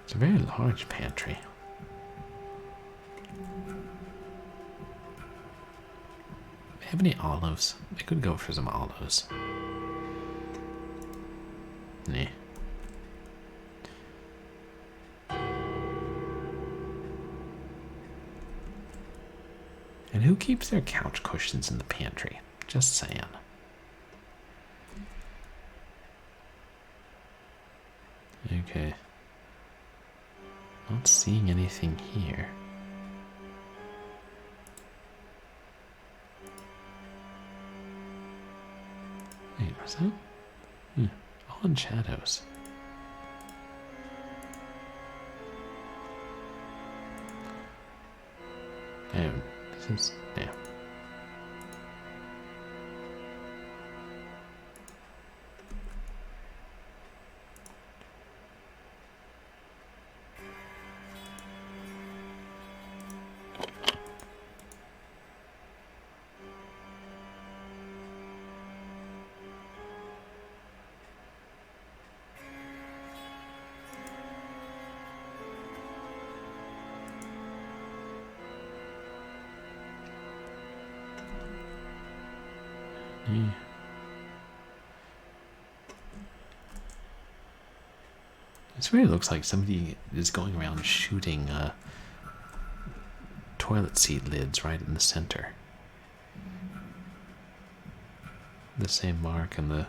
It's a very large pantry. Have any olives? I could go for some olives. Nah. And who keeps their couch cushions in the pantry? Just saying. Okay. Not seeing anything here. Wait, was that? All in shadows. Oh, this is... yeah. Okay. This really looks like somebody is going around shooting toilet seat lids right in the center. The same mark in the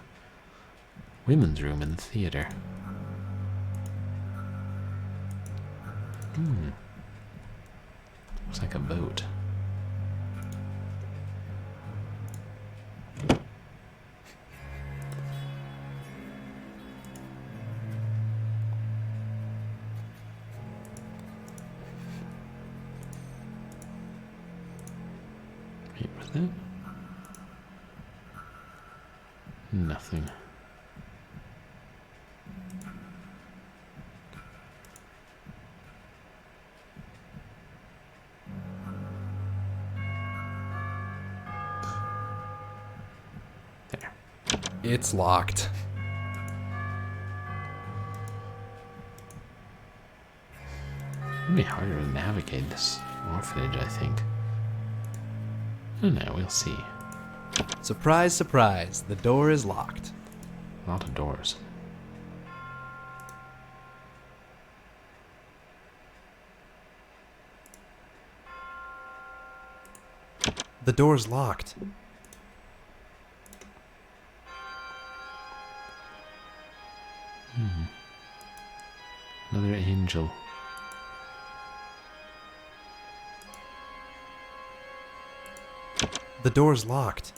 women's room in the theater. Looks like a boat. Wait, was that? Nothing. There. It's locked. It'll be harder to navigate this orphanage, I think. I don't know, we'll see. Surprise, surprise, the door is locked. A lot of doors. The door's locked. Another angel. The door's locked.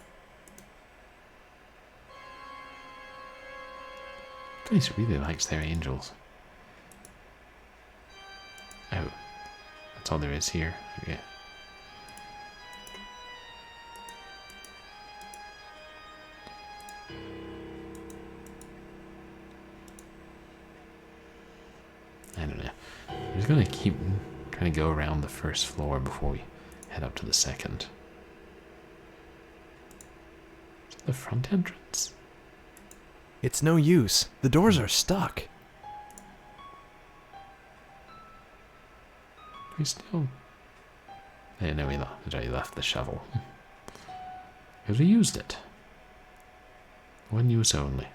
Place really likes their angels. Oh, that's all there is here. Yeah. I don't know. I'm just gonna keep trying to go around the first floor before we head up to the second. Is it the front entrance? It's no use. The doors are stuck. We still... I didn't know we left the shovel. Because we used it. One use only.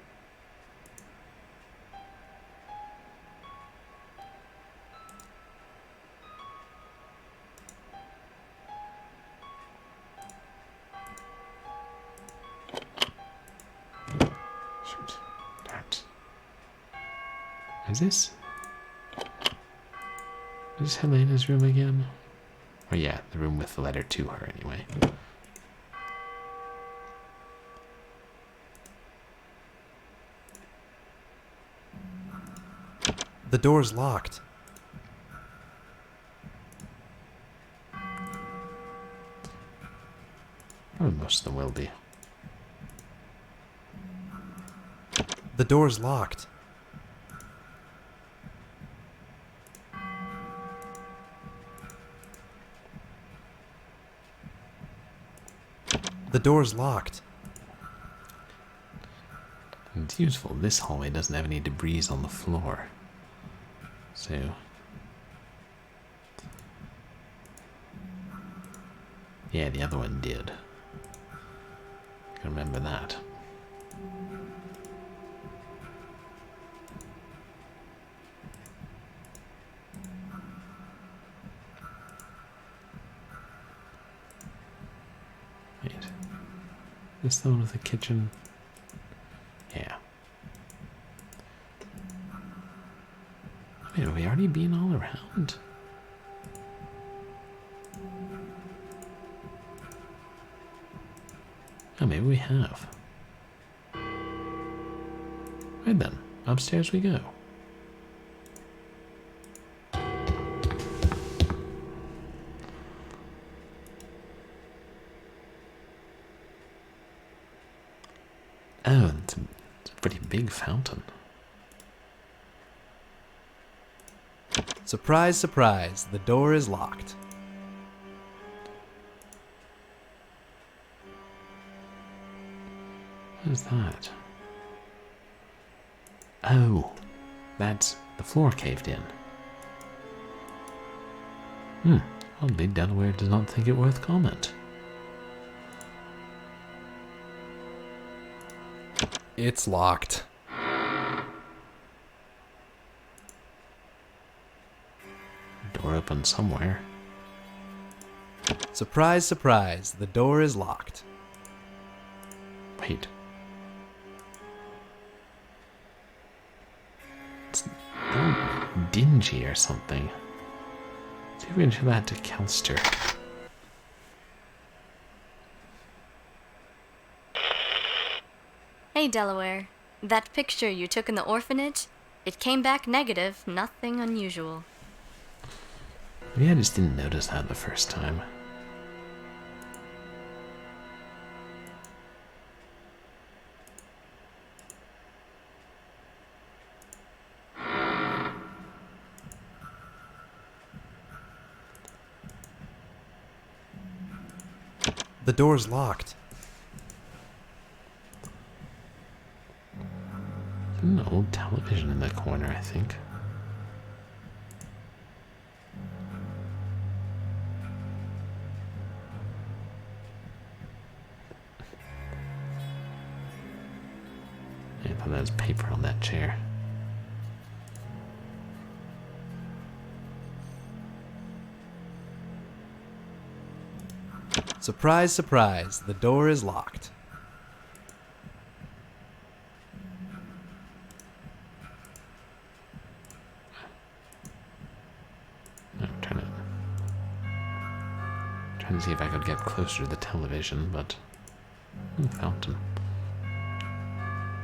Shoot. That. Is this Helena's room again? Oh yeah, the room with the letter to her anyway. The door's locked. Probably most of them will be. The door's locked. The door's locked. It's useful. This hallway doesn't have any debris on the floor. So... yeah, the other one did. Can remember that. Wait. This the one with the kitchen? Yeah. Wait, have we already been all around? Oh, maybe we have. Right then, upstairs we go. Oh, it's a pretty big fountain. Surprise, surprise, the door is locked. What is that? Oh, that's the floor caved in. Oddly, Delaware does not think it worth comment. It's locked. Door open somewhere. Surprise, surprise, the door is locked. Wait. It's dingy or something. See if we can show that to Kelster. Hey, Delaware. That picture you took in the orphanage, it came back negative, nothing unusual. Maybe I just didn't notice that the first time. The door's locked. There's an old television in the corner, I think. I thought there was paper on that chair. Surprise, surprise, the door is locked. I'm trying to see if I could get closer to the television, but fountain.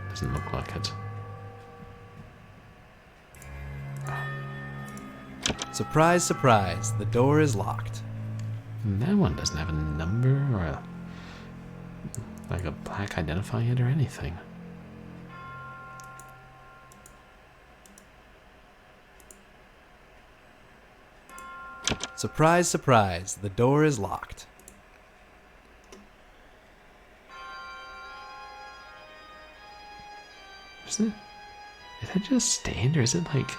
Doesn't look like it. Surprise, surprise, the door is locked. That one doesn't have a number or like a plaque identifying it or anything. Surprise, surprise, the door is locked. Is that just stained or is it like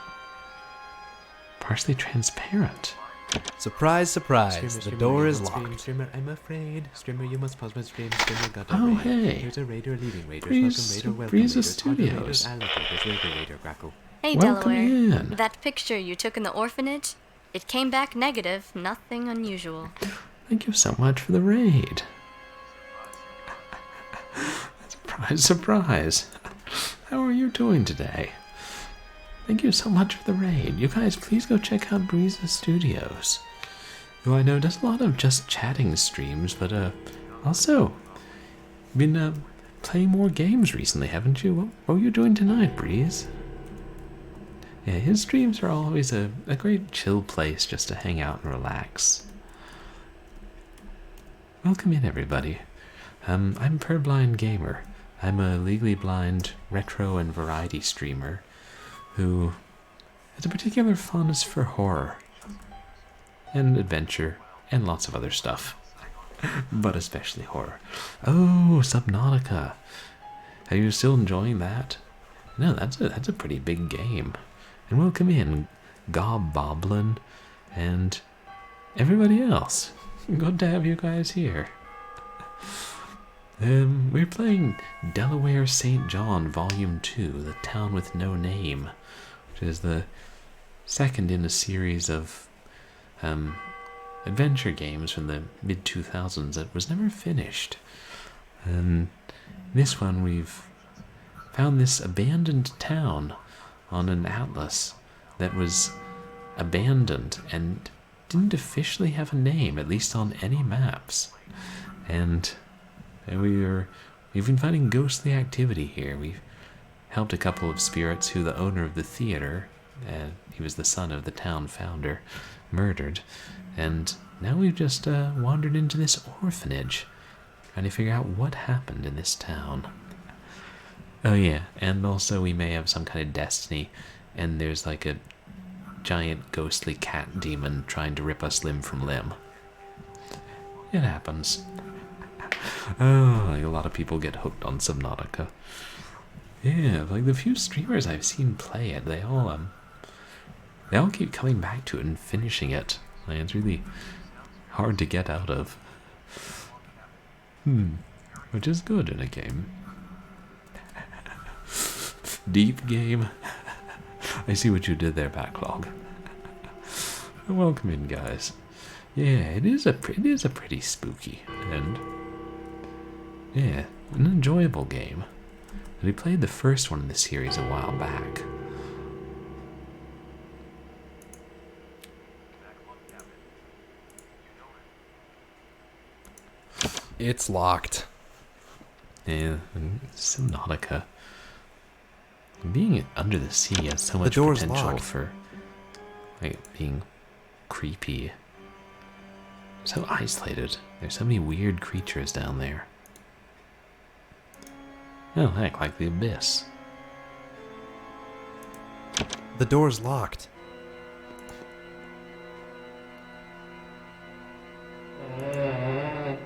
partially transparent? Surprise, surprise, the door is locked. Streamer, I'm afraid. Streamer, you must pause my stream. Streamer got Oh, raid. hey. Here's a raider leaving raiders. Breeze- Welcome, raider, Breeze welcome, of raiders. Hard raiders, Studios. alligators, raider, grackle. Hey, Welcome Delaware. in. That picture you took in the orphanage, it came back negative, nothing unusual. Thank you so much for the raid. Surprise, surprise. How are you doing today? Thank you so much for the raid. You guys, please go check out Breeze Studios, who I know does a lot of just chatting streams, but also been playing more games recently, haven't you? What were you doing tonight, Breeze? Yeah, his streams are always a great chill place just to hang out and relax. Welcome in, everybody. I'm Purblind Gamer. I'm a legally blind retro and variety streamer who has a particular fondness for horror and adventure and lots of other stuff, but especially horror. Oh, Subnautica. Are you still enjoying that? No, that's a pretty big game. And welcome in, Gob Boblin and everybody else. Good to have you guys here. We're playing Delaware St. John Volume 2, The Town with No Name, which is the second in a series of adventure games from the mid-2000s that was never finished. This one we've found this abandoned town on an atlas that was abandoned and didn't officially have a name, at least on any maps. And we've been finding ghostly activity here. We've helped a couple of spirits who the owner of the theater, he was the son of the town founder, murdered. And now we've just wandered into this orphanage, trying to figure out what happened in this town. Oh yeah, and also we may have some kind of destiny, and there's like a giant ghostly cat demon trying to rip us limb from limb. It happens. Oh, like a lot of people get hooked on Subnautica. Yeah, like the few streamers I've seen play it, they all keep coming back to it and finishing it. Like, it's really hard to get out of. Which is good in a game. Deep game. I see what you did there, Backlog. Welcome in, guys. Yeah, it is a pretty spooky and yeah, an enjoyable game. We played the first one in the series a while back. It's locked. Yeah, and Subnautica. Being under the sea has so much door's potential locked. for like being creepy. So isolated. There's so many weird creatures down there. Oh, heck, like the abyss. The door's locked. I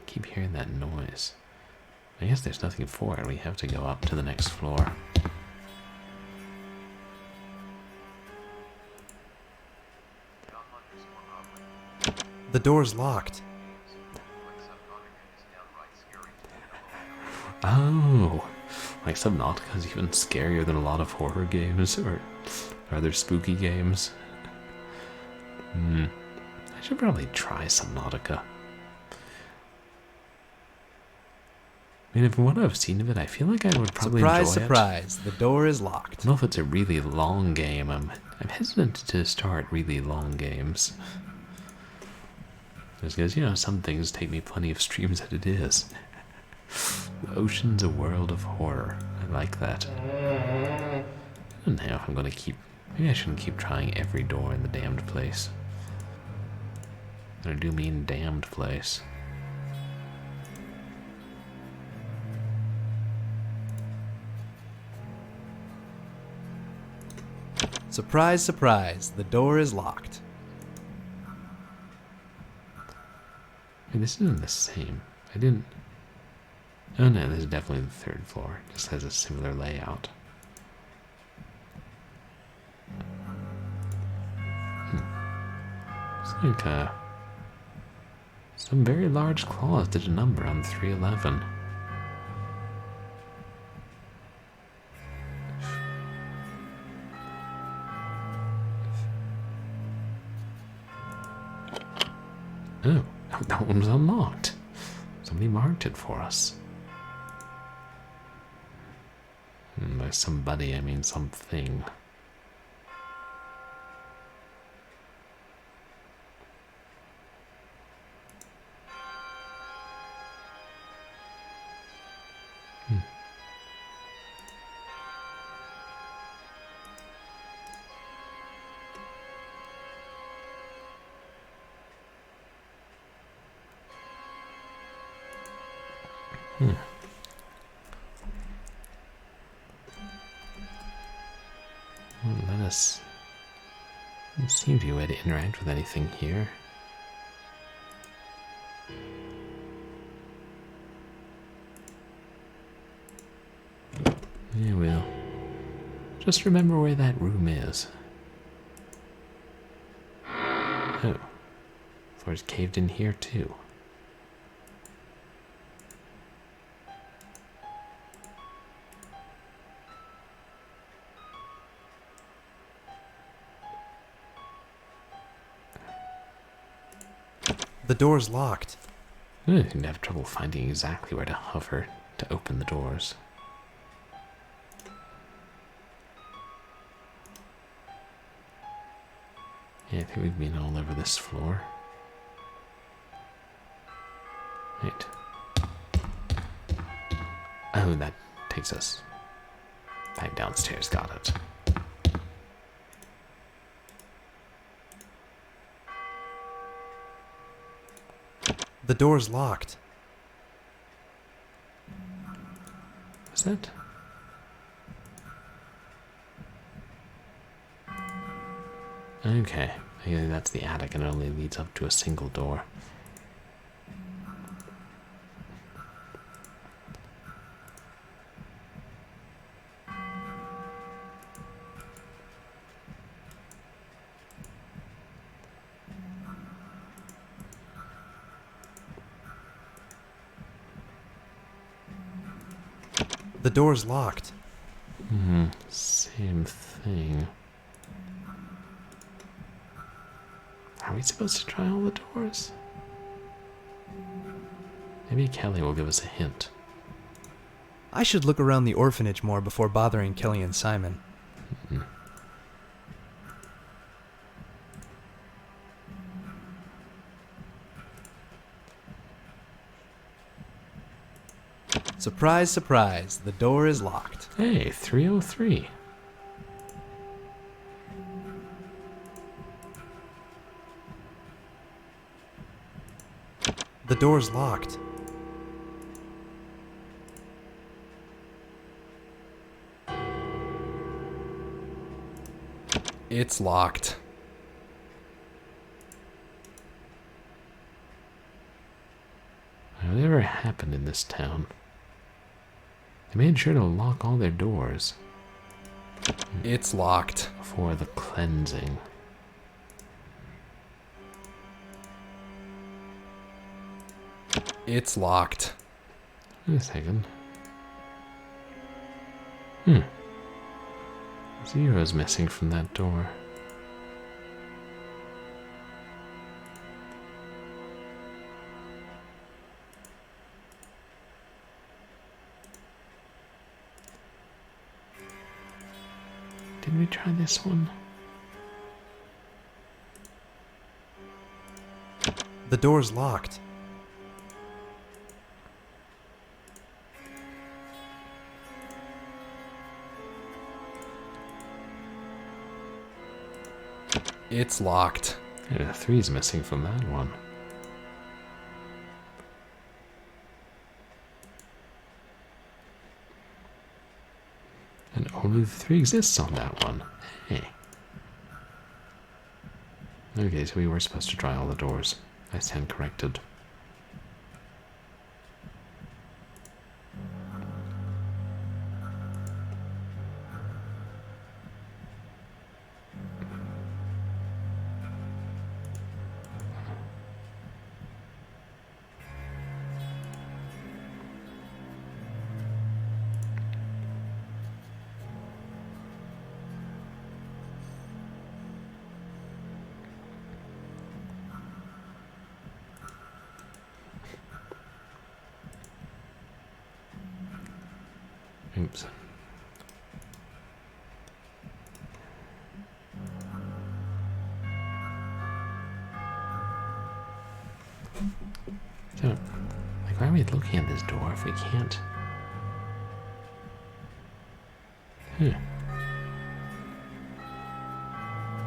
keep hearing that noise. I guess there's nothing for it. We have to go up to the next floor. The door's locked. Oh, like Subnautica is even scarier than a lot of horror games or other spooky games. I should probably try Subnautica. I mean, from what I've seen of it, I feel like I would probably enjoy it. Surprise, the door is locked. I don't know if it's a really long game. I'm hesitant to start really long games. Just because, you know, some things take me plenty of streams as it is. The ocean's a world of horror. I like that. I don't know if I'm going to keep... Maybe I shouldn't keep trying every door in the damned place. I do mean damned place. Surprise, surprise, the door is locked. Hey, this isn't the same. I didn't... Oh no, this is definitely the third floor. It just has a similar layout. It's like some very large claws did a number on 311. Oh, that one was unlocked. Somebody marked it for us. And by somebody, I mean something. Let us... There seems to be a way to interact with anything here. Yeah, well. Just remember where that room is. Oh. Floor's caved in here too. The door's locked. I seem to have trouble finding exactly where to hover to open the doors. Yeah, I think we've been all over this floor. Right. Oh, that takes us back downstairs. Got it. The door's locked. Is that? Okay. Maybe that's the attic and it only leads up to a single door. The door's locked. same thing. Are we supposed to try all the doors? Maybe Kelly will give us a hint. I should look around the orphanage more before bothering Kelly and Simon. Mm-mm. Surprise, surprise, the door is locked. Hey, 303. The door's locked. It's locked. Whatever happened in this town? They made sure to lock all their doors. It's locked. For the cleansing. It's locked. Wait a second. Zero's missing from that door. Did we try this one? The door's locked. It's locked. Yeah, 3's missing from that one. And only the 3 exists on that one. Hey. Okay, so we were supposed to try all the doors. I stand corrected. Oops. So, like, why are we looking at this door if we can't?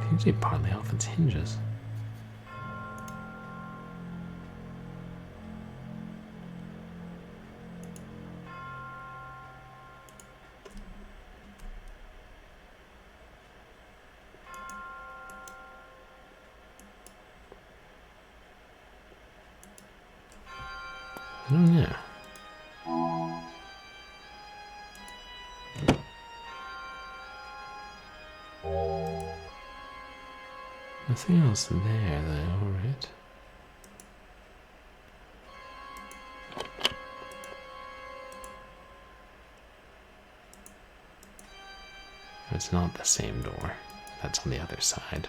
Seems to be partly off its hinges. I don't know. Nothing else there, though, right? It's not the same door. That's on the other side.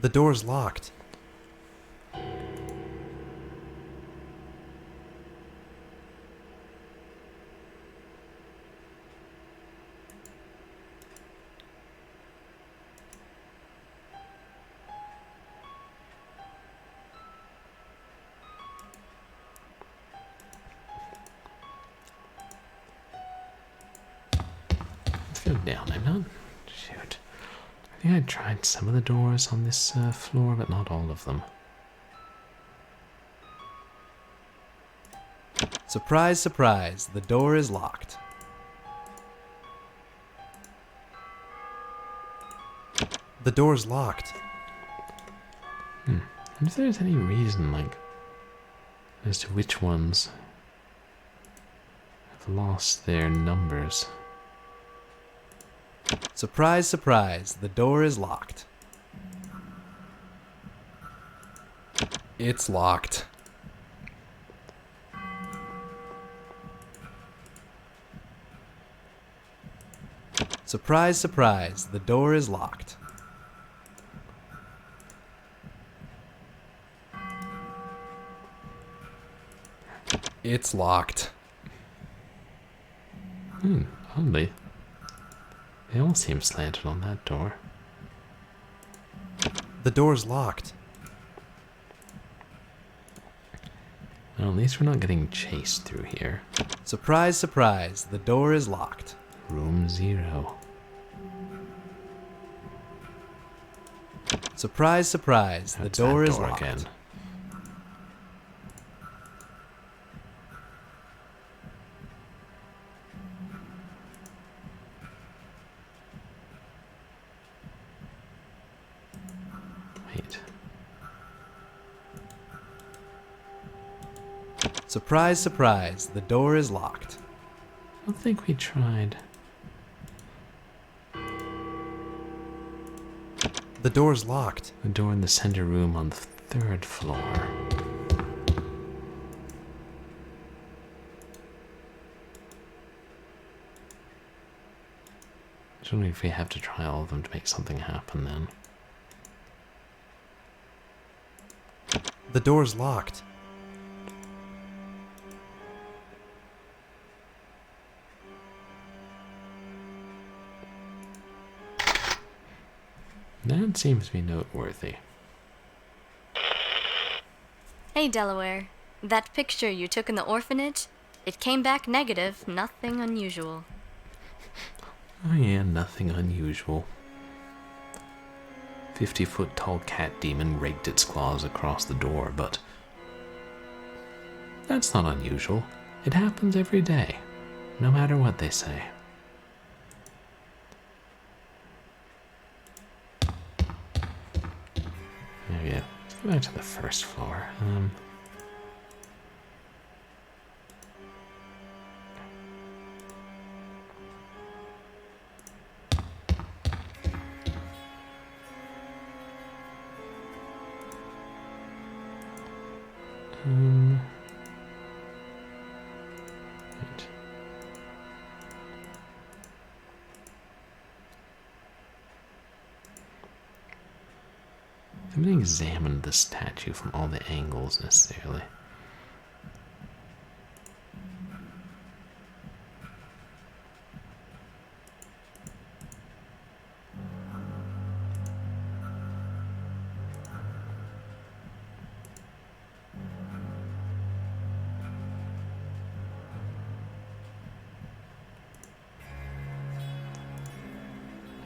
The door's locked. Let's go down. I'm not... Shoot. I think I tried some of the doors on this floor, but not all of them. Surprise, surprise, the door is locked. The door's locked. I wonder if there's any reason, like, as to which ones have lost their numbers. Surprise, surprise, the door is locked. It's locked. Surprise, surprise, the door is locked. It's locked. Oddly. They all seem slanted on that door. The door's locked. Well, at least we're not getting chased through here. Surprise, surprise, the door is locked. Room 0. Surprise, surprise, the That's door that is door locked. again. Wait. Surprise, surprise, the door is locked. I don't think we tried. The door's locked. The door in the center room on the 3rd floor. I don't know if we have to try all of them to make something happen then. The door's locked. That seems to be noteworthy. Hey, Delaware. That picture you took in the orphanage? It came back negative, nothing unusual. Oh yeah, nothing unusual. 50-foot tall cat demon raked its claws across the door, but that's not unusual. It happens every day, no matter what they say. Oh yeah, let's go back to the 1st floor. Right. I haven't examined the statue from all the angles necessarily.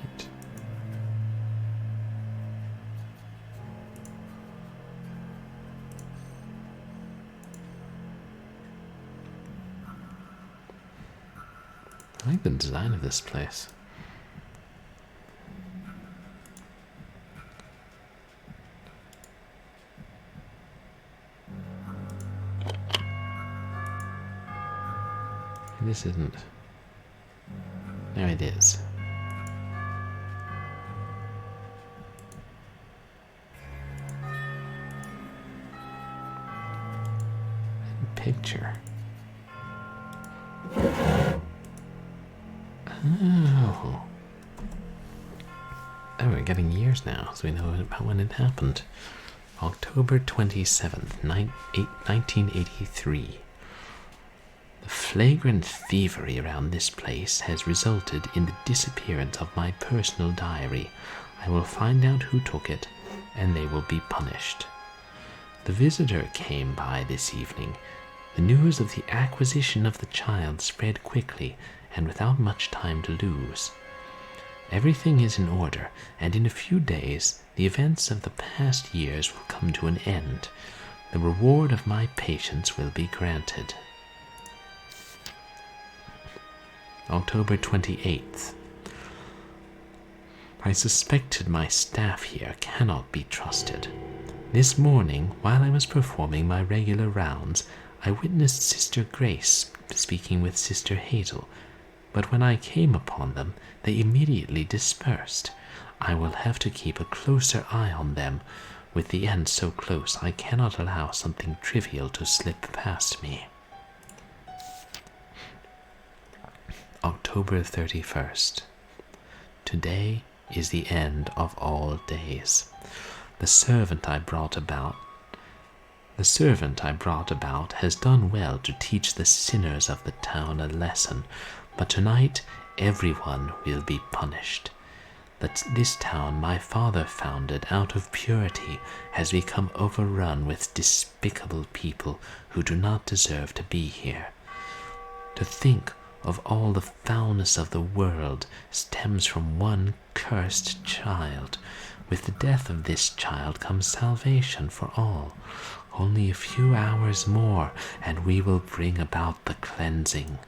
Right. I like the design of this place. This isn't. No, it is. Picture. Oh. Oh, we're getting years now, so we know about when it happened. October 27th, 1983. The flagrant thievery around this place has resulted in the disappearance of my personal diary. I will find out who took it, and they will be punished. The visitor came by this evening. The news of the acquisition of the child spread quickly and without much time to lose. Everything is in order, and in a few days the events of the past years will come to an end. The reward of my patience will be granted. October 28th. I suspected my staff here cannot be trusted. This morning, while I was performing my regular rounds, I witnessed Sister Grace speaking with Sister Hazel, but when I came upon them, they immediately dispersed. I will have to keep a closer eye on them. With the end so close, I cannot allow something trivial to slip past me. October 31st. Today is the end of all days. The servant I brought about has done well to teach the sinners of the town a lesson, but tonight everyone will be punished. That this town my father founded out of purity has become overrun with despicable people who do not deserve to be here. To think of all the foulness of the world stems from one cursed child. With the death of this child comes salvation for all. Only a few hours more, and we will bring about the cleansing.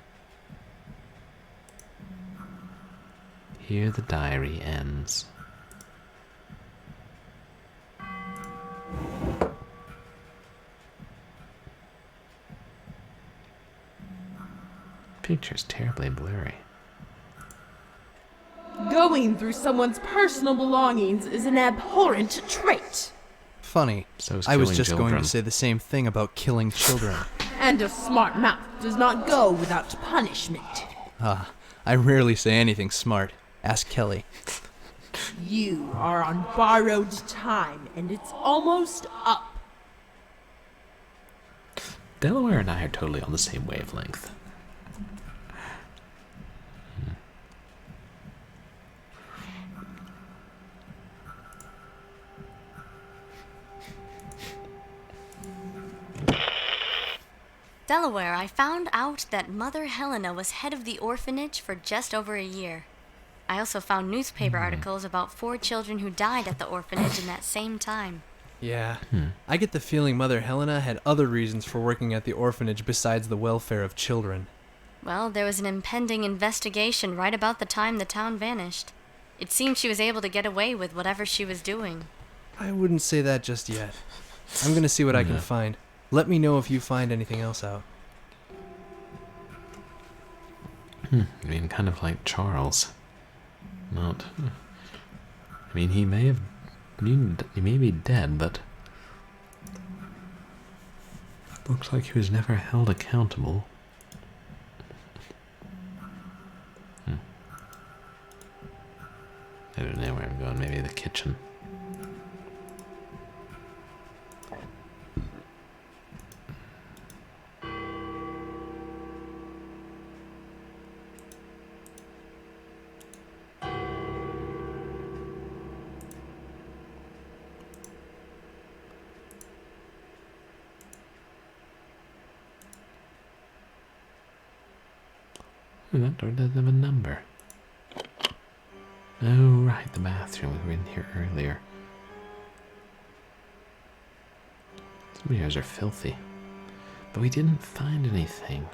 Here the diary ends. Picture's terribly blurry. Going through someone's personal belongings is an abhorrent trait. Funny. So I was just children. going to say the same thing about killing children. And a smart mouth does not go without punishment. I rarely say anything smart. Ask Kelly. You are on borrowed time, and it's almost up. Delaware and I are totally on the same wavelength. Delaware, I found out that Mother Helena was head of the orphanage for just over a year. I also found newspaper articles about 4 children who died at the orphanage in that same time. Yeah. I get the feeling Mother Helena had other reasons for working at the orphanage besides the welfare of children. Well, there was an impending investigation right about the time the town vanished. It seemed she was able to get away with whatever she was doing. I wouldn't say that just yet. I'm gonna see what I can find. Let me know if you find anything else out. I mean, kind of like Charles. Not... I mean, he may be dead, but... looks like he was never held accountable. I don't know where I'm going. Maybe the kitchen. That door doesn't have a number. Oh, right, the bathroom. We were in here earlier. Some of yours are filthy. But we didn't find anything.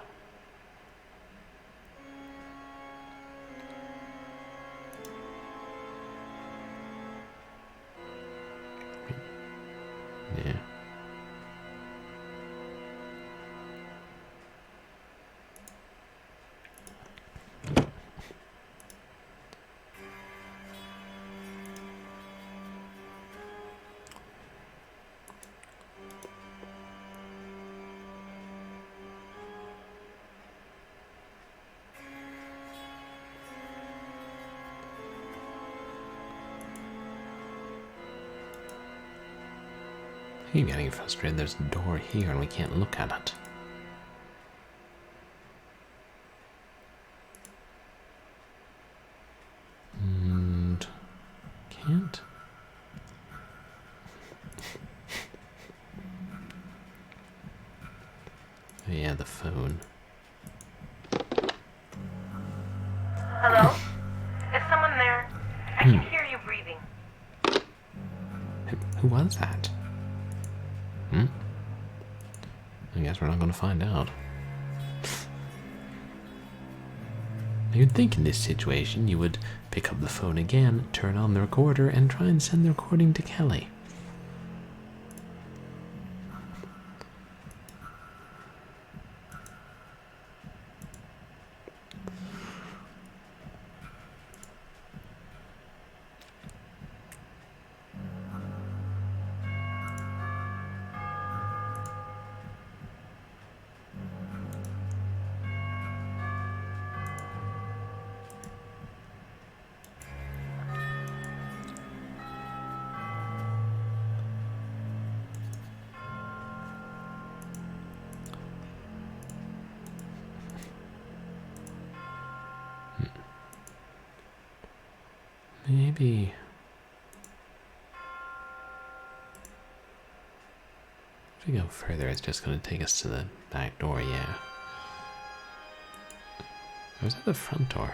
Yeah. I'm getting frustrated. There's a door here and we can't look at it. And can't. Oh yeah, the phone. Hello? Is someone there? I can hear you breathing. Who was that? I guess we're not going to find out. You'd think in this situation you would pick up the phone again, turn on the recorder, and try and send the recording to Kelly. Maybe... if we go further, it's just going to take us to the back door, yeah. Or was that the front door?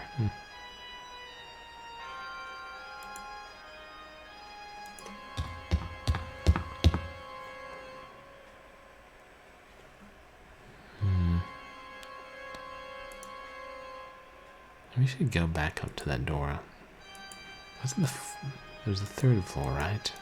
We should go back up to that door. Wasn't it was the third floor, right?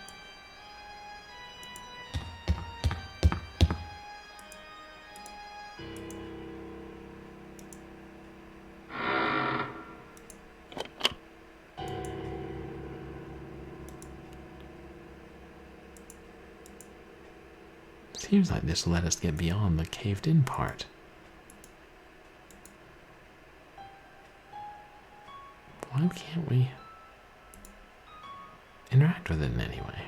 Seems like this let us get beyond the caved-in part. Why can't we interact with it in any way?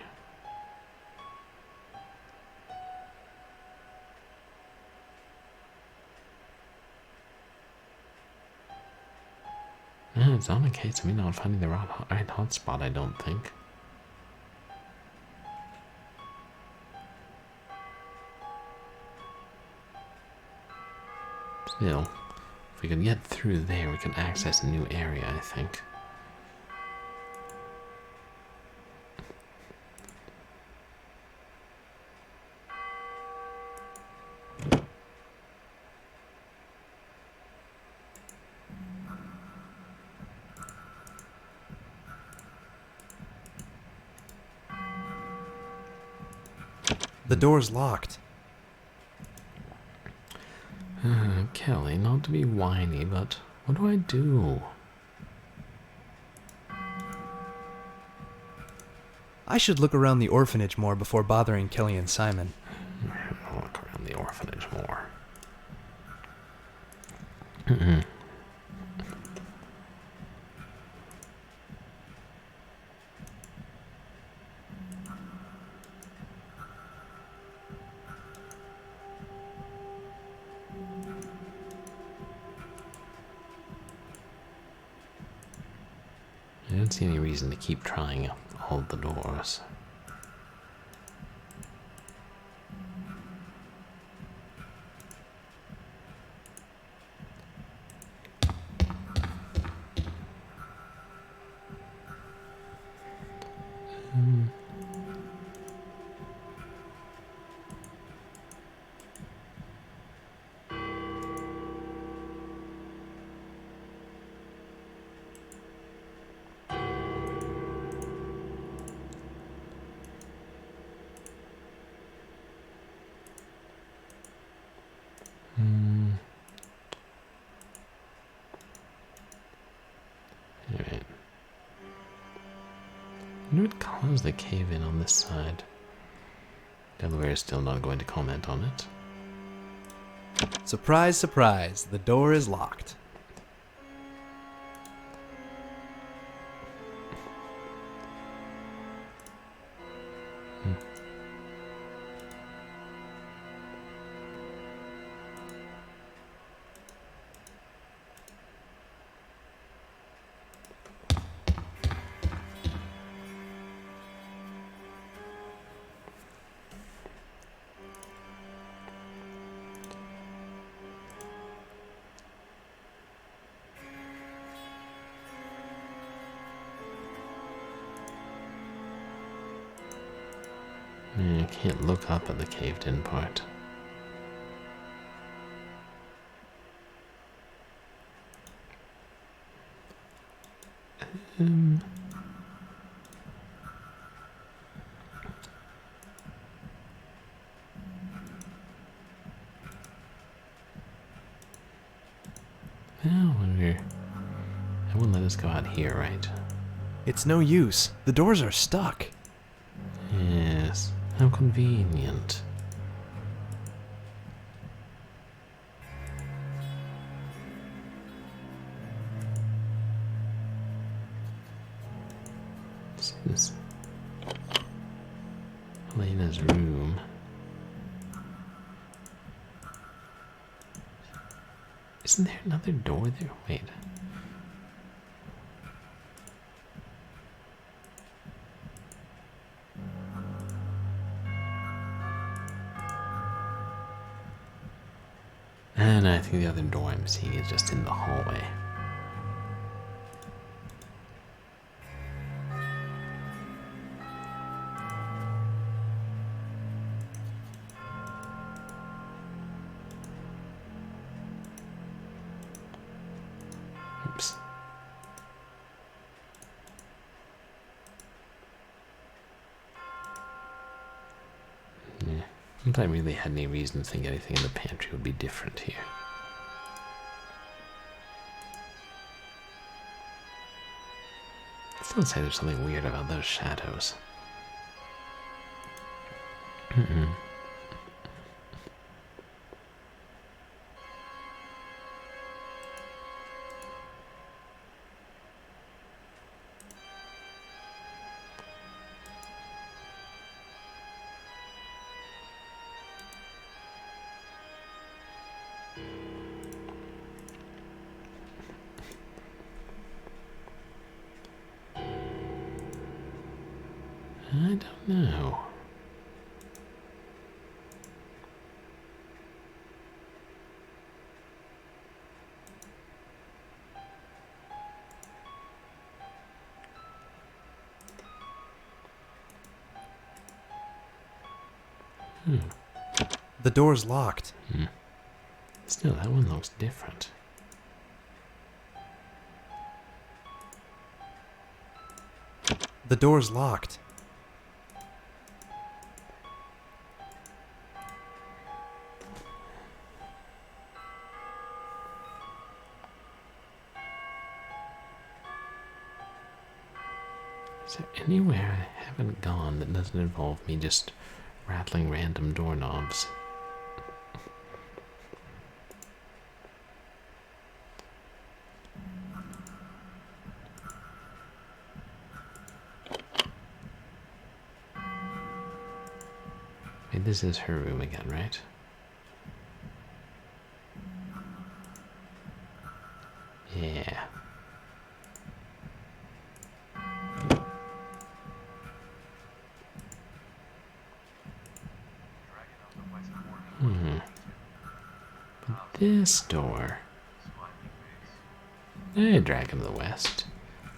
No, it's not a case of me not finding the right hotspot, I don't think. Still, if we could get through there, we could access a new area, I think. The door's locked. Kelly, not to be whiny, but what do I do? I should look around the orphanage more before bothering Kelly and Simon. I'll look around the orphanage more. I don't see any reason to keep trying all the doors. Alright. I wonder what caused the cave-in on this side. Delaware is still not going to comment on it. Surprise, surprise, the door is locked. I can't look up at the caved-in part. Well, I wouldn't let us go out here, right? It's no use. The doors are stuck. Yes, how convenient. This is Elena's room. Isn't there another door there? Wait. think the other door I'm seeing is just in the hallway. Oops. Yeah, not that I really had any reason to think anything in the pantry would be different here. I still say there's something weird about those shadows. I don't know. The door's locked. Still, that one looks different. The door's locked. Is there anywhere I haven't gone that doesn't involve me just rattling random doorknobs? Wait, this is her room again, right? Yeah. But this door. Hey, Dragon of the West.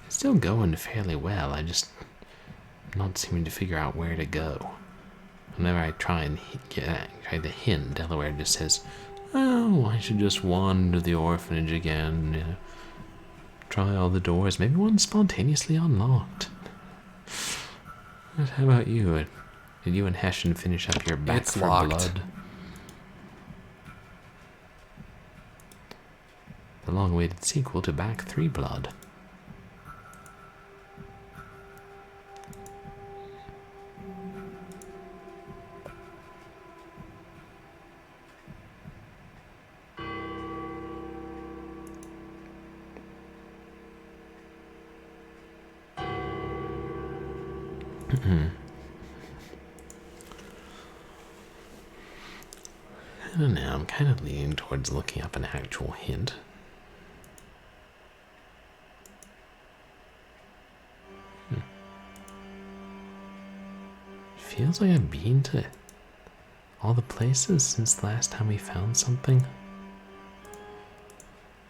It's still going fairly well. I just not seeming to figure out where to go. Whenever I try and try the hint, Delaware just says, "Oh, I should just wander the orphanage again. You know, try all the doors. Maybe one spontaneously unlocked." But how about you? Did you and Hessian finish up your Back It's for locked. Blood? The long-awaited sequel to Back 3 Blood. I don't know, I'm kind of leaning towards looking up an actual hint. Feels like I've been to all the places since the last time we found something.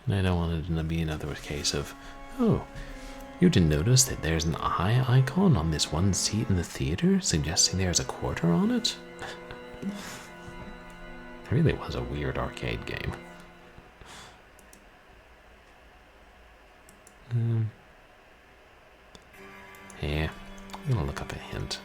And I don't want it to be another case of, oh, you didn't notice that there's an eye icon on this one seat in the theater, suggesting there's a quarter on it? It really was a weird arcade game. Yeah, I'm gonna look up a hint.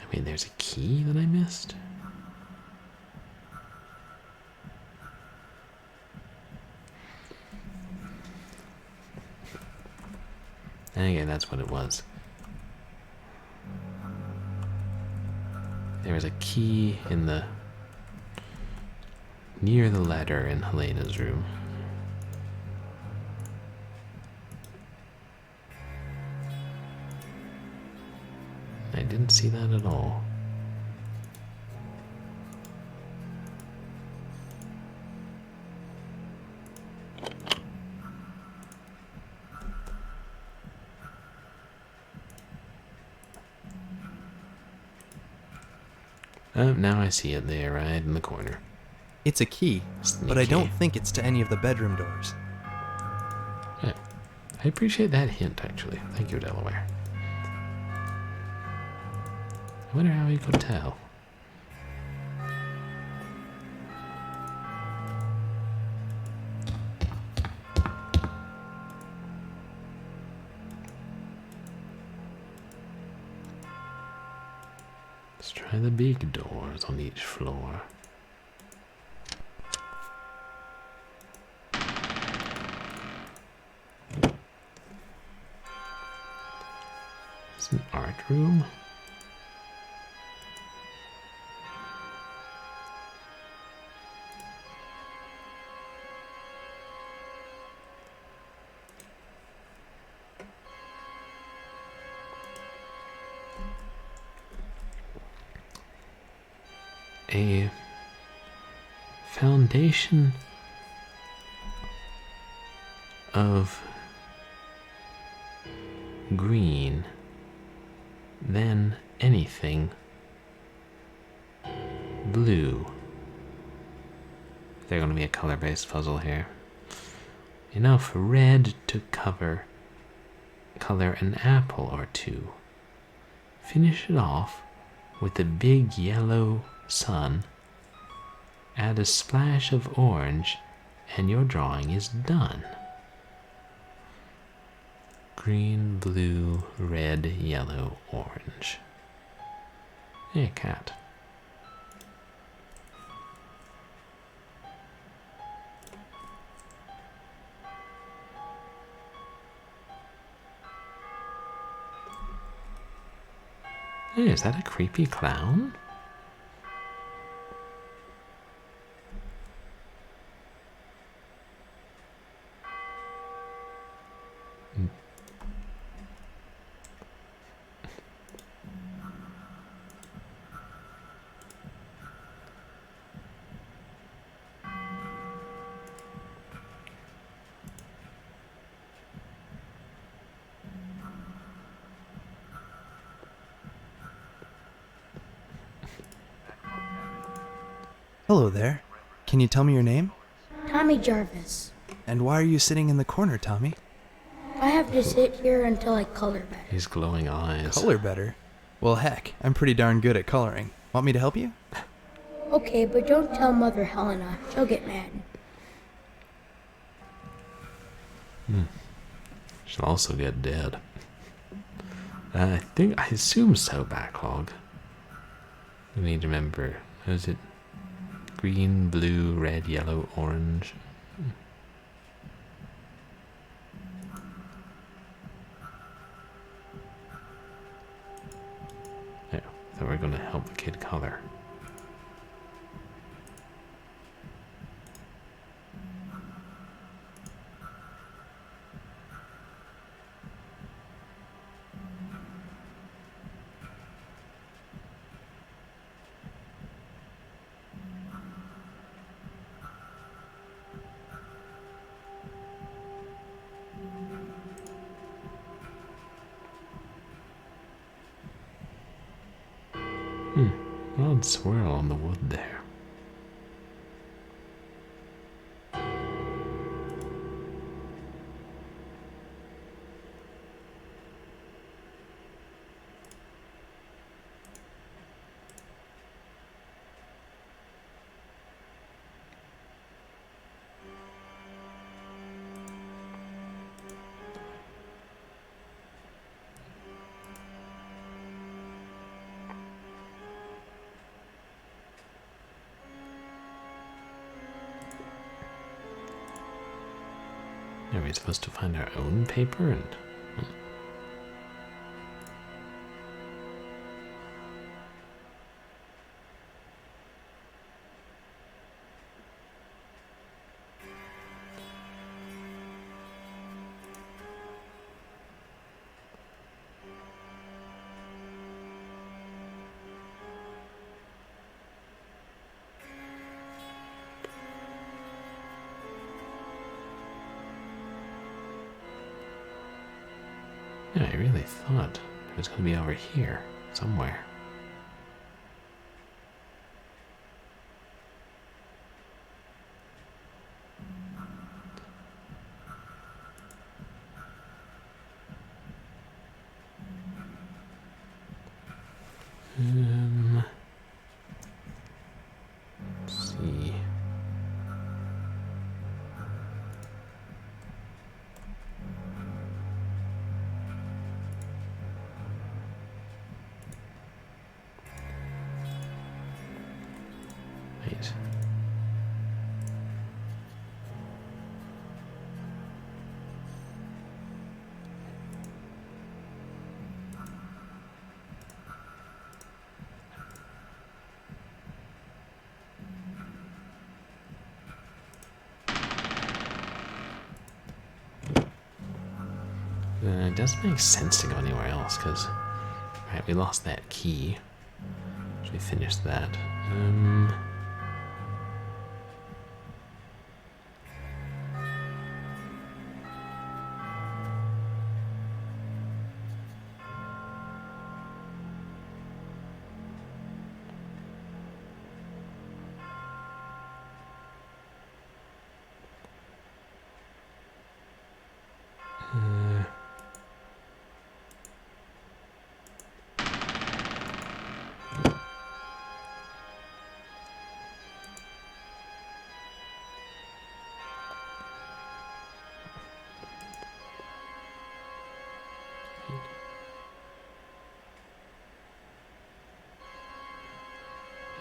I mean, there's a key that I missed. And again, that's what it was. There was a key in the near the ladder in Helena's room. I didn't see that at all. Oh, now I see it there, right in the corner. It's a key, but I don't think it's to any of the bedroom doors. Yeah, I appreciate that hint, actually. Thank you, Delaware. I wonder how he could tell. Let's try the big doors on each floor. It's an art room. A foundation of green, then anything blue. There's going to be a color-based puzzle here. Enough red to color an apple or two. Finish it off with a big yellow sun. Add a splash of orange and your drawing is done. Green, blue, red, yellow, orange. Hey, cat. Hey, is that a creepy clown? Hello there. Can you tell me your name? Tommy Jarvis. And why are you sitting in the corner, Tommy? I have to sit here until I color better. His glowing eyes. Color better? Well, heck, I'm pretty darn good at coloring. Want me to help you? Okay, but don't tell Mother Helena. She'll get mad. She'll also get dead. I assume so, backlog. We need to remember, is it green, blue, red, yellow, orange? Yeah, so we're going to help the kid color. Odd swirl on the wood there. Are we supposed to find our own paper and... Yeah, I really thought it was going to be over here somewhere. Let's see. Wait. It doesn't make sense to go anywhere else, because... Right, we lost that key. Should we finish that?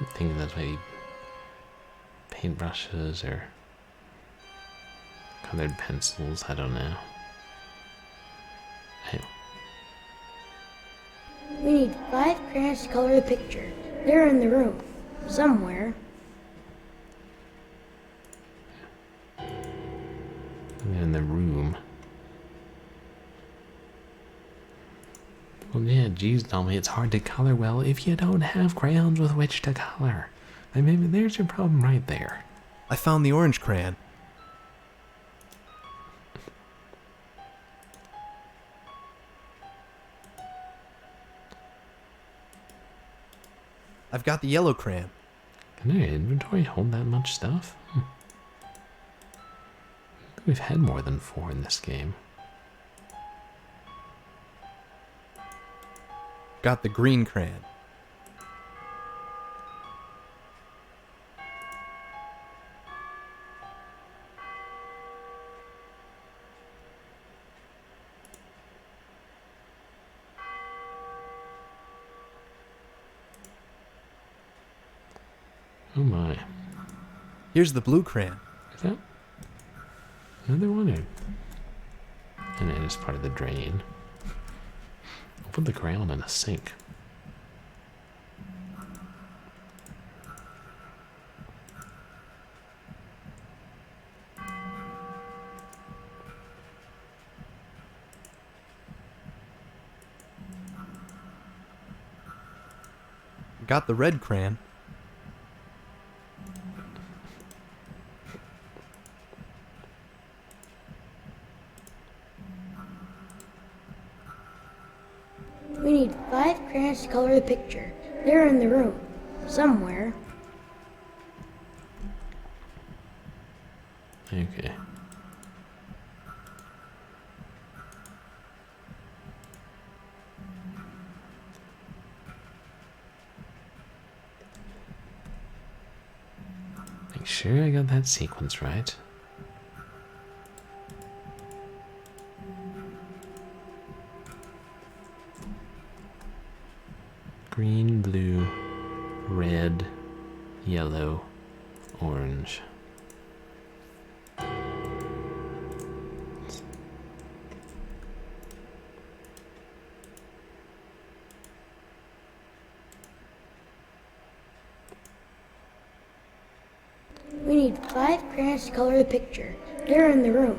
I'm thinking that's maybe paintbrushes or colored pencils, I don't know. Hey. We need 5 crayons to color the picture. They're in the room. Somewhere. They're in the room. Well, yeah, geez, Tommy, it's hard to color well if you don't have crayons with which to color. I mean, there's your problem right there. I found the orange crayon. I've got the yellow crayon. Can your inventory hold that much stuff? We've had more than 4 in this game. Got the green crayon. Oh my. Here's the blue crayon. Is that another one? And it is part of the drain. I'll put the crayon in a sink. Got the red crayon. We need 5 crayons to color the picture. They're in the room. Somewhere. Okay. Make sure I got that sequence right. Green, blue, red, yellow, orange. We need 5 crayons to color the picture. They're in the room.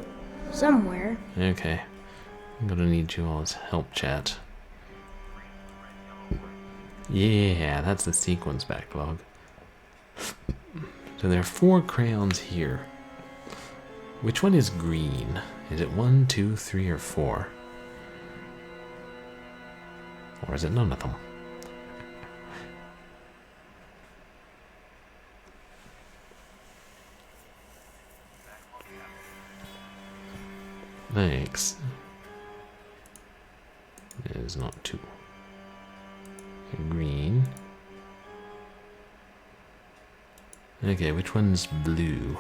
Somewhere. Okay. I'm gonna need you all's help, chat. Yeah, that's the sequence backlog. So there are 4 crayons here. Which one is green? Is it 1, 2, 3, or 4? Or is it none of them? Thanks. It is not two. Green. Okay, which one's blue?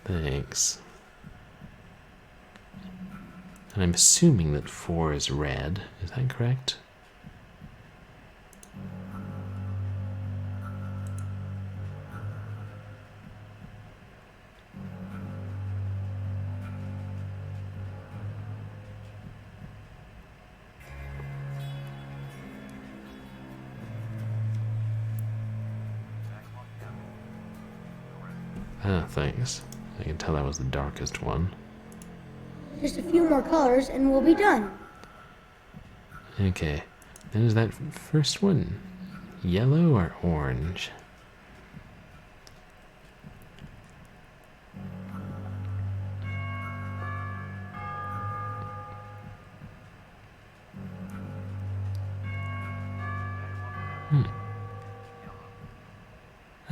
Thanks. And I'm assuming that 4 is red. Is that correct? Ah, thanks. I can tell that was the darkest one. Just a few more colors and we'll be done. Okay. Then is that first one yellow or orange?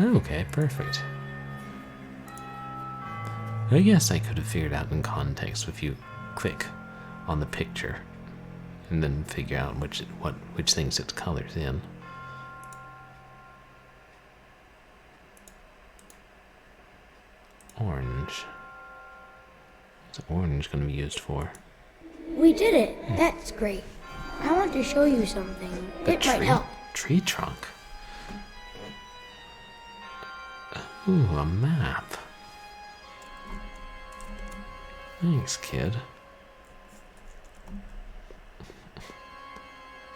Okay, perfect. I guess I could have figured out in context if you click on the picture and then figure out which things its colors in. Orange. What's orange going to be used for? We did it. That's great. I want to show you something. It might help. Tree trunk. Ooh, a map. Thanks, kid.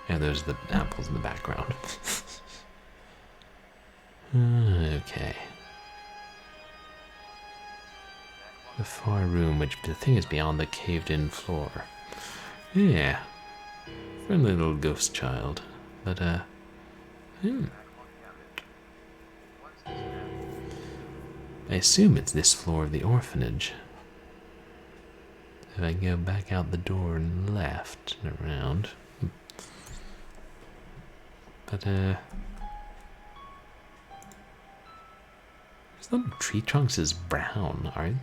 Yeah, there's the apples in the background. Okay. The far room, which the thing is beyond the caved-in floor. Yeah. Friendly little ghost child. But, I assume it's this floor of the orphanage. If I go back out the door and left and around. But, some tree trunks is brown, aren't?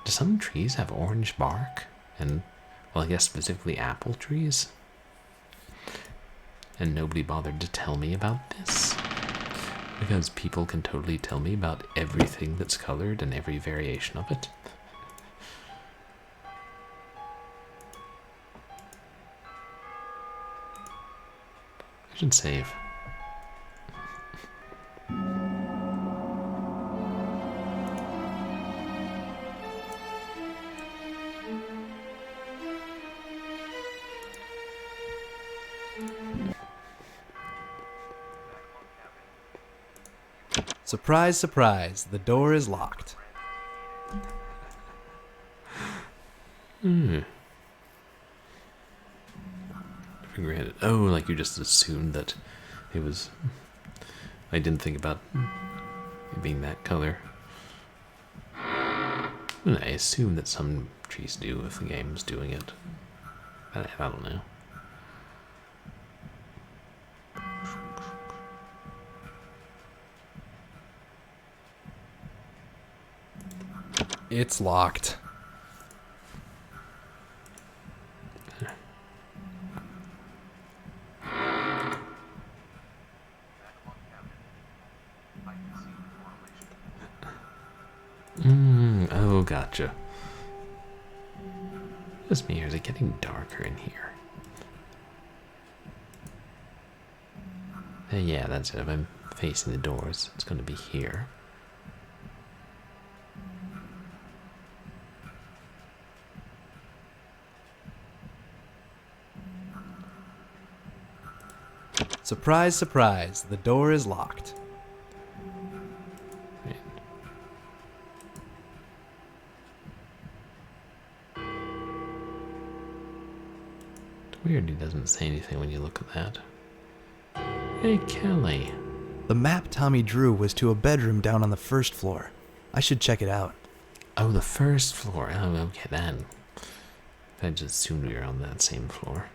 Do some trees have orange bark? And, well, I guess specifically apple trees? And nobody bothered to tell me about this? Because people can totally tell me about everything that's colored and every variation of it. I should save. Surprise, surprise, the door is locked. For granted. Oh, like you just assumed that it was... I didn't think about it being that color. And I assume that some trees do if the game's doing it. I don't know. It's locked. Oh, gotcha. Just me, or is it getting darker in here? Yeah, that's it. If I'm facing the doors, it's going to be here. Surprise, surprise, the door is locked. Weird he doesn't say anything when you look at that. Hey, Kelly. The map Tommy drew was to a bedroom down on the first floor. I should check it out. Oh, the first floor. Oh, okay, then. I just assumed we were on that same floor.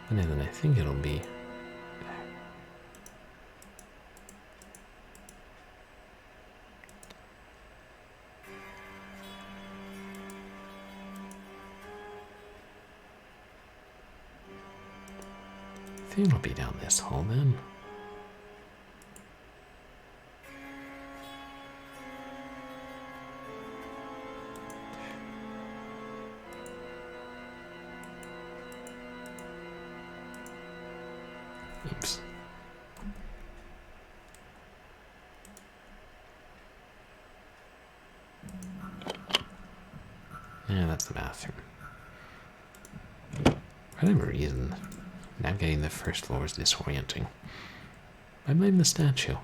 And then I think it'll be... I think it'll be down this hall then. Oops. Yeah, that's the bathroom. For whatever reason, navigating the first floor is disorienting. I blame the statue.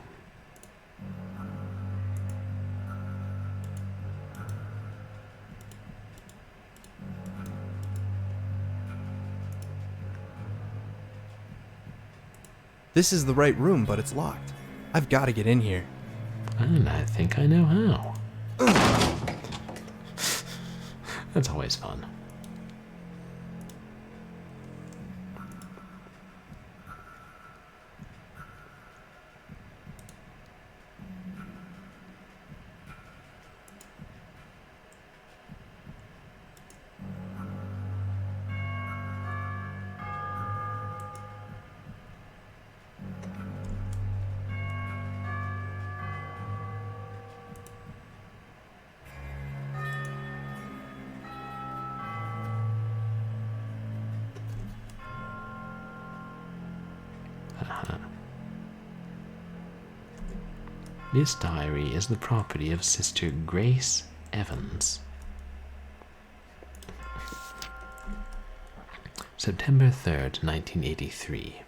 This is the right room, but it's locked. I've got to get in here. And I think I know how. That's always fun. This diary is the property of Sister Grace Evans. September 3rd, 1983.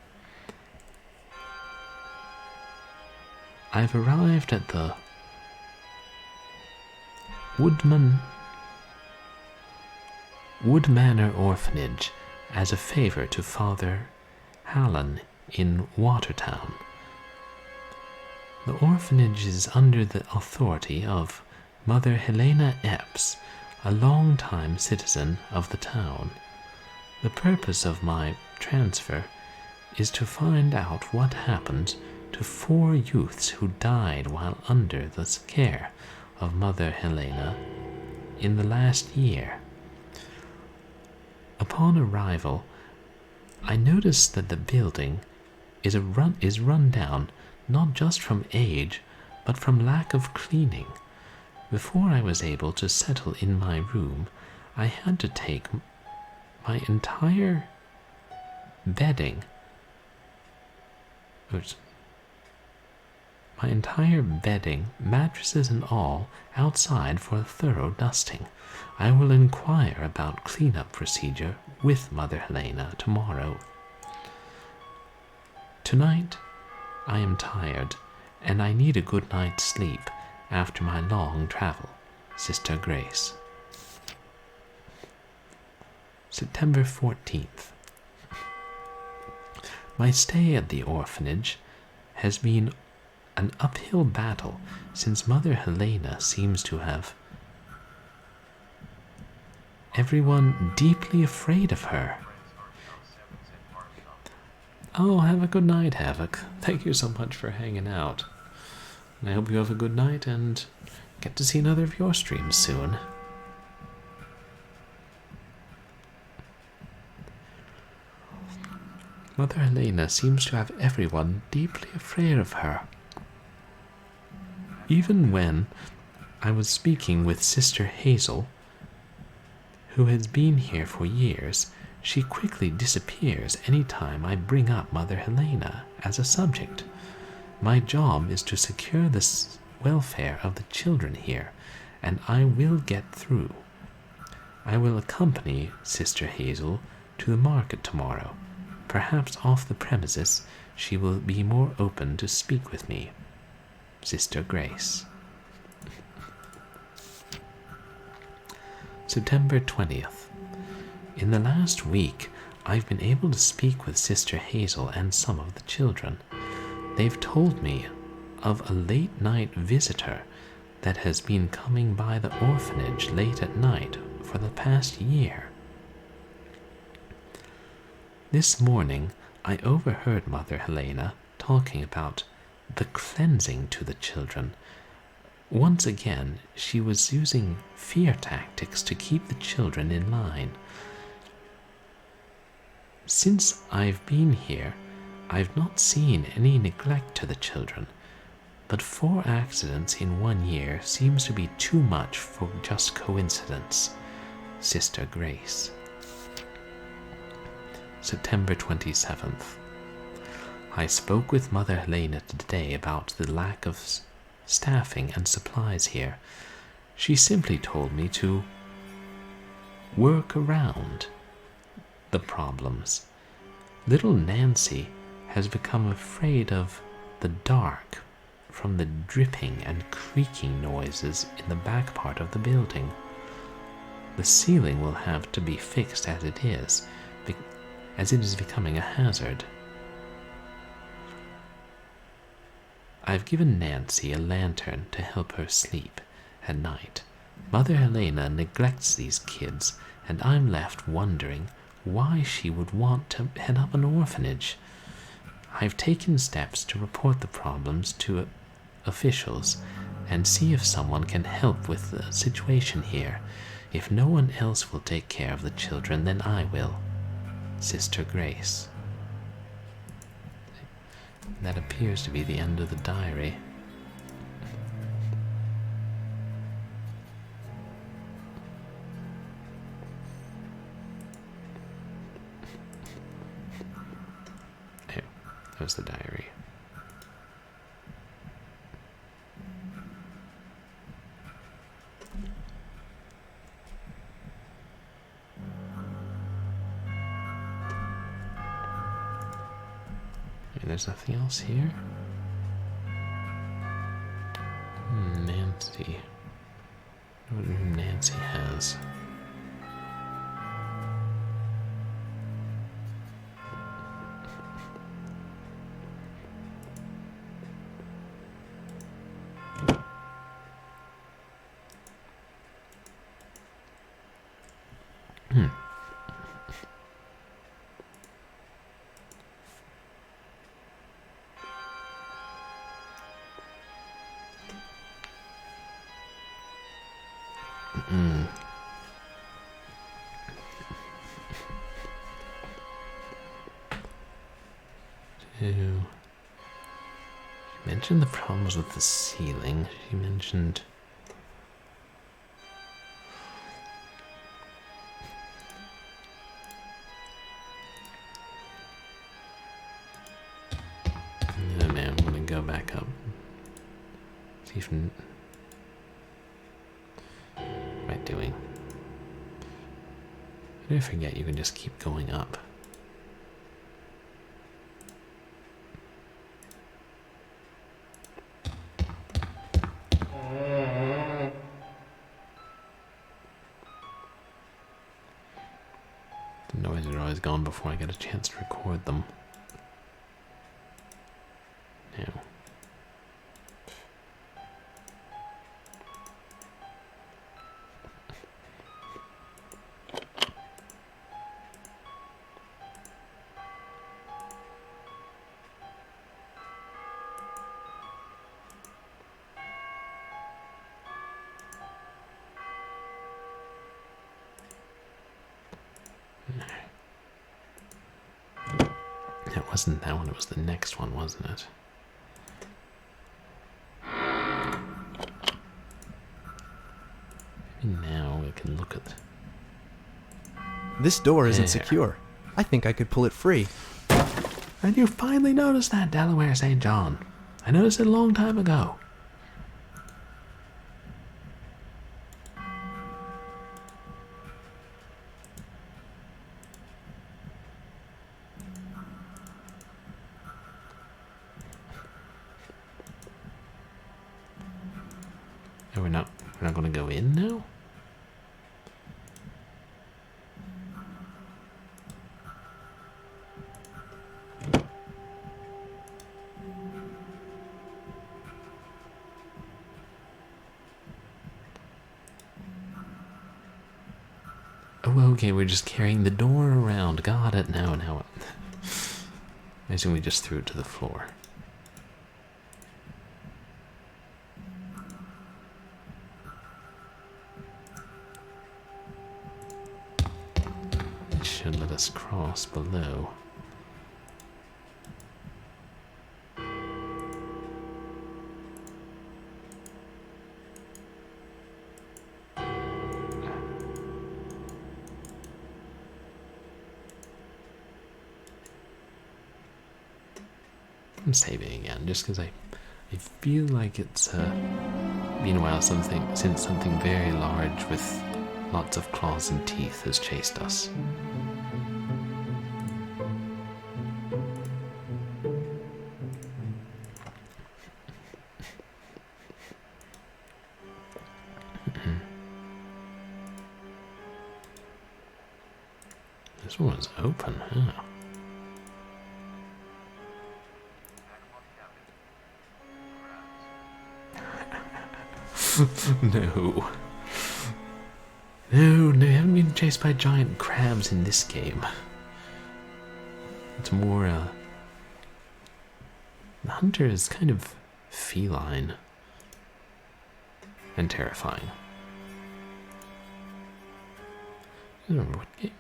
I've arrived at the Wood Manor Orphanage as a favor to Father Hallen in Watertown. The orphanage is under the authority of Mother Helena Epps, a long-time citizen of the town. The purpose of my transfer is to find out what happened to 4 youths who died while under the care of Mother Helena in the last year. Upon arrival, I noticed that the building is run down, not just from age, but from lack of cleaning. Before I was able to settle in my room, I had to take my entire bedding, mattresses and all, outside for a thorough dusting. I will inquire about cleanup procedure with Mother Helena tomorrow. Tonight, I am tired, and I need a good night's sleep after my long travel. Sister Grace. September 14th. My stay at the orphanage has been an uphill battle since Mother Helena seems to have everyone deeply afraid of her. Oh, have a good night, Havoc. Thank you so much for hanging out. And I hope you have a good night and get to see another of your streams soon. Mother Helena seems to have everyone deeply afraid of her. Even when I was speaking with Sister Hazel, who has been here for years, she quickly disappears any time I bring up Mother Helena as a subject. My job is to secure the welfare of the children here, and I will get through. I will accompany Sister Hazel to the market tomorrow. Perhaps off the premises she will be more open to speak with me. Sister Grace. September 20th. In the last week, I've been able to speak with Sister Hazel and some of the children. They've told me of a late-night visitor that has been coming by the orphanage late at night for the past year. This morning, I overheard Mother Helena talking about the cleansing to the children. Once again, she was using fear tactics to keep the children in line. Since I've been here, I've not seen any neglect to the children, but 4 accidents in 1 year seems to be too much for just coincidence. Sister Grace. September 27th. I spoke with Mother Helena today about the lack of staffing and supplies here. She simply told me to work around the problems. Little Nancy has become afraid of the dark from the dripping and creaking noises in the back part of the building. The ceiling will have to be fixed as it is becoming a hazard. I've given Nancy a lantern to help her sleep at night. Mother Helena neglects these kids, and I'm left wondering why she would want to head up an orphanage. I've taken steps to report the problems to officials and see if someone can help with the situation here. If no one else will take care of the children, then I will. Sister Grace. That appears to be the end of the diary. Oh, that was the diary. There's nothing else here. Nancy. I wonder who Nancy has. She mentioned the problems with the ceiling. She mentioned I'm gonna go back up. See if what am I doing? I forget you can just keep going up. The noises are always gone before I get a chance to record them. Now. It wasn't that one, it was the next one, wasn't it? Maybe now we can look at... This door isn't secure. I think I could pull it free. And you finally noticed that, Delaware St. John. I noticed it a long time ago. Oh, we're not going to go in now? Oh, okay, we're just carrying the door around. Got it. Now. I assume we just threw it to the floor. It should let us cross below. I'm saving again just because I feel like it's been a while since something very large with lots of claws and teeth has chased us. This one's open, huh? No. No, you haven't been chased by giant crabs in this game. It's more, the hunter is kind of feline and terrifying. I don't remember what game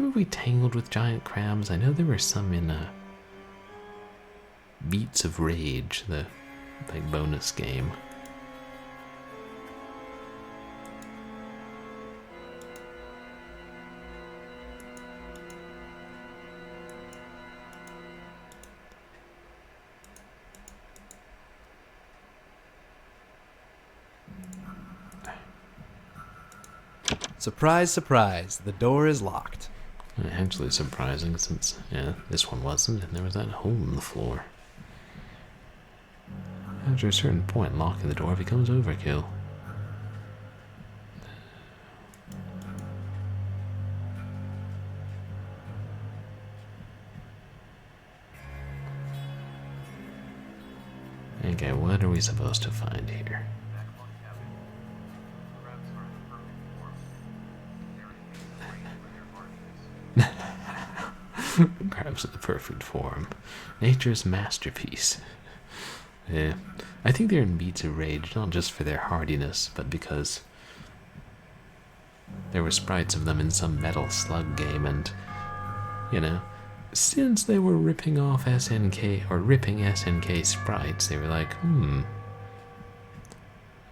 have we tangled with giant crabs? I know there were some in, Beats of Rage, the, like, bonus game. Surprise, surprise, the door is locked. Actually surprising since, yeah, this one wasn't, and there was that hole in the floor. After a certain point, locking the door becomes overkill. Okay, what are we supposed to find here? Crabs in the perfect form. Nature's masterpiece. Yeah, I think they're in Beats of Rage, not just for their hardiness, but because there were sprites of them in some Metal Slug game, and, you know, since they were ripping off SNK, or ripping SNK sprites, they were like,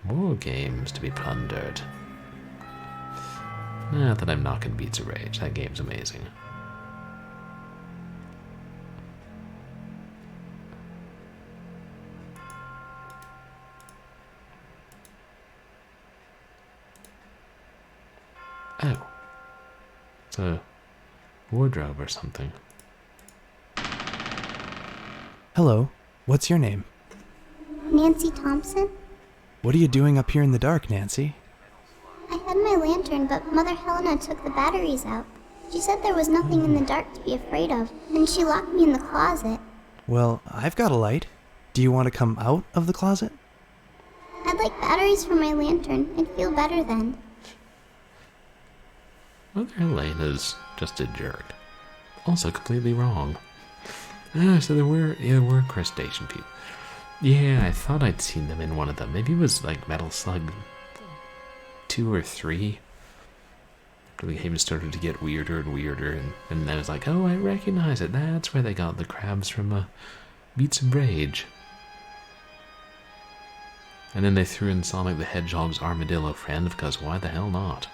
more games to be plundered. Not that I'm knocking Beats of Rage, that game's amazing. Oh. It's a wardrobe or something. Hello, what's your name? Nancy Thompson? What are you doing up here in the dark, Nancy? I had my lantern, but Mother Helena took the batteries out. She said there was nothing in the dark to be afraid of, and she locked me in the closet. Well, I've got a light. Do you want to come out of the closet? I'd like batteries for my lantern. I'd feel better then. Mother Helena's just a jerk. Also completely wrong. So there were crustacean people. Yeah, I thought I'd seen them in one of them. Maybe it was like Metal Slug 2 or 3. The game started to get weirder and weirder, and I was like, oh, I recognize it. That's where they got the crabs from Beats of Rage. And then they threw in Sonic the Hedgehog's armadillo friend, because why the hell not?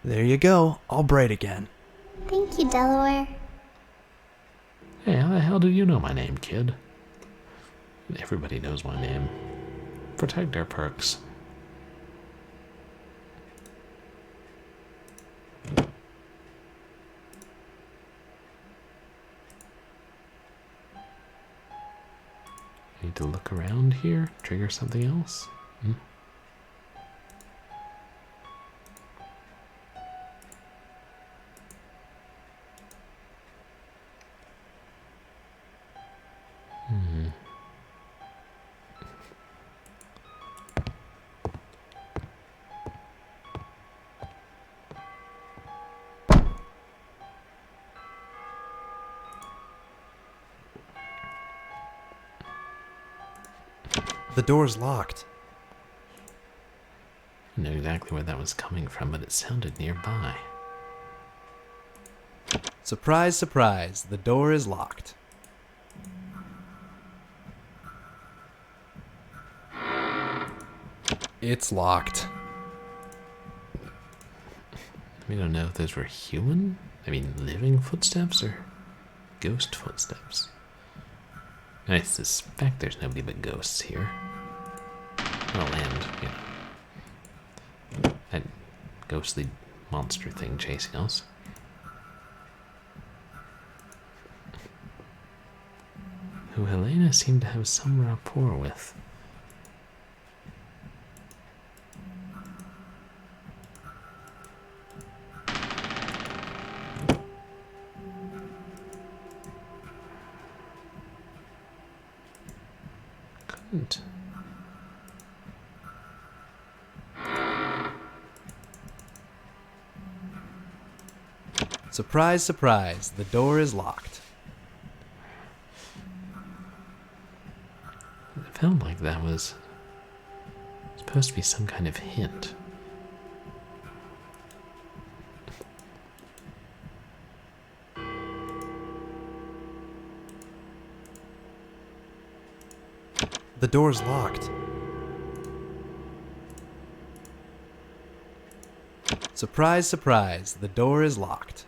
There you go, all bright again. Thank you, Delaware. Hey, how the hell do you know my name, kid? Everybody knows my name. Protect their perks. Need to look around here, trigger something else. The door's locked. I know exactly where that was coming from, but it sounded nearby. Surprise, surprise, the door is locked. It's locked. We don't know if those were human, living footsteps or ghost footsteps. I suspect there's nobody but ghosts here. Well, and, that ghostly monster thing chasing us. Who Helena seemed to have some rapport with. Couldn't. Surprise, surprise, the door is locked. It felt like that was supposed to be some kind of hint. The door's locked. Surprise, surprise, the door is locked.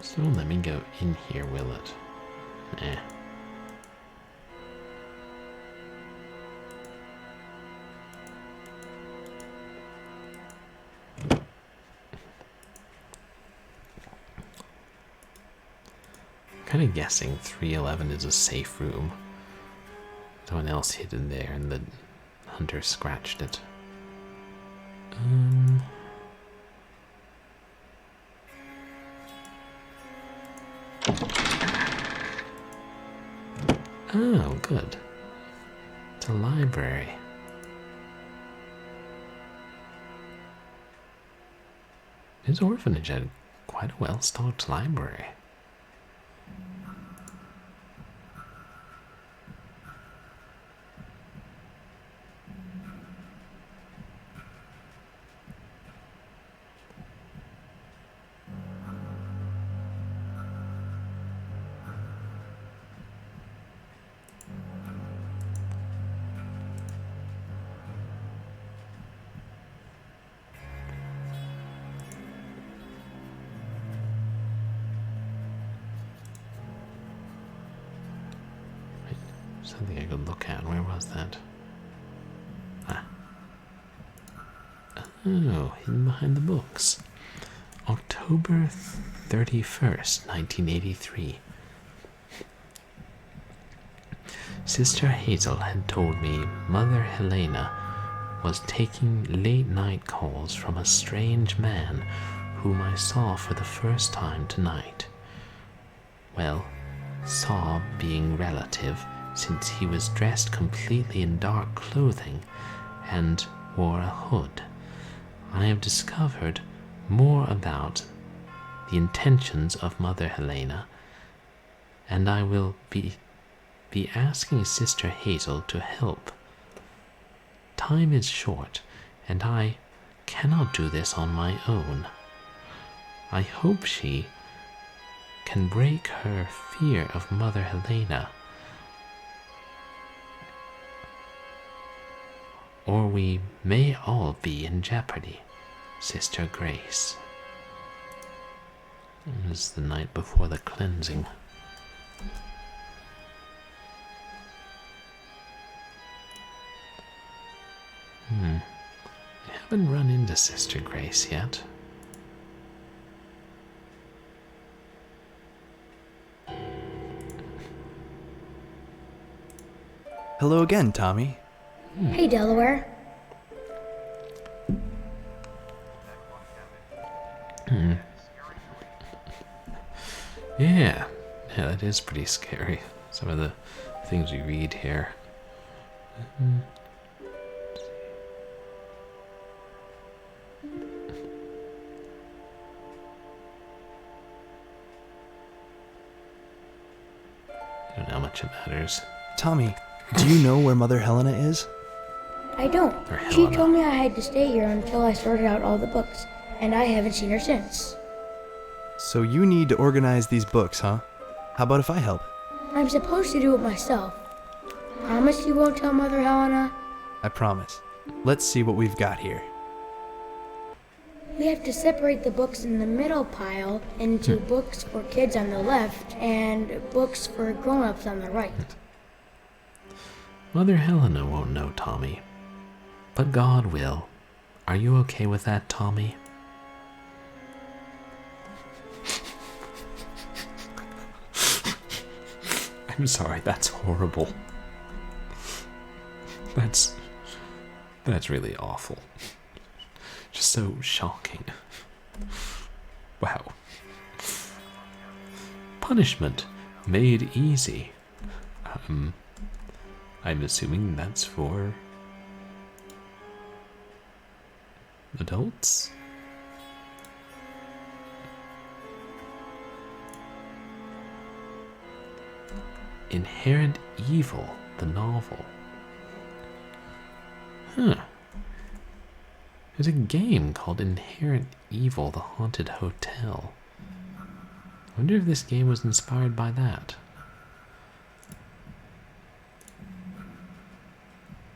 So let me go in here, will it? Eh. Kind of guessing 311 is a safe room. Someone else hid in there and the hunter scratched it. Oh, good. It's a library. His orphanage had quite a well-stocked library. Something I could look at. Where was that? Ah. Oh, hidden behind the books. October 31st, 1983. Sister Hazel had told me Mother Helena was taking late-night calls from a strange man whom I saw for the first time tonight. Well, saw being relative, since he was dressed completely in dark clothing and wore a hood. I have discovered more about the intentions of Mother Helena, and I will be asking Sister Hazel to help. Time is short, and I cannot do this on my own. I hope she can break her fear of Mother Helena. Or we may all be in jeopardy, Sister Grace. It was the night before the cleansing. I haven't run into Sister Grace yet. Hello again, Tommy. Hey, Delaware. Yeah, that is pretty scary. Some of the things we read here. I don't know how much it matters. Tommy, do you know where Mother Helena is? I don't. She told me I had to stay here until I sorted out all the books, and I haven't seen her since. So you need to organize these books, huh? How about if I help? I'm supposed to do it myself. Promise you won't tell Mother Helena? I promise. Let's see what we've got here. We have to separate the books in the middle pile into books for kids on the left and books for grown-ups on the right. Mother Helena won't know, Tommy. But God will. Are you okay with that, Tommy? I'm sorry, that's horrible. That's really awful. Just so shocking. Wow. Punishment made easy. I'm assuming that's for adults? Inherent Evil, the novel. Huh. There's a game called Inherent Evil, the Haunted Hotel. I wonder if this game was inspired by that.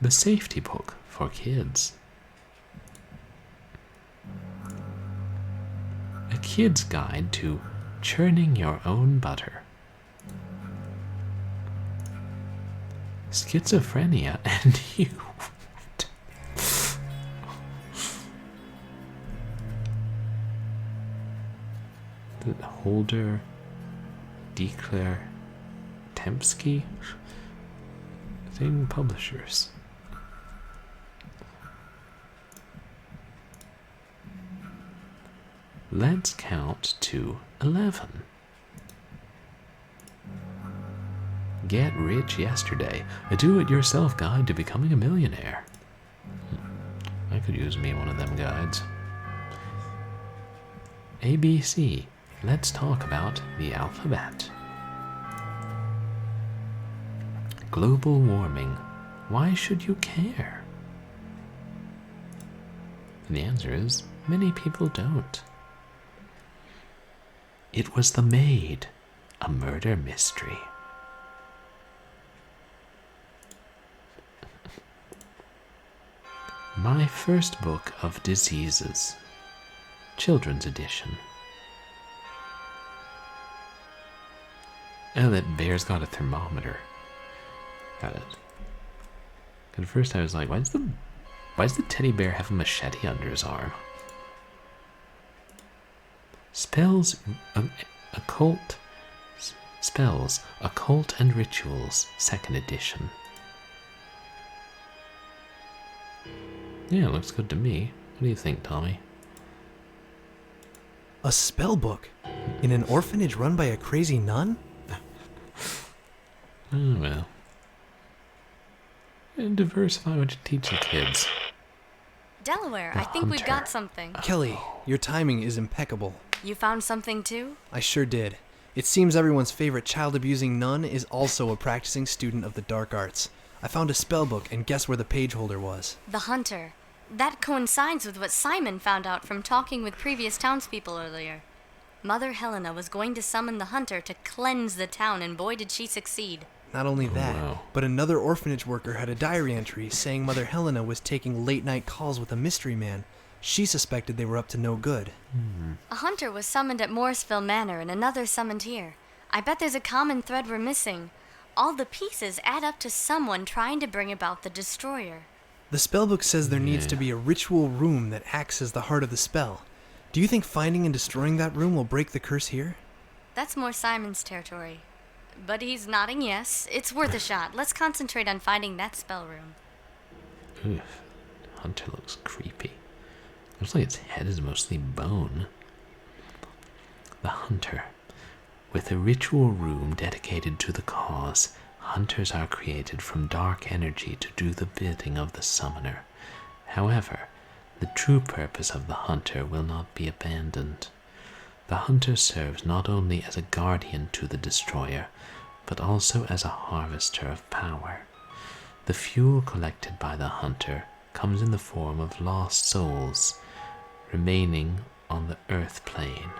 The Safety Book for Kids. A kid's guide to churning your own butter. Schizophrenia and you. The Holder Declare Tempsky Thing Publishers. Let's count to 11. Get Rich Yesterday, a do-it-yourself guide to becoming a millionaire. I could use me one of them guides. ABC, let's talk about the alphabet. Global warming, why should you care? And the answer is, many people don't. It was the maid, a murder mystery. My First Book of Diseases, Children's Edition. Oh, that bear's got a thermometer. Got it. At first I was like, why does the teddy bear have a machete under his arm? Spells, Occult and Rituals, 2nd edition. Yeah, it looks good to me. What do you think, Tommy? A spell book? In an orphanage run by a crazy nun? Oh, well. And diversify what you teach the kids. Delaware, I think we've got something. Kelly, your timing is impeccable. You found something too? I sure did. It seems everyone's favorite child-abusing nun is also a practicing student of the dark arts. I found a spell book, and guess where the page holder was? The Hunter. That coincides with what Simon found out from talking with previous townspeople earlier. Mother Helena was going to summon the hunter to cleanse the town, and boy did she succeed. Not only that, wow. but another orphanage worker had a diary entry saying Mother Helena was taking late-night calls with a mystery man. She suspected they were up to no good. A hunter was summoned at Morrisville Manor and another summoned here. I bet there's a common thread we're missing. All the pieces add up to someone trying to bring about the destroyer. The spellbook says there needs to be a ritual room that acts as the heart of the spell. Do you think finding and destroying that room will break the curse here? That's more Simon's territory. But he's nodding yes. It's worth a shot. Let's concentrate on finding that spell room. Oof. Hunter looks creepy. Looks like its head is mostly bone. The Hunter. With a ritual room dedicated to the cause, hunters are created from dark energy to do the bidding of the summoner. However, the true purpose of the hunter will not be abandoned. The hunter serves not only as a guardian to the destroyer, but also as a harvester of power. The fuel collected by the hunter comes in the form of lost souls, remaining on the earth plane.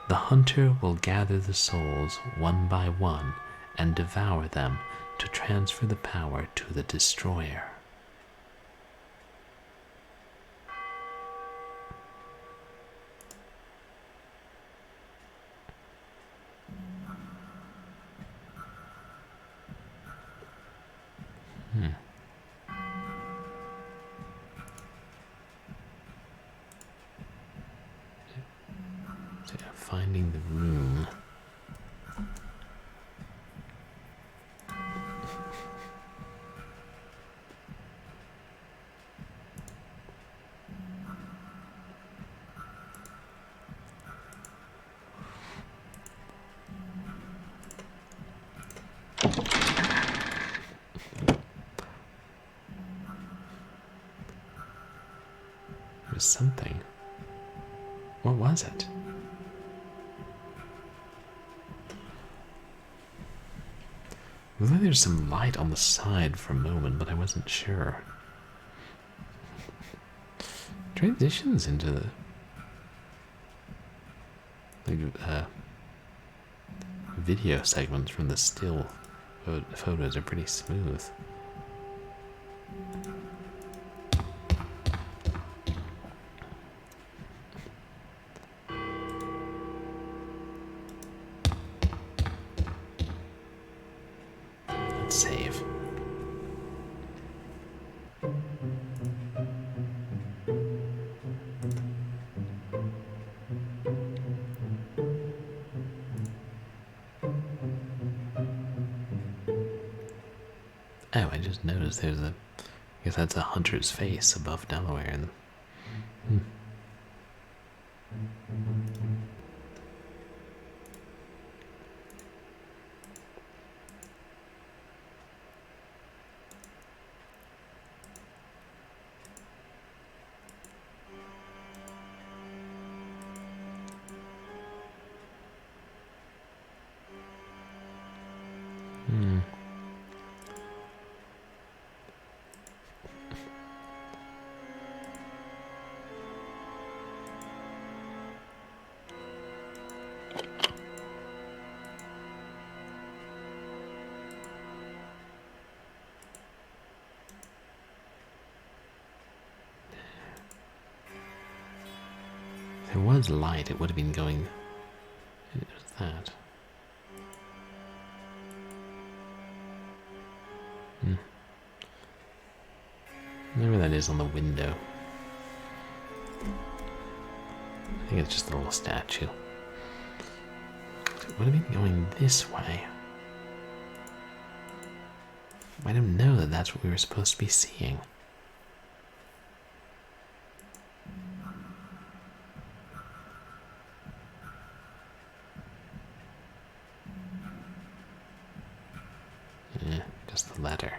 The hunter will gather the souls one by one and devour them to transfer the power to the destroyer. So yeah, finding the room. There's something. What was it? It looked like there's some light on the side for a moment, but I wasn't sure. Transitions into the video segments from the still photos are pretty smooth. Let's save. Oh, I just noticed there's a... I guess that's a hunter's face above Delaware. And, if there was light, it would have been going... It was that. Maybe that is on the window. I think it's just a little statue. It would have been going this way. I don't know that that's what we were supposed to be seeing. Just the letter.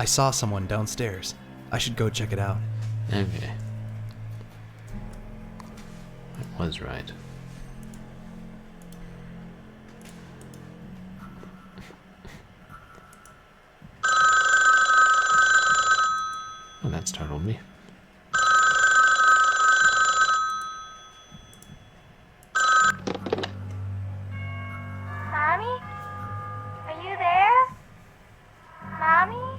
I saw someone downstairs. I should go check it out. Okay. I was right. That startled me. Mommy? Are you there? Mommy?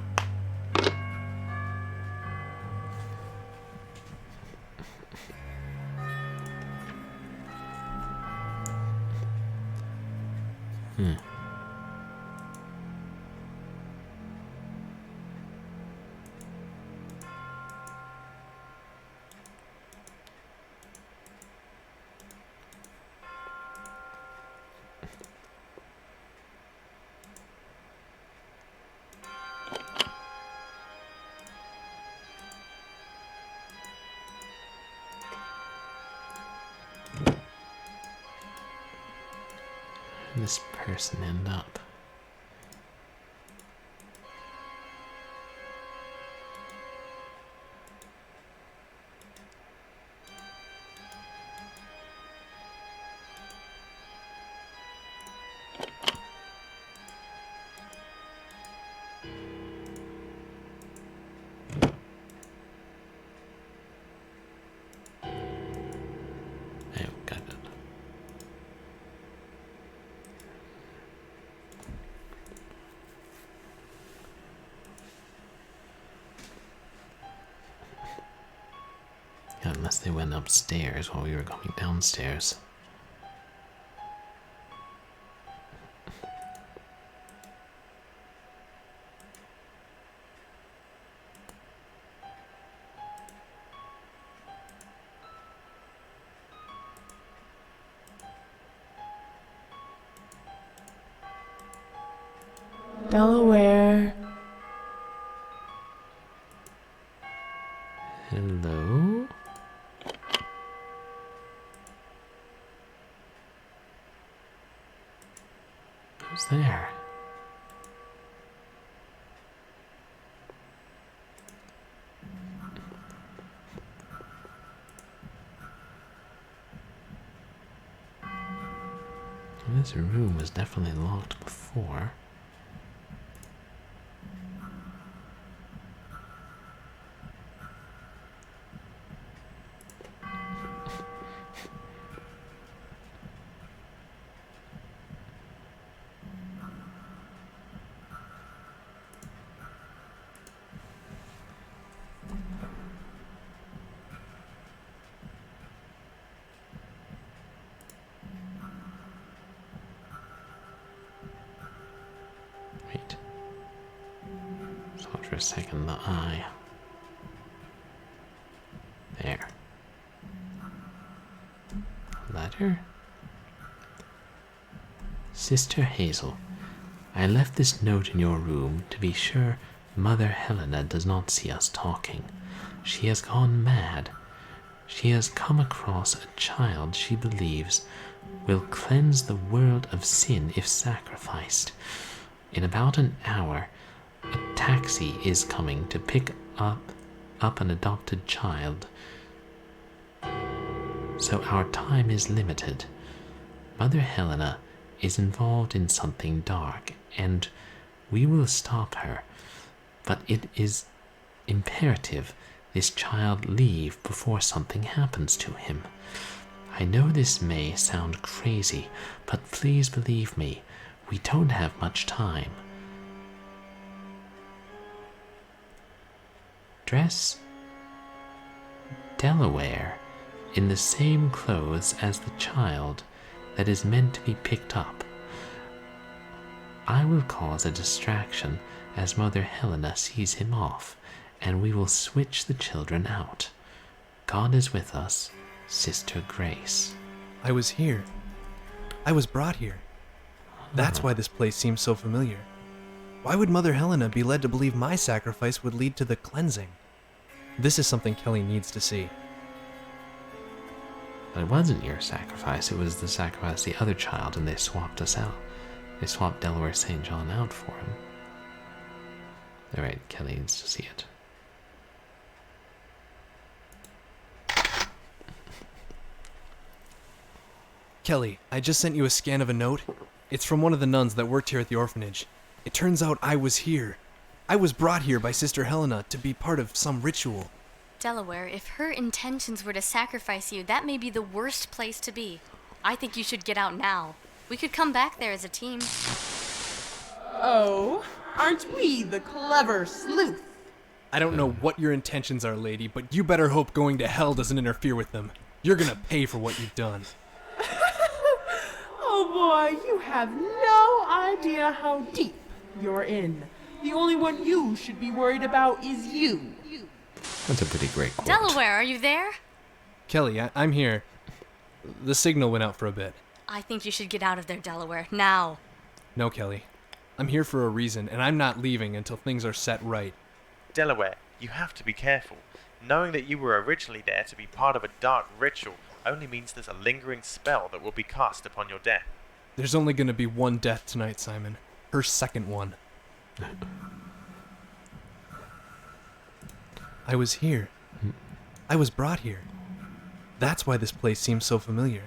Where did this person end up? Oh, got it. Yeah, unless they went upstairs while we were going downstairs. Delaware. Hello? Who's there? This room was definitely locked before. Wait. Thought for a second the eye. There. Letter? Sister Hazel, I left this note in your room to be sure Mother Helena does not see us talking. She has gone mad. She has come across a child she believes will cleanse the world of sin if sacrificed. In about an hour, a taxi is coming to pick up an adopted child. So our time is limited. Mother Helena is involved in something dark, and we will stop her. But it is imperative this child leave before something happens to him. I know this may sound crazy, but please believe me, we don't have much time. Dress Delaware in the same clothes as the child that is meant to be picked up. I will cause a distraction as Mother Helena sees him off, and we will switch the children out. God is with us, Sister Grace. I was here. I was brought here. That's why this place seems so familiar. Why would Mother Helena be led to believe my sacrifice would lead to the cleansing? This is something Kelly needs to see. But it wasn't your sacrifice, it was the sacrifice of the other child, and they swapped us out. They swapped Delaware St. John out for him. Alright, Kelly needs to see it. Kelly, I just sent you a scan of a note. It's from one of the nuns that worked here at the orphanage. It turns out I was here. I was brought here by Sister Helena to be part of some ritual. Delaware, if her intentions were to sacrifice you, that may be the worst place to be. I think you should get out now. We could come back there as a team. Oh, aren't we the clever sleuth? I don't know what your intentions are, lady, but you better hope going to hell doesn't interfere with them. You're gonna pay for what you've done. Oh boy, you have no idea how deep you're in. The only one you should be worried about is you. That's a pretty great quote. Delaware, are you there? Kelly, I'm here. The signal went out for a bit. I think you should get out of there, Delaware, now. No, Kelly. I'm here for a reason, and I'm not leaving until things are set right. Delaware, you have to be careful. Knowing that you were originally there to be part of a dark ritual only means there's a lingering spell that will be cast upon your death. There's only gonna be one death tonight, Simon. Her second one. I was here. I was brought here. That's why this place seems so familiar.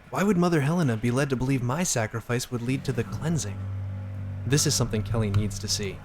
Why would Mother Helena be led to believe my sacrifice would lead to the cleansing? This is something Kelly needs to see.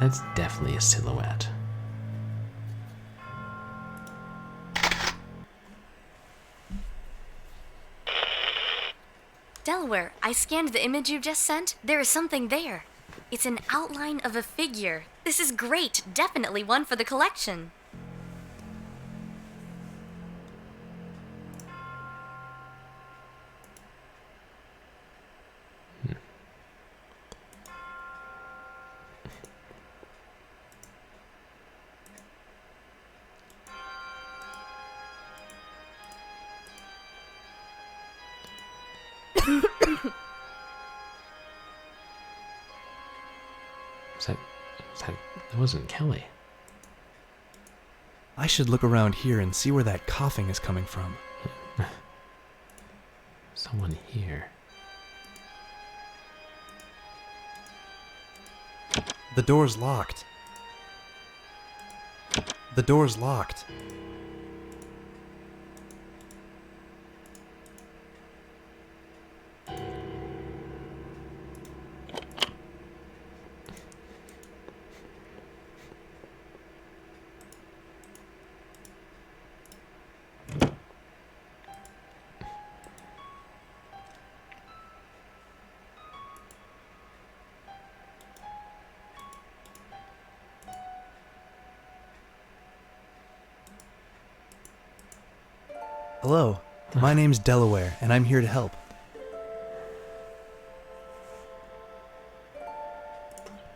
That's definitely a silhouette. Delaware, I scanned the image you just sent. There is something there. It's an outline of a figure. This is great. Definitely one for the collection. That wasn't Kelly. I should look around here and see where that coughing is coming from. Someone here. The door's locked. The door's locked. Hello, my name's Delaware, and I'm here to help.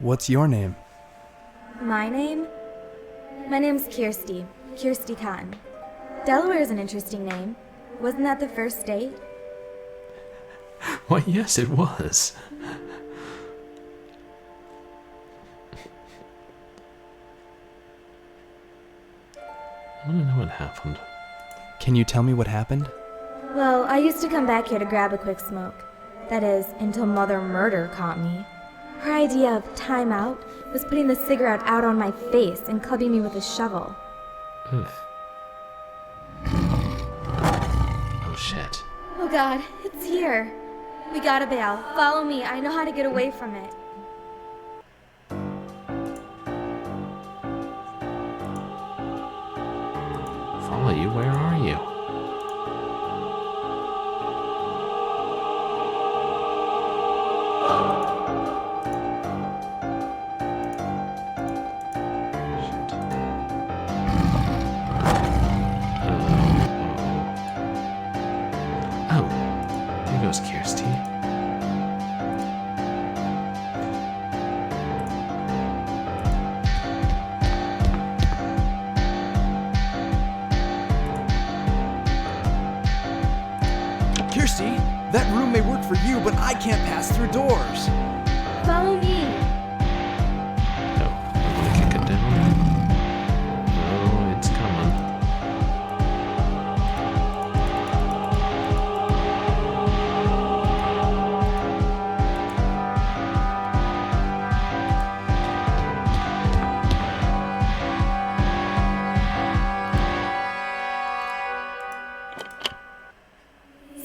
What's your name? My name? My name's Kirsty. Kirsty Khan. Delaware's an interesting name. Wasn't that the first date? Why, yes, it was. I want to know what happened. Can you tell me what happened? Well, I used to come back here to grab a quick smoke. That is, until Mother Murder caught me. Her idea of time out was putting the cigarette out on my face and clubbing me with a shovel. Ugh. Oh, shit. Oh god, it's here. We gotta bail. Follow me. I know how to get away from it. Follow you? Where are you? goes Kirsty. Kirsty, that room may work for you, but I can't pass through doors. Follow me. No, I'm gonna kick it down. Oh, it's coming.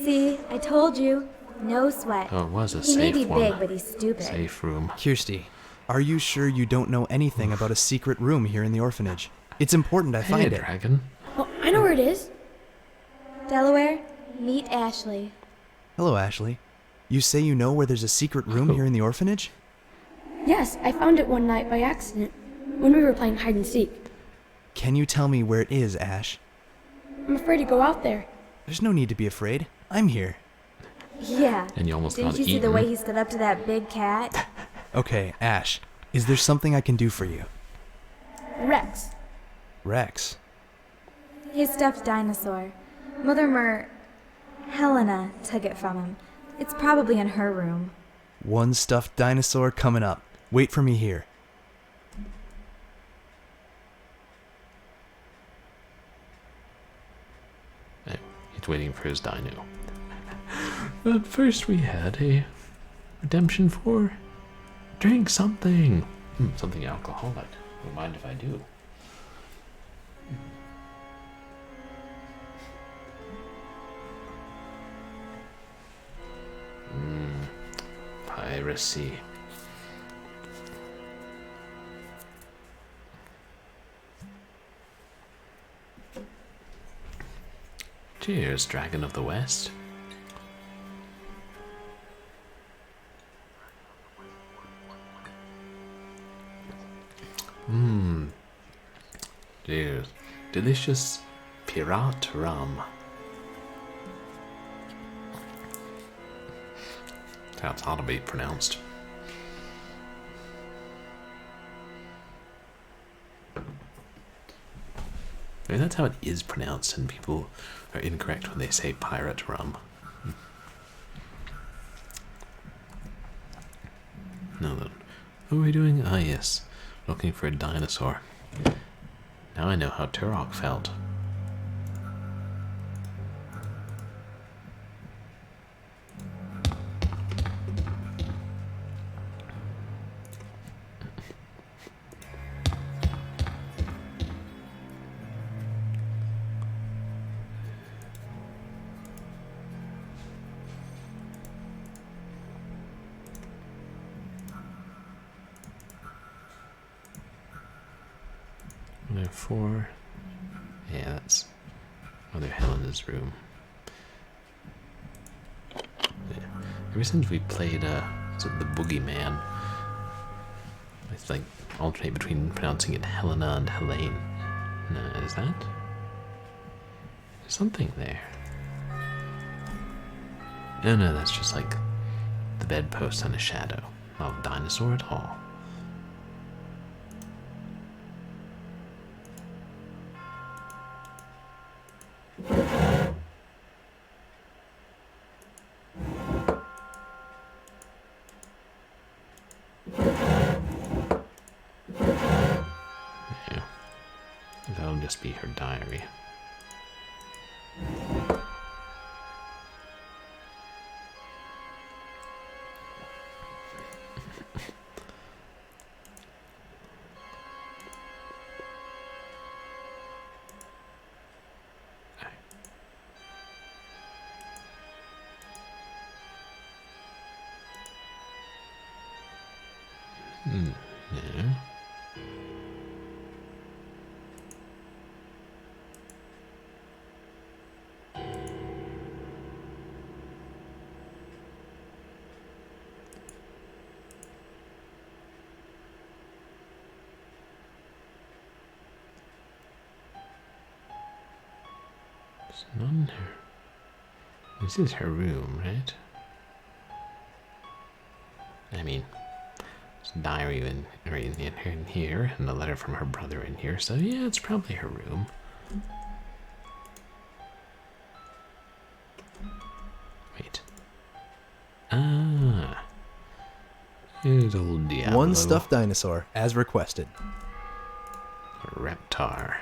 See, I told you. No sweat. Oh, it was a He safe may be one. big, but he's stupid. Safe room. Kirsty, are you sure you don't know anything about a secret room here in the orphanage? It's important I find it. Dragon. Oh, I know where it is. Delaware, meet Ashley. Hello, Ashley. You say you know where there's a secret room here in the orphanage? Yes, I found it one night by accident when we were playing hide and seek. Can you tell me where it is, Ash? I'm afraid to go out there. There's no need to be afraid. I'm here. Yeah. And you almost Didn't got you see eaten. the way he stood up to that big cat? Okay, Ash, is there something I can do for you? Rex. Rex? His stuffed dinosaur. Mother Helena took it from him. It's probably in her room. One stuffed dinosaur coming up. Wait for me here. He's waiting for his dino. But first we had a redemption for drink something. Something alcoholic. Don't mind if I do. Piracy. Cheers, Dragon of the West. Cheers. Delicious pirate rum. That's how it ought to be pronounced. I mean, that's how it is pronounced, and people are incorrect when they say pirate rum. No, then. What are we doing? Ah, yes. Looking for a dinosaur. Now I know how Turok felt. Four. Yeah, that's Mother Helena's room. Yeah. Ever since we played sort of the Boogeyman, it's like alternate between pronouncing it Helena and Helene. No, is that? There's something there. No, that's just like the bedpost and a shadow. Not a dinosaur at all. That'll just be her diary. Yeah. There's none here. This is her room, right? I mean, there's a diary in here, and a letter from her brother in here, so yeah, it's probably her room. Wait. Ah. Here's old Diablo. One stuffed dinosaur, as requested. Reptar.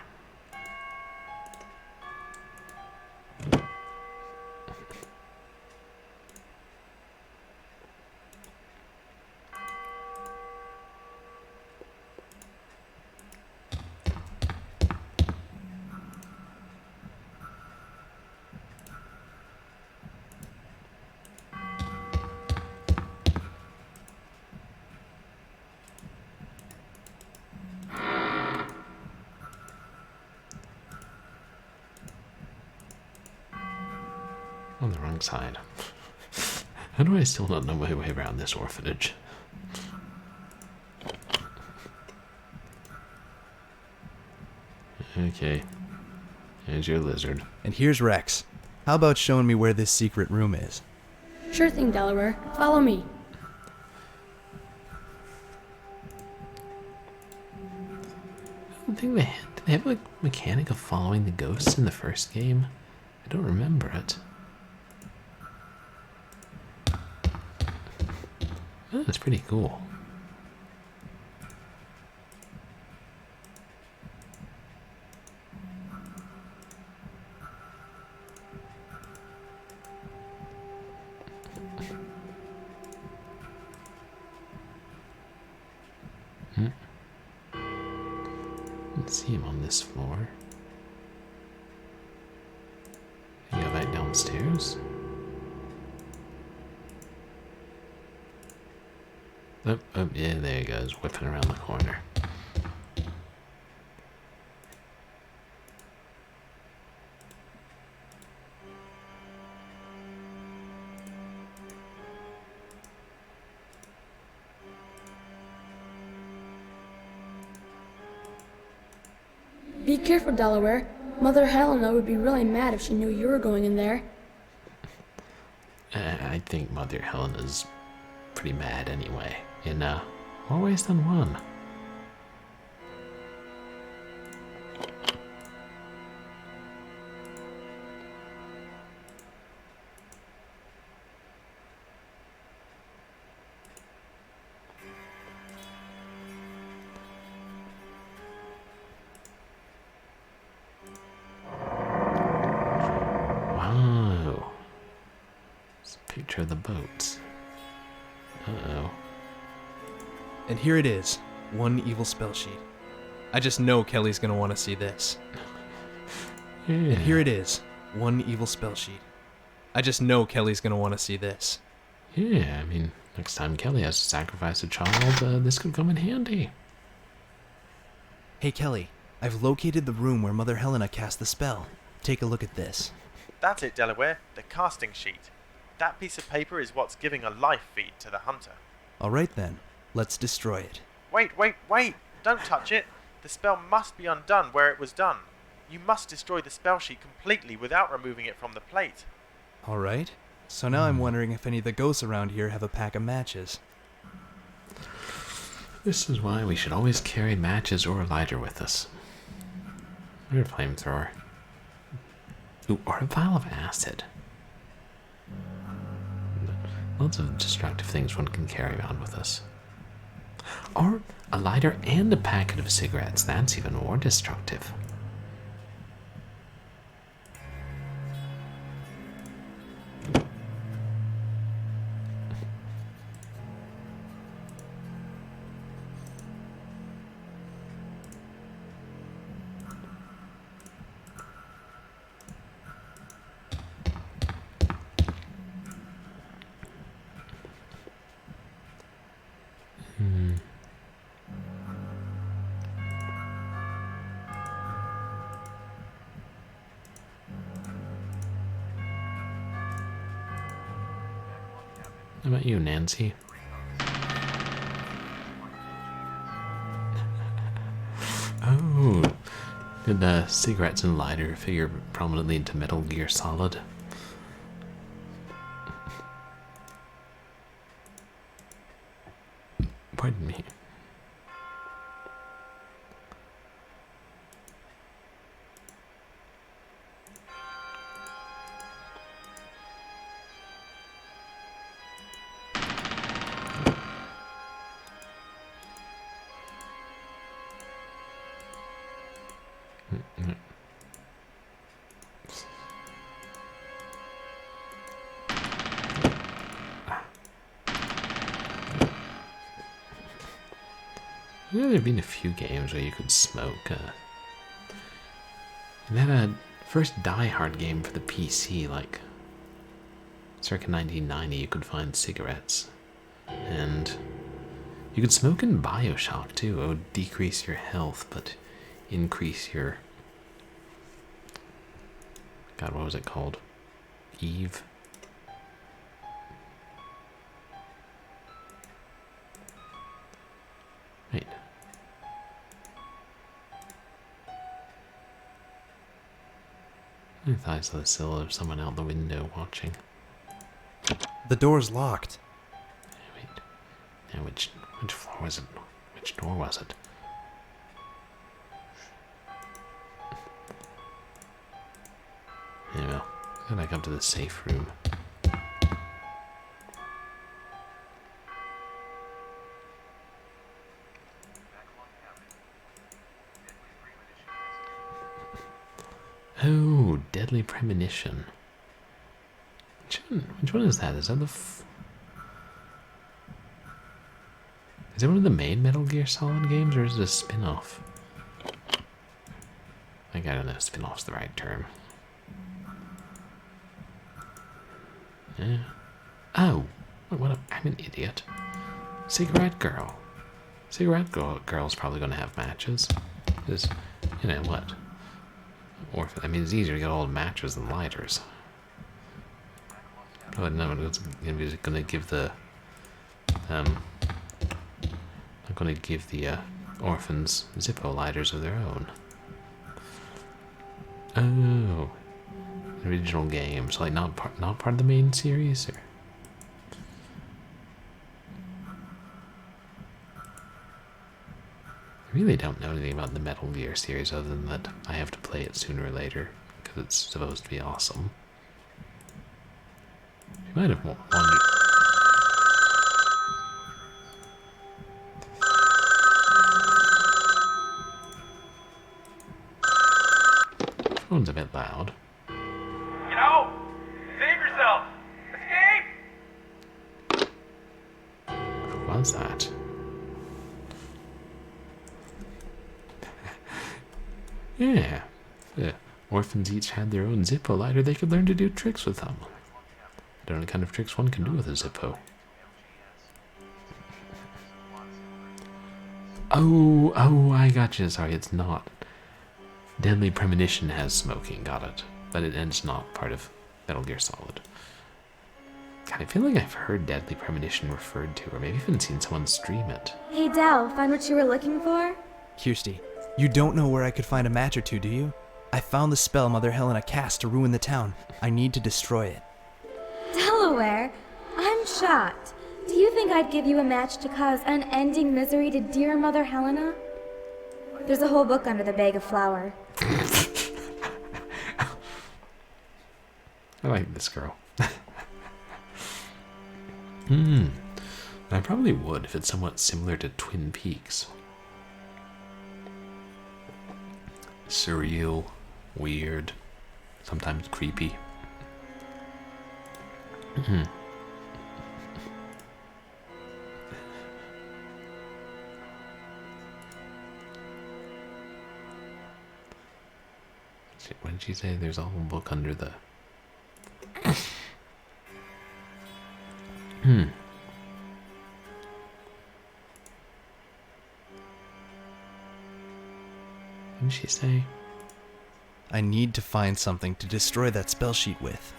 On the wrong side. How do I still not know my way around this orphanage? Okay. Here's your lizard. And here's Rex. How about showing me where this secret room is? Sure thing, Delaware. Follow me. I don't think did they have a mechanic of following the ghosts in the first game? I don't remember it. Oh, that's pretty cool. Let's see him on this floor. You go back downstairs. Oh, yeah, there he goes, whipping around the corner. Be careful, Delaware. Mother Helena would be really mad if she knew you were going in there. I think Mother Helena's pretty mad anyway, in more ways than one. Wow. It's a picture of the boats. Uh-oh. And here it is, one evil spell sheet. I just know Kelly's gonna want to see this. Yeah. And here it is, one evil spell sheet. I just know Kelly's gonna want to see this. Yeah, I mean, next time Kelly has to sacrifice a child, this could come in handy. Hey Kelly, I've located the room where Mother Helena cast the spell. Take a look at this. That's it, Delaware, the casting sheet. That piece of paper is what's giving a life feed to the hunter. Alright then, let's destroy it. Wait! Don't touch it! The spell must be undone where it was done. You must destroy the spell sheet completely without removing it from the plate. Alright, so now I'm wondering if any of the ghosts around here have a pack of matches. This is why we should always carry matches or a lighter with us. Or a flamethrower. Ooh, or a vial of acid. Lots of destructive things one can carry around with us. Or a lighter and a packet of cigarettes. That's even more destructive. How about you, Nancy? Oh, did the cigarettes and lighter figure prominently into Metal Gear Solid? Pardon me. You know, there have been a few games where you could smoke. And then a first Die Hard game for the PC, like circa 1990, you could find cigarettes. And you could smoke in Bioshock too. It would decrease your health, but increase your... God, what was it called? Eve? Wait. I thought I saw the silhouette of someone out the window watching. The door's locked. Wait. Now which floor was it? Which door was it? Yeah, well, go back up to the safe room. Oh, Deadly Premonition. Which one is that? Is that the... Is it one of the main Metal Gear Solid games, or is it a spin-off? Like, I don't know, spin-off's the right term. Yeah. Oh! I'm an idiot. Cigarette Girl. Cigarette Girl's probably going to have matches. Because, you know what? Or, I mean, it's easier to get old matches than lighters. Probably not going to give the... not going to give the orphans Zippo lighters of their own. Oh, original games, like not part of the main series. Or? I really don't know anything about the Metal Gear series other than that I have to play it sooner or later because it's supposed to be awesome. You might have wondered. Phone's a bit loud. You know, save yourself. Escape. Who was that? Yeah. The orphans each had their own Zippo lighter. They could learn to do tricks with them. I don't know what kind of tricks one can do with a Zippo. Oh, I gotcha. Sorry, it's not. Deadly Premonition has smoking, got it. But it's not part of Metal Gear Solid. God, I feel like I've heard Deadly Premonition referred to, or maybe even seen someone stream it. Hey Del, find what you were looking for? Kirsty, you don't know where I could find a match or two, do you? I found the spell Mother Helena cast to ruin the town. I need to destroy it. Delaware? I'm shocked. Do you think I'd give you a match to cause unending misery to dear Mother Helena? There's a whole book under the bag of flour. I like this girl. I probably would if it's somewhat similar to Twin Peaks. Surreal, weird, sometimes creepy. What did she say? There's a whole book under the... What did she say? I need to find something to destroy that spell sheet with.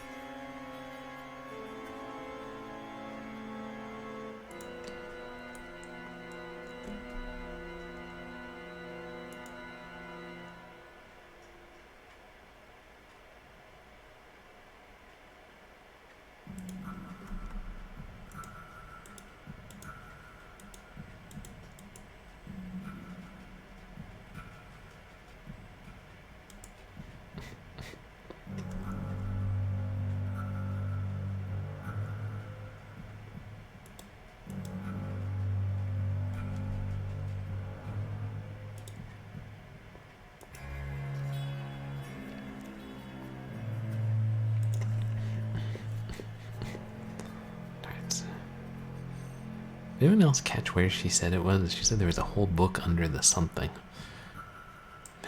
Did anyone else catch where she said it was? She said there was a whole book under the something.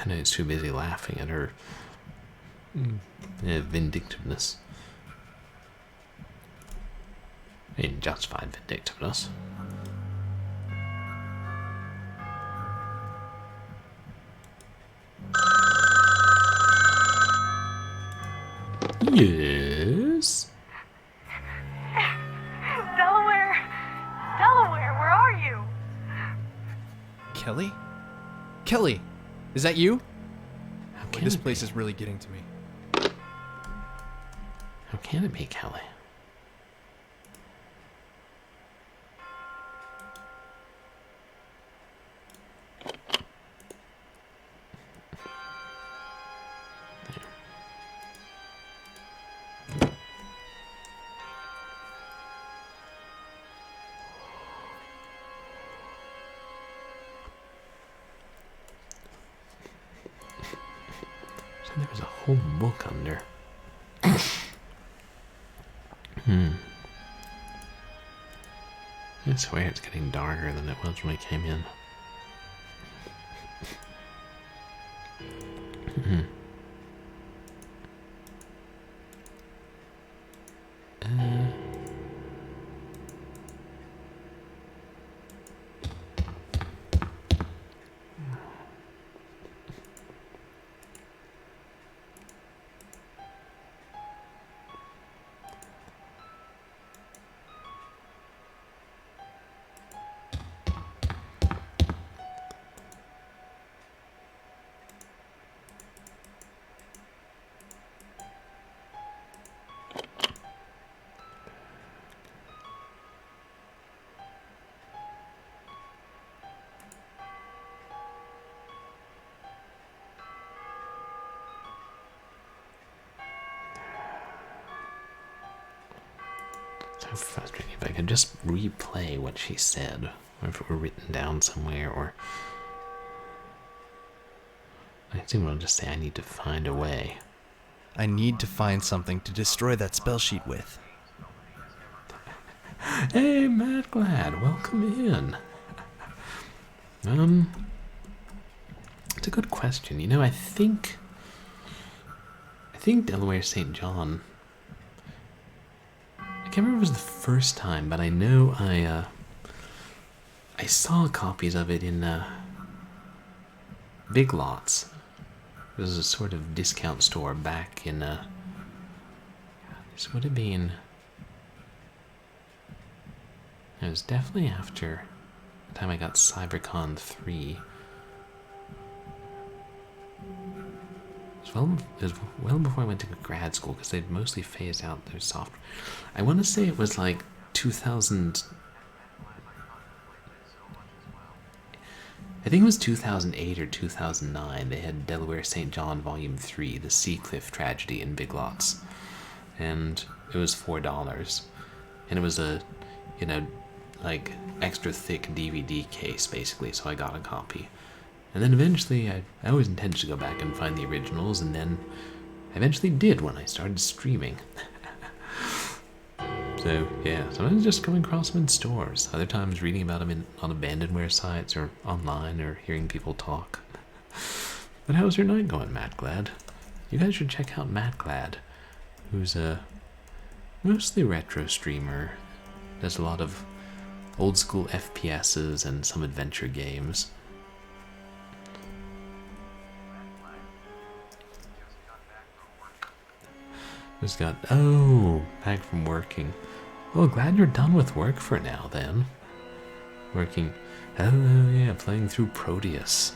And I was too busy laughing at her vindictiveness. I mean, justified vindictiveness. Yes? Delaware! Delaware, where are you? Kelly? Kelly! Is that you? Boy, this place is really getting to me. How can it be, Kelly? There was a whole book under. I swear it's getting darker than it was when we came in. So frustrating. If I could just replay what she said, or if it were written down somewhere, or I think I'll just say I need to find a way. I need to find something to destroy that spell sheet with. Hey, Matt Glad, welcome in. It's a good question. You know, I think Delaware St. John. I can't remember if it was the first time, but I know I saw copies of it in Big Lots. It was a sort of discount store back in this would have been. It was definitely after the time I got CyberCon 3. It was well before I went to grad school, because they'd mostly phased out their software. I want to say it was like 2000. I think it was 2008 or 2009. They had Delaware St. John Volume 3, The Seacliff Tragedy in Big Lots. And it was $4. And it was a, like extra thick DVD case, basically, so I got a copy. And then eventually, I always intended to go back and find the originals, and then I eventually did when I started streaming. So, yeah, sometimes just coming across them in stores. Other times reading about them on abandonware sites or online or hearing people talk. But how's your night going, Matt Glad? You guys should check out Matt Glad, who's a mostly retro streamer. Does a lot of old school FPSs and some adventure games. Just got, back from working. Well, glad you're done with work for now, then. Working, yeah, playing through Proteus.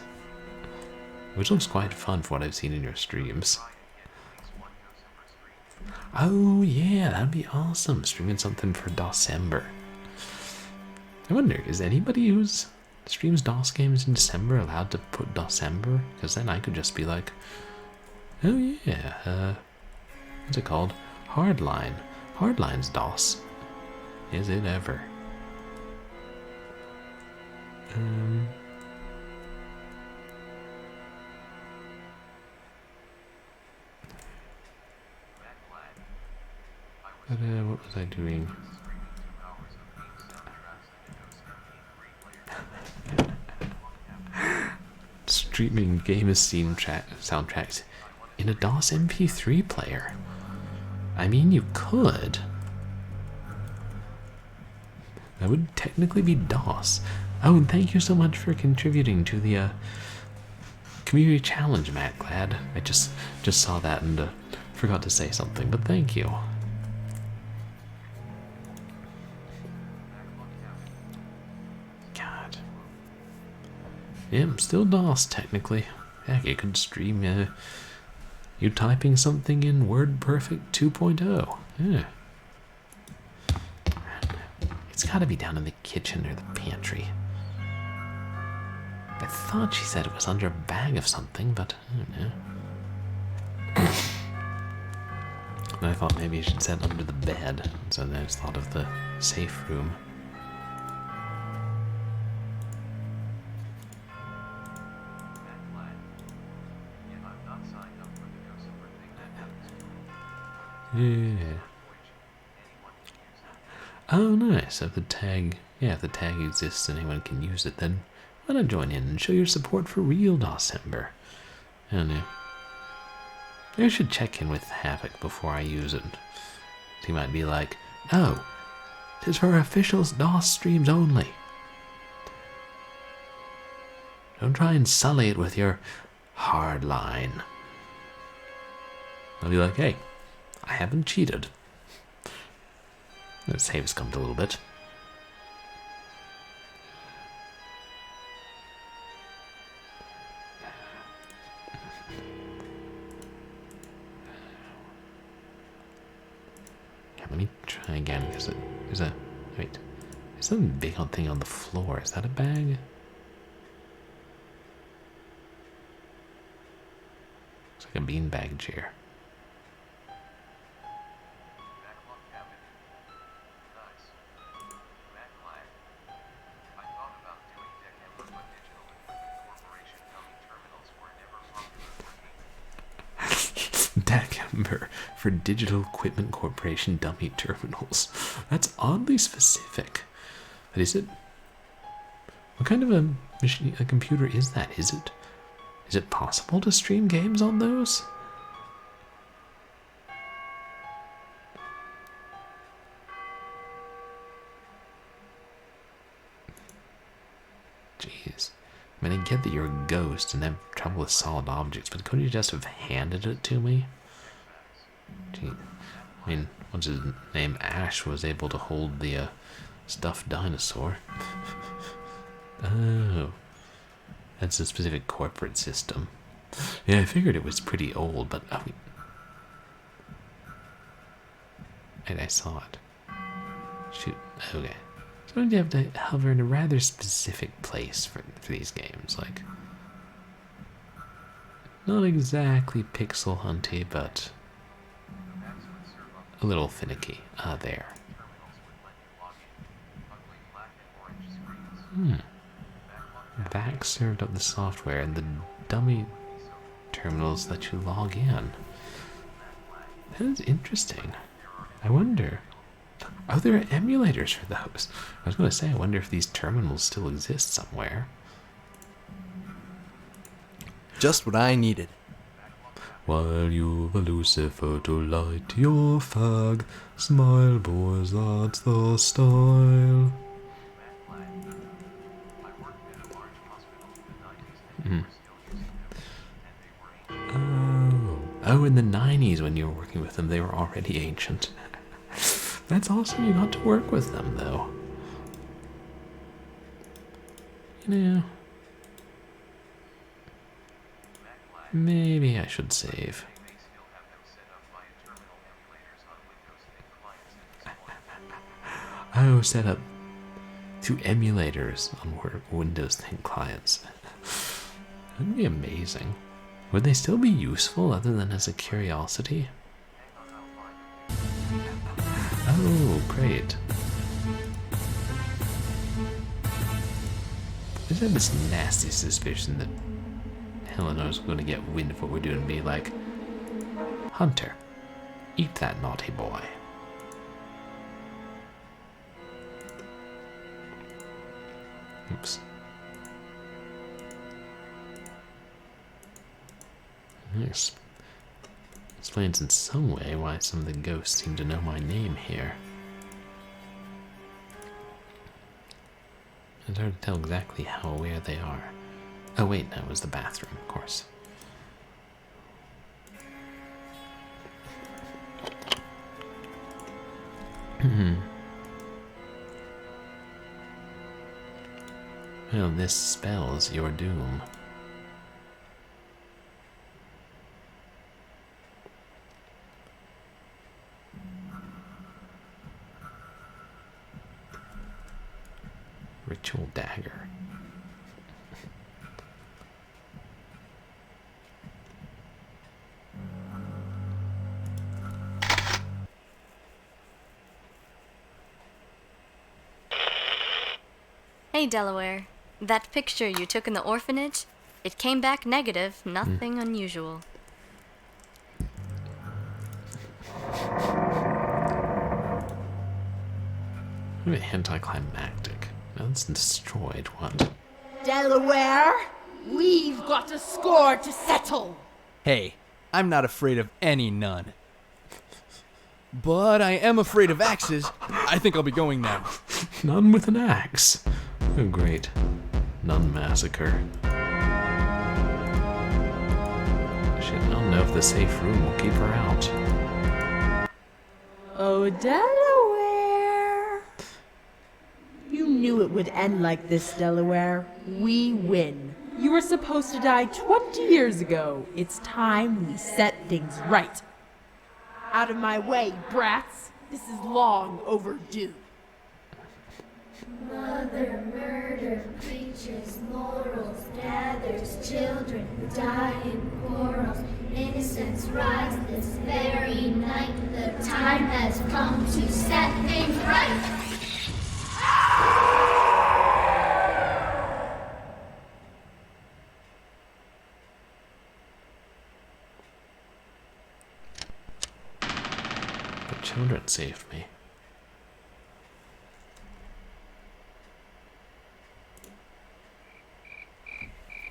Which looks quite fun for what I've seen in your streams. Oh, yeah, that'd be awesome. Streaming something for December. I wonder, is anybody who's streams DOS games in December allowed to put December? Because then I could just be like, oh, yeah, what's it called? Hardline. Hardline's DOS. Is it ever? But, what was I doing? streaming game scene soundtracks in a DOS MP3 player. I mean, you could. That would technically be DOS. Oh, and thank you so much for contributing to the community challenge, Matt. Glad I just saw that and forgot to say something, but thank you. God. Yeah, I'm still DOS technically. Heck, you could stream you typing something in WordPerfect 2.0. Yeah. It's gotta be down in the kitchen or the pantry. I thought she said it was under a bag of something, but I don't know. And I thought maybe she said under the bed, so then I just thought of the safe room. Yeah. Oh, nice. If the tag exists and anyone can use it, then why not join in and show your support for real Dawsember? I don't know. Maybe I should check in with Havoc before I use it. He might be like, "Oh, 'tis for official DOS streams only. Don't try and sully it with your hard line." I'll be like, "Hey, I haven't cheated." The save's come a little bit. Yeah, let me try again because there's a wait. There's something big on thing on the floor. Is that a bag? Looks like a beanbag chair. December for Digital Equipment Corporation dummy terminals. That's oddly specific. But is it? What kind of a machine, a computer is that? Is it possible to stream games on those? Jeez. I mean, I get that you're a ghost and have trouble with solid objects, but couldn't you just have handed it to me? Gee. I mean, what's his name? Ash was able to hold the stuffed dinosaur. Oh. That's a specific corporate system. Yeah, I figured it was pretty old, but I mean... And I saw it. Shoot, okay. So you have to hover in a rather specific place for these games, like not exactly pixel hunty, but a little finicky. Ah, there. Vax served up the software and the dummy terminals let you log in. That is interesting. I wonder. Oh, there are emulators for those. I was going to say, I wonder if these terminals still exist somewhere. Just what I needed. While you've a Lucifer to light your fag, smile, boys, that's the style. Oh, in the 90s when you were working with them, they were already ancient. That's awesome, you got to work with them, though. You know, maybe I should save. Oh, set up 2 emulators on Windows 10 clients. That'd be amazing. Would they still be useful other than as a curiosity? Oh, great. I just had this nasty suspicion that Helena was going to get wind of what we're doing and be like, Hunter, eat that naughty boy. Oops. Explains in some way why some of the ghosts seem to know my name here. It's hard to tell exactly how aware they are. Oh wait, that was the bathroom, of course. Well, this spells your doom. Ritual dagger. Hey, Delaware. That picture you took in the orphanage, it came back negative, nothing unusual. Very anticlimactic. Now it's destroyed. What? Delaware, we've got a score to settle. Hey, I'm not afraid of any nun. But I am afraid of axes. I think I'll be going now. Nun with an axe. Oh, great. Nun massacre. Shit, I don't know if the safe room will keep her out. Oh, Delaware. You knew it would end like this, Delaware. We win. You were supposed to die 20 years ago. It's time we set things right. Out of my way, brats. This is long overdue. Mother murder preaches morals, gathers children who die in quarrels. Innocence rise this very night. The time has come to set things right. The children saved me.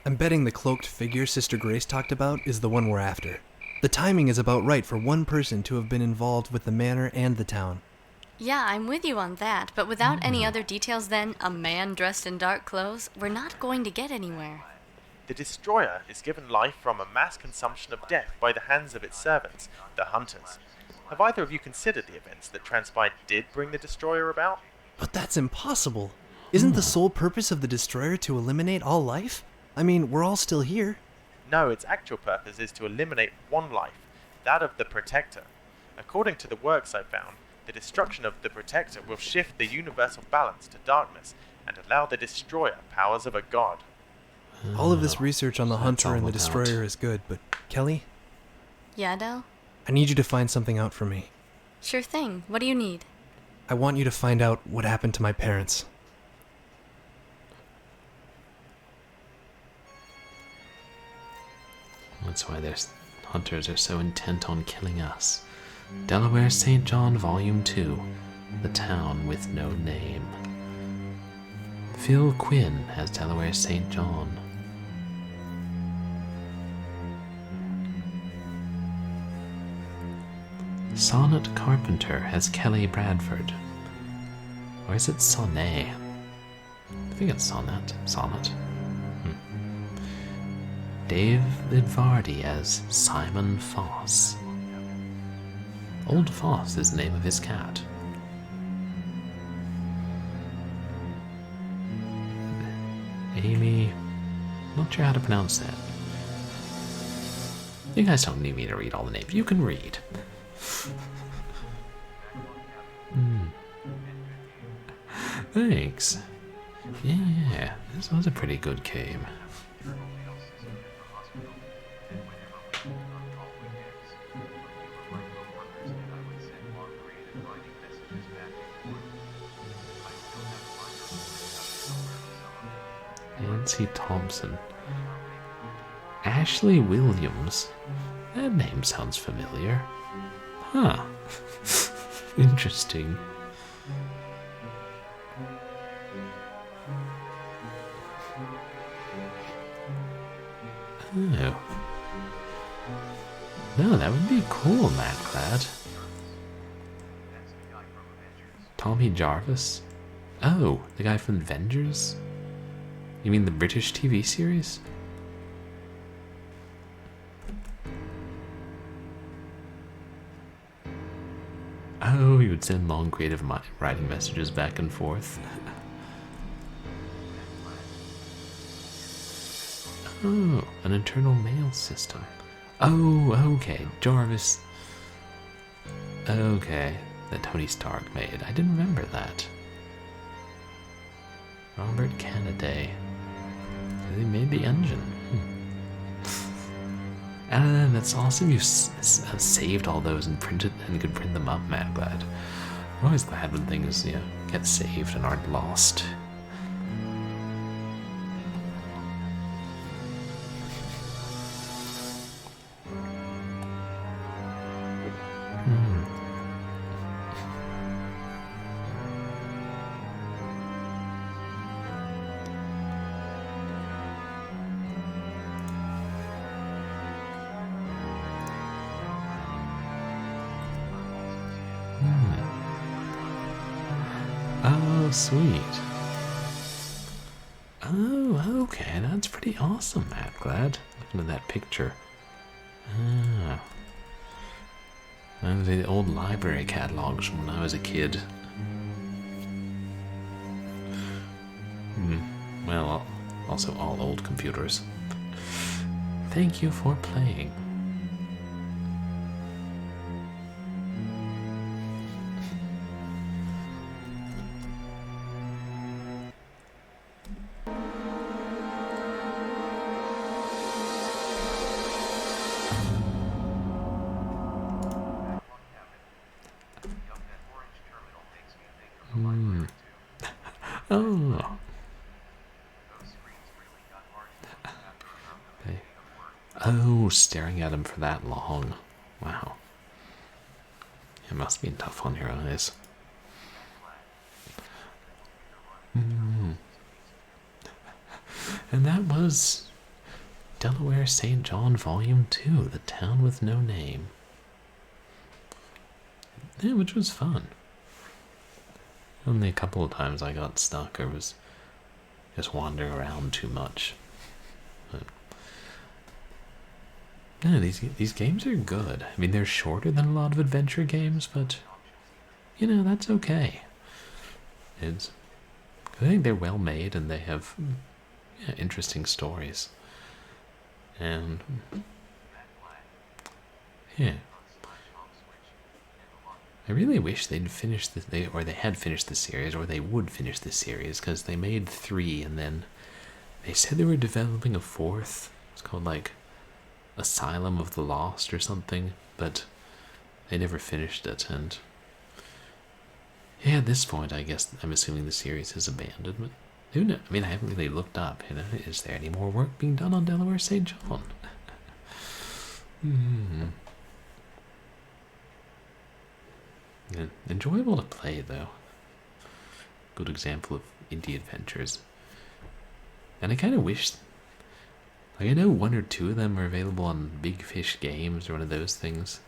I'm betting the cloaked figure Sister Grace talked about is the one we're after. The timing is about right for one person to have been involved with the manor and the town. Yeah, I'm with you on that, but without any other details than a man dressed in dark clothes, we're not going to get anywhere. The Destroyer is given life from a mass consumption of death by the hands of its servants, the Hunters. Have either of you considered the events that transpired did bring the Destroyer about? But that's impossible. Isn't the sole purpose of the Destroyer to eliminate all life? I mean, we're all still here. No, its actual purpose is to eliminate one life, that of the Protector. According to the works I found, the destruction of the Protector will shift the universal balance to darkness and allow the Destroyer powers of a god. All of this research on the Hunter and the Destroyer is good, but Kelly? Yeah, Del? I need you to find something out for me. Sure thing. What do you need? I want you to find out what happened to my parents. That's why their hunters are so intent on killing us. Delaware St. John Volume 2. The Town with No Name. Phil Quinn as Delaware St. John. Sonnet Carpenter as Kelly Bradford. Or is it Sonnet? I think it's Sonnet. Sonnet. David Vardy as Simon Foss. Old Foss is the name of his cat. Amy... not sure how to pronounce that. You guys don't need me to read all the names. You can read. Thanks. Yeah, this was a pretty good game. Nancy Thompson. Ashley Williams. That name sounds familiar. Huh. Interesting. Oh. No, that would be cool, Matt Glad. Tommy Jarvis? Oh, the guy from Avengers? You mean the British TV series? Oh, he would send long creative writing messages back and forth. Oh, an internal mail system. Oh, okay, Jarvis. Okay, that Tony Stark made. I didn't remember that. Robert Kennedy. They made the engine. That's awesome. You saved all those and printed and could print them up, man. Glad. I'm always glad when things, get saved and aren't lost. Oh, sweet. Oh, okay, that's pretty awesome, Matt. Glad. Looking at that picture. Ah. Those are the old library catalogs from when I was a kid. Well, also all old computers. Thank you for playing. Oh. Oh, staring at him for that long. Wow. It must be tough on your eyes. And that was Delaware St. John Volume 2, The Town with No Name. Yeah, which was fun. Only a couple of times I got stuck or was just wandering around too much. But no, these games are good. I mean, they're shorter than a lot of adventure games, but that's okay. I think they're well made and they have interesting stories. And yeah. I really wish they'd finished they had finished the series, or they would finish the series, because they made 3 and then they said they were developing a 4th. It's called like Asylum of the Lost or something, but they never finished it. And yeah, at this point, I guess I'm assuming the series is abandoned. But who knows? I mean, I haven't really looked up. Is there any more work being done on Delaware St. John? Yeah, enjoyable to play, though. Good example of indie adventures. And I kind of wish, I know 1 or 2 of them are available on Big Fish Games or one of those things.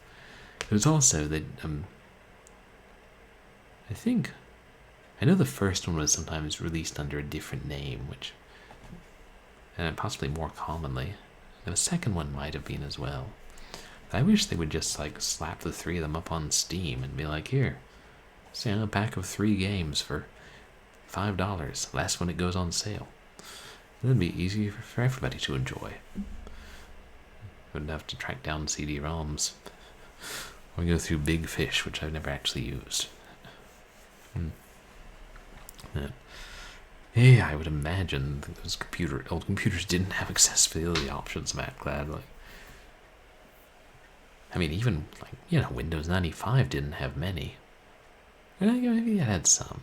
There's also that I know the first one was sometimes released under a different name, and possibly more commonly. And the second one might have been as well. I wish they would just slap the 3 of them up on Steam and be like, here, say a pack of 3 games for $5, less when it goes on sale. That'd be easy for everybody to enjoy. Wouldn't have to track down CD-ROMs or go through Big Fish, which I've never actually used. Yeah, I would imagine those old computers didn't have accessibility options, Matt Glad. I mean, even Windows 95 didn't have many. Maybe it had some.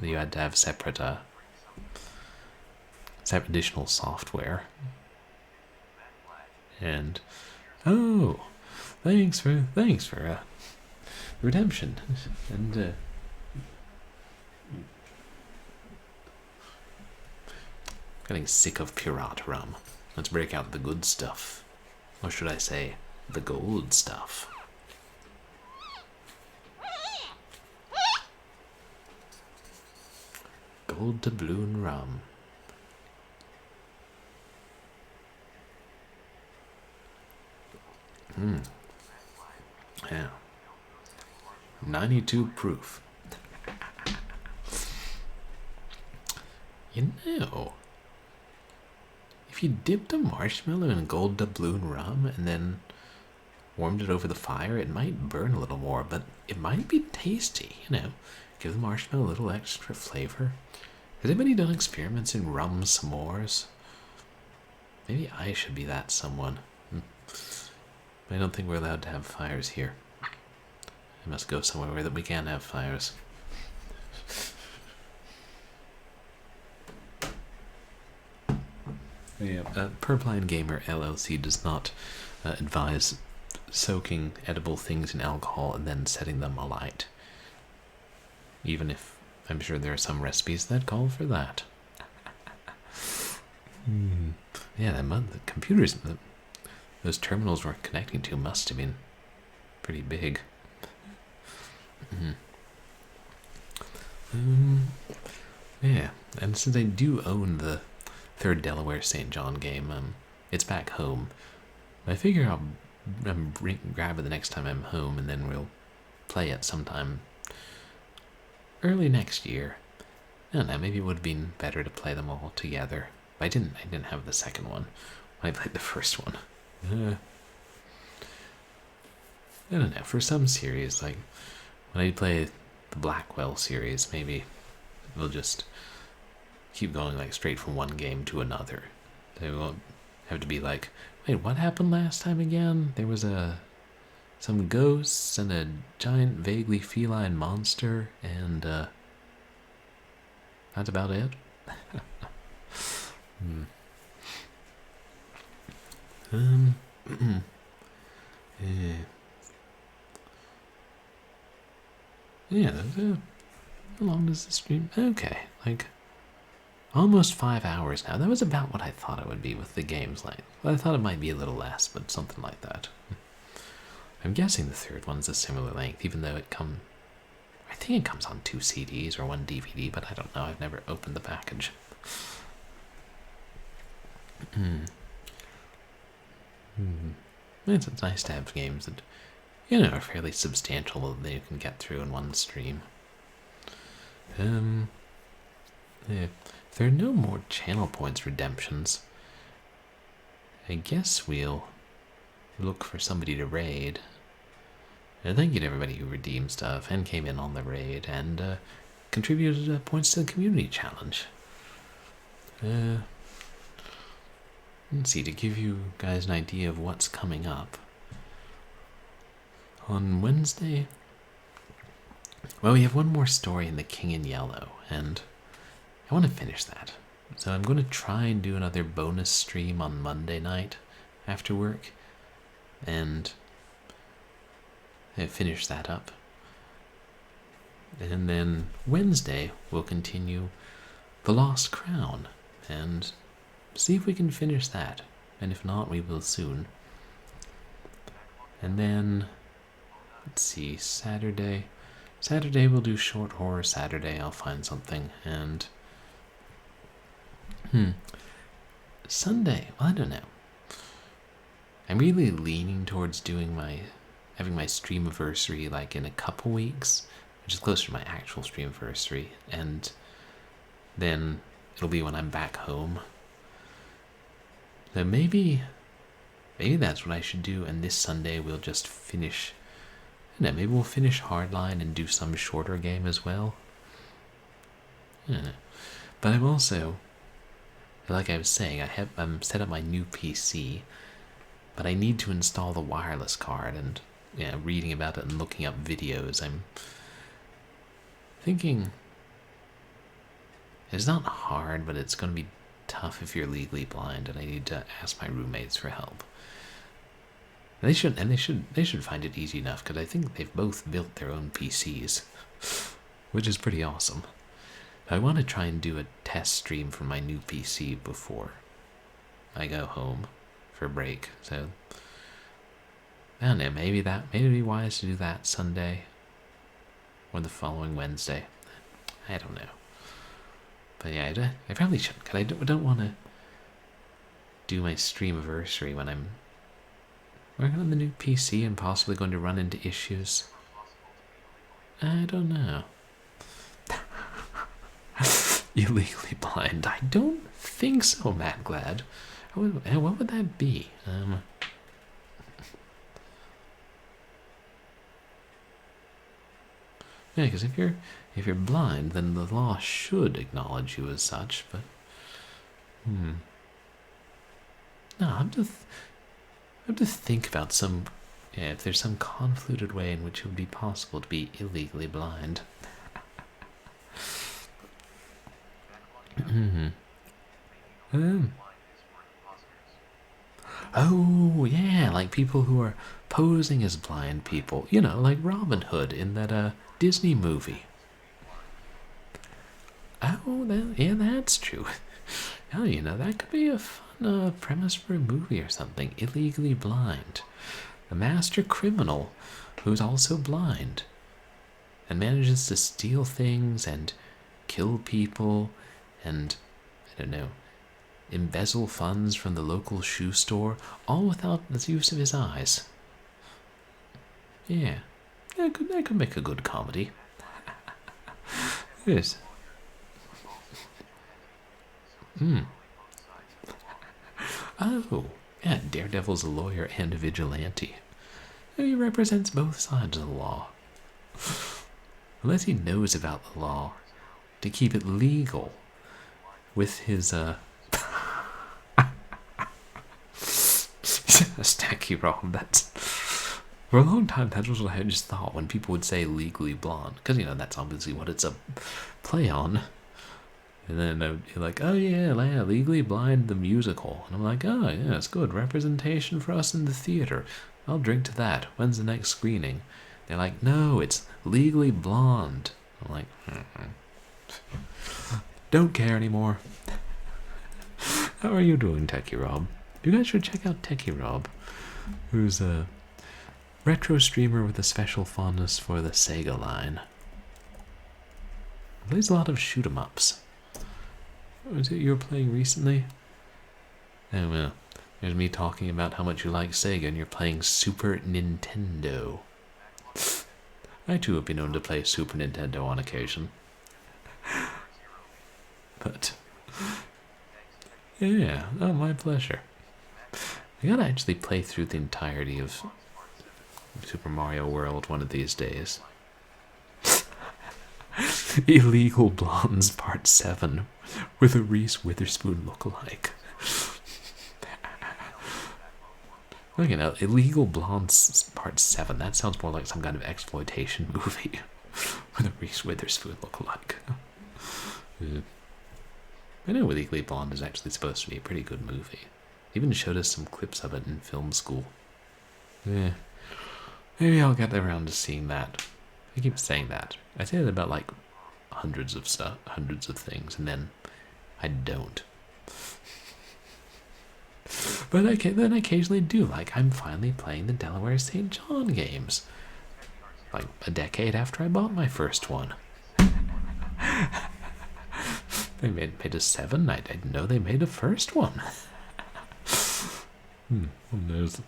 You had to have separate additional software. And thanks for redemption. And getting sick of Pirate rum. Let's break out the good stuff. Or should I say, the gold stuff. Gold doubloon rum. Yeah. 92 proof. You know, if you dipped a marshmallow in gold doubloon rum and then warmed it over the fire, it might burn a little more, but it might be tasty, you know. Give the marshmallow a little extra flavor. Has anybody done experiments in rum s'mores? Maybe I should be that someone. I don't think we're allowed to have fires here. I must go somewhere where that we can have fires. Yeah, Purblind Gamer LLC does not advise soaking edible things in alcohol and then setting them alight. Even if I'm sure there are some recipes that call for that. Yeah, the computers, those terminals we're connecting to must have been pretty big. Yeah, and since I do own the third Delaware St. John game, it's back home. I figure I'll grab it the next time I'm home, and then we'll play it sometime early next year. I don't know, maybe it would have been better to play them all together. But I didn't have the second one when I played the first one. I don't know, for some series, like when I play the Blackwell series, maybe we'll just keep going like straight from one game to another. They won't have to be like, wait, what happened last time again? There was some ghosts and a giant vaguely feline monster, and that's about it. Yeah, how long does the stream? Okay, like almost 5 hours now. That was about what I thought it would be with the game's length. Well, I thought it might be a little less, but something like that. I'm guessing the third one's a similar length, even though I think it comes on 2 CDs or 1 DVD, but I don't know. I've never opened the package. It's nice to have games that, you know, are fairly substantial that you can get through in one stream. Yeah. If there are no more channel points redemptions, I guess we'll look for somebody to raid. And thank you to everybody who redeemed stuff and came in on the raid and contributed points to the community challenge. Let's see, to give you guys an idea of what's coming up. On Wednesday, well, we have one more story in The King in Yellow, and I want to finish that. So I'm going to try and do another bonus stream on Monday night after work, and finish that up. And then Wednesday, we'll continue The Lost Crown, and see if we can finish that. And if not, we will soon. And then, let's see, Saturday we'll do Short Horror Saturday. I'll find something. And Sunday, well, I don't know. I'm really leaning towards having my streamiversary like in a couple weeks, which is closer to my actual streamiversary, and then it'll be when I'm back home. So maybe that's what I should do, and this Sunday we'll just finish, maybe we'll finish Hardline and do some shorter game as well. But I'm also, like I was saying, I'm set up my new PC, but I need to install the wireless card, and reading about it and looking up videos, I'm thinking it's not hard, but it's going to be tough if you're legally blind, and I need to ask my roommates for help. They should find it easy enough, because I think they've both built their own PCs, which is pretty awesome. I want to try and do a test stream for my new PC before I go home for a break. So I don't know, maybe it'd be wise to do that Sunday or the following Wednesday. I don't know. But yeah, I probably shouldn't, because I don't want to do my streamiversary when I'm working on the new PC and possibly going to run into issues. I don't know. Illegally blind. I don't think so, Matt Glad. What would that be? Yeah, because if you're blind, then the law should acknowledge you as such. But no, I have to think about some. Yeah, if there's some convoluted way in which it would be possible to be illegally blind. Oh, yeah, like people who are posing as blind people. You know, like Robin Hood in that Disney movie. Oh, that's true. Oh, you know, that could be a fun premise for a movie or something. Illegally blind. A master criminal who's also blind and manages to steal things and kill people and, I don't know, embezzle funds from the local shoe store, all without the use of his eyes. Yeah, that could make a good comedy. Yes. Oh, yeah, Daredevil's a lawyer and a vigilante. He represents both sides of the law. Unless he knows about the law to keep it legal with his, Stacky Rob, that's... For a long time, that's what I just thought when people would say legally blonde. Because, you know, that's obviously what it's a play on. And then you're like, oh yeah, Legally Blind the musical. And I'm like, oh yeah, it's good. Representation for us in the theater. I'll drink to that. When's the next screening? They're like, no, it's Legally Blonde. I'm like, don't care anymore. How are you doing, Techie Rob? You guys should check out Techie Rob, who's a retro streamer with a special fondness for the Sega line. Plays a lot of shoot-em-ups. Was it you were playing recently? Oh well, there's me talking about how much you like Sega and you're playing Super Nintendo. I too have been known to play Super Nintendo on occasion. But, yeah, oh, my pleasure. I gotta actually play through the entirety of Super Mario World one of these days. Illegal Blondes Part 7 with a Reese Witherspoon lookalike. Well, you know, Illegal Blondes Part 7, that sounds more like some kind of exploitation movie with a Reese Witherspoon lookalike. I know Legally Blonde is actually supposed to be a pretty good movie. Even showed us some clips of it in film school. Yeah, maybe I'll get around to seeing that. I keep saying that. I say that about like hundreds of things, and then I don't. But then I occasionally do. Like, I'm finally playing the Delaware St. John games. Like a decade after I bought my first one. They made a 7. I didn't know they made a first one. There's a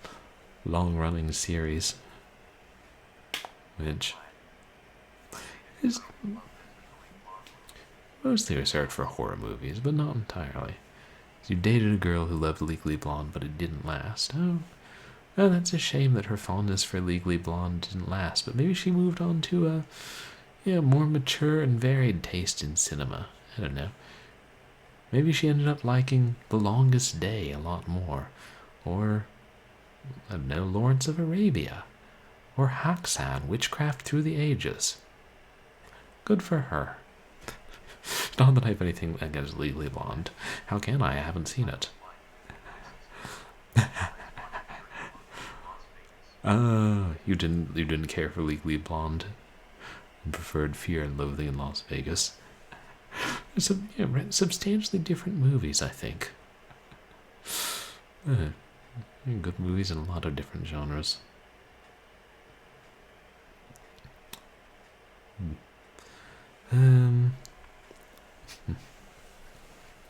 long-running series, which is mostly reserved for horror movies, but not entirely. You dated a girl who loved Legally Blonde, but it didn't last. Oh, that's a shame that her fondness for Legally Blonde didn't last, but maybe she moved on to a more mature and varied taste in cinema. I don't know. Maybe she ended up liking The Longest Day a lot more. Or, I don't know, Lawrence of Arabia. Or Haxan, Witchcraft Through the Ages. Good for her. Not that I have anything against Legally Blonde. How can I? I haven't seen it. You didn't care for Legally Blonde. You preferred Fear and Loathing in Las Vegas. Substantially different movies, I think. Good movies in a lot of different genres.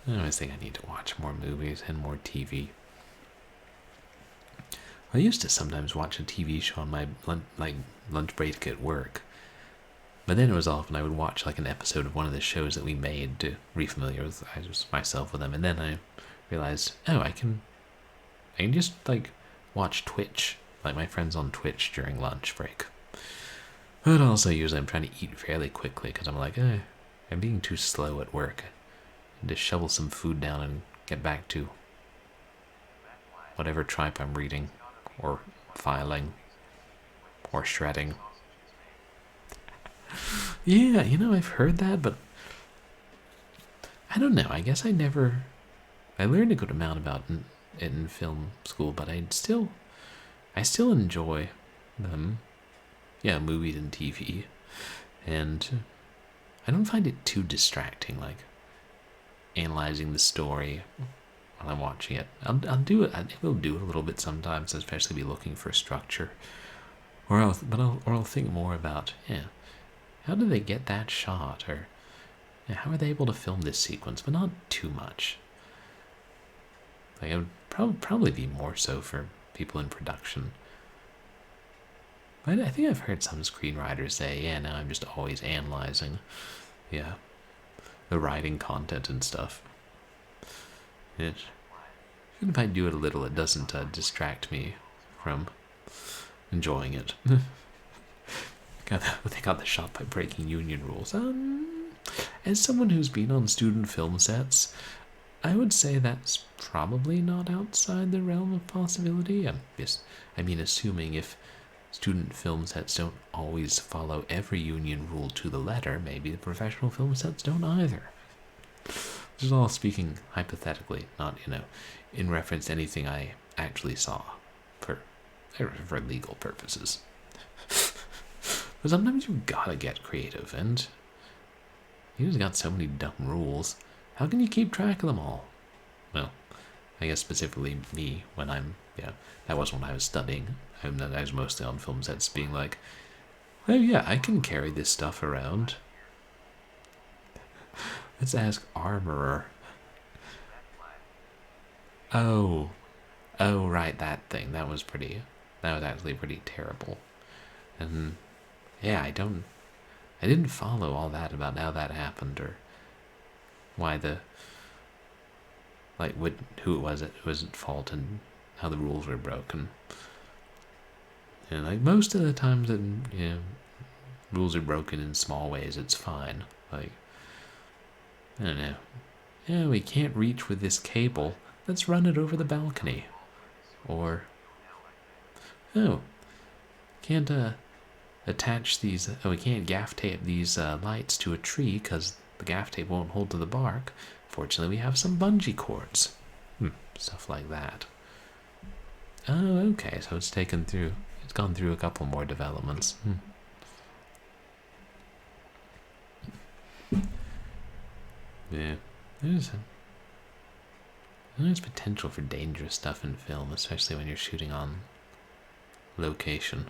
I always think I need to watch more movies and more TV. I used to sometimes watch a TV show on my lunch break at work, but then it was often I would watch like an episode of one of the shows that we made to refamiliarize myself with them, and then I realized, oh, I can just like watch Twitch, like my friends on Twitch during lunch break. But also usually I'm trying to eat fairly quickly because I'm like, I'm being too slow at work. And just shovel some food down and get back to whatever tripe I'm reading, or filing, or shredding. Yeah, I've heard that, but I don't know. I guess I learned a good amount about it in film school, but I still enjoy them. Yeah, movies and TV. And I don't find it too distracting, like analyzing the story while I'm watching it. I'll do it. I will do it a little bit sometimes, especially be looking for structure. Or I'll think more about, how did they get that shot? Or how are they able to film this sequence? But not too much. Like, it would probably be more so for people in production. But I think I've heard some screenwriters say, now I'm just always analyzing, the writing content and stuff. Even if I do it a little, it doesn't distract me from enjoying it. They got the shot by breaking union rules. As someone who's been on student film sets, I would say that's probably not outside the realm of possibility. Assuming if student film sets don't always follow every union rule to the letter, maybe the professional film sets don't either. This is all speaking hypothetically, not, in reference to anything I actually saw for legal purposes. But sometimes you've gotta get creative, and you just got so many dumb rules. How can you keep track of them all? Well, I guess specifically me, when that wasn't when I was studying. I was mostly on film sets being like, well, I can carry this stuff around. Let's ask Armorer. Oh, right, that thing. That was actually pretty terrible. And I didn't follow all that about how that happened, or why who it was at fault and how the rules were broken. And like most of the times that rules are broken in small ways, it's fine. Like, I don't know. Yeah, we can't reach with this cable. Let's run it over the balcony. Or, can't attach these. We can't gaff tape these lights to a tree because the gaff tape won't hold to the bark. Fortunately, we have some bungee cords. Stuff like that. Oh, okay. So it's gone through a couple more developments. Yeah, there's potential for dangerous stuff in film, especially when you're shooting on location.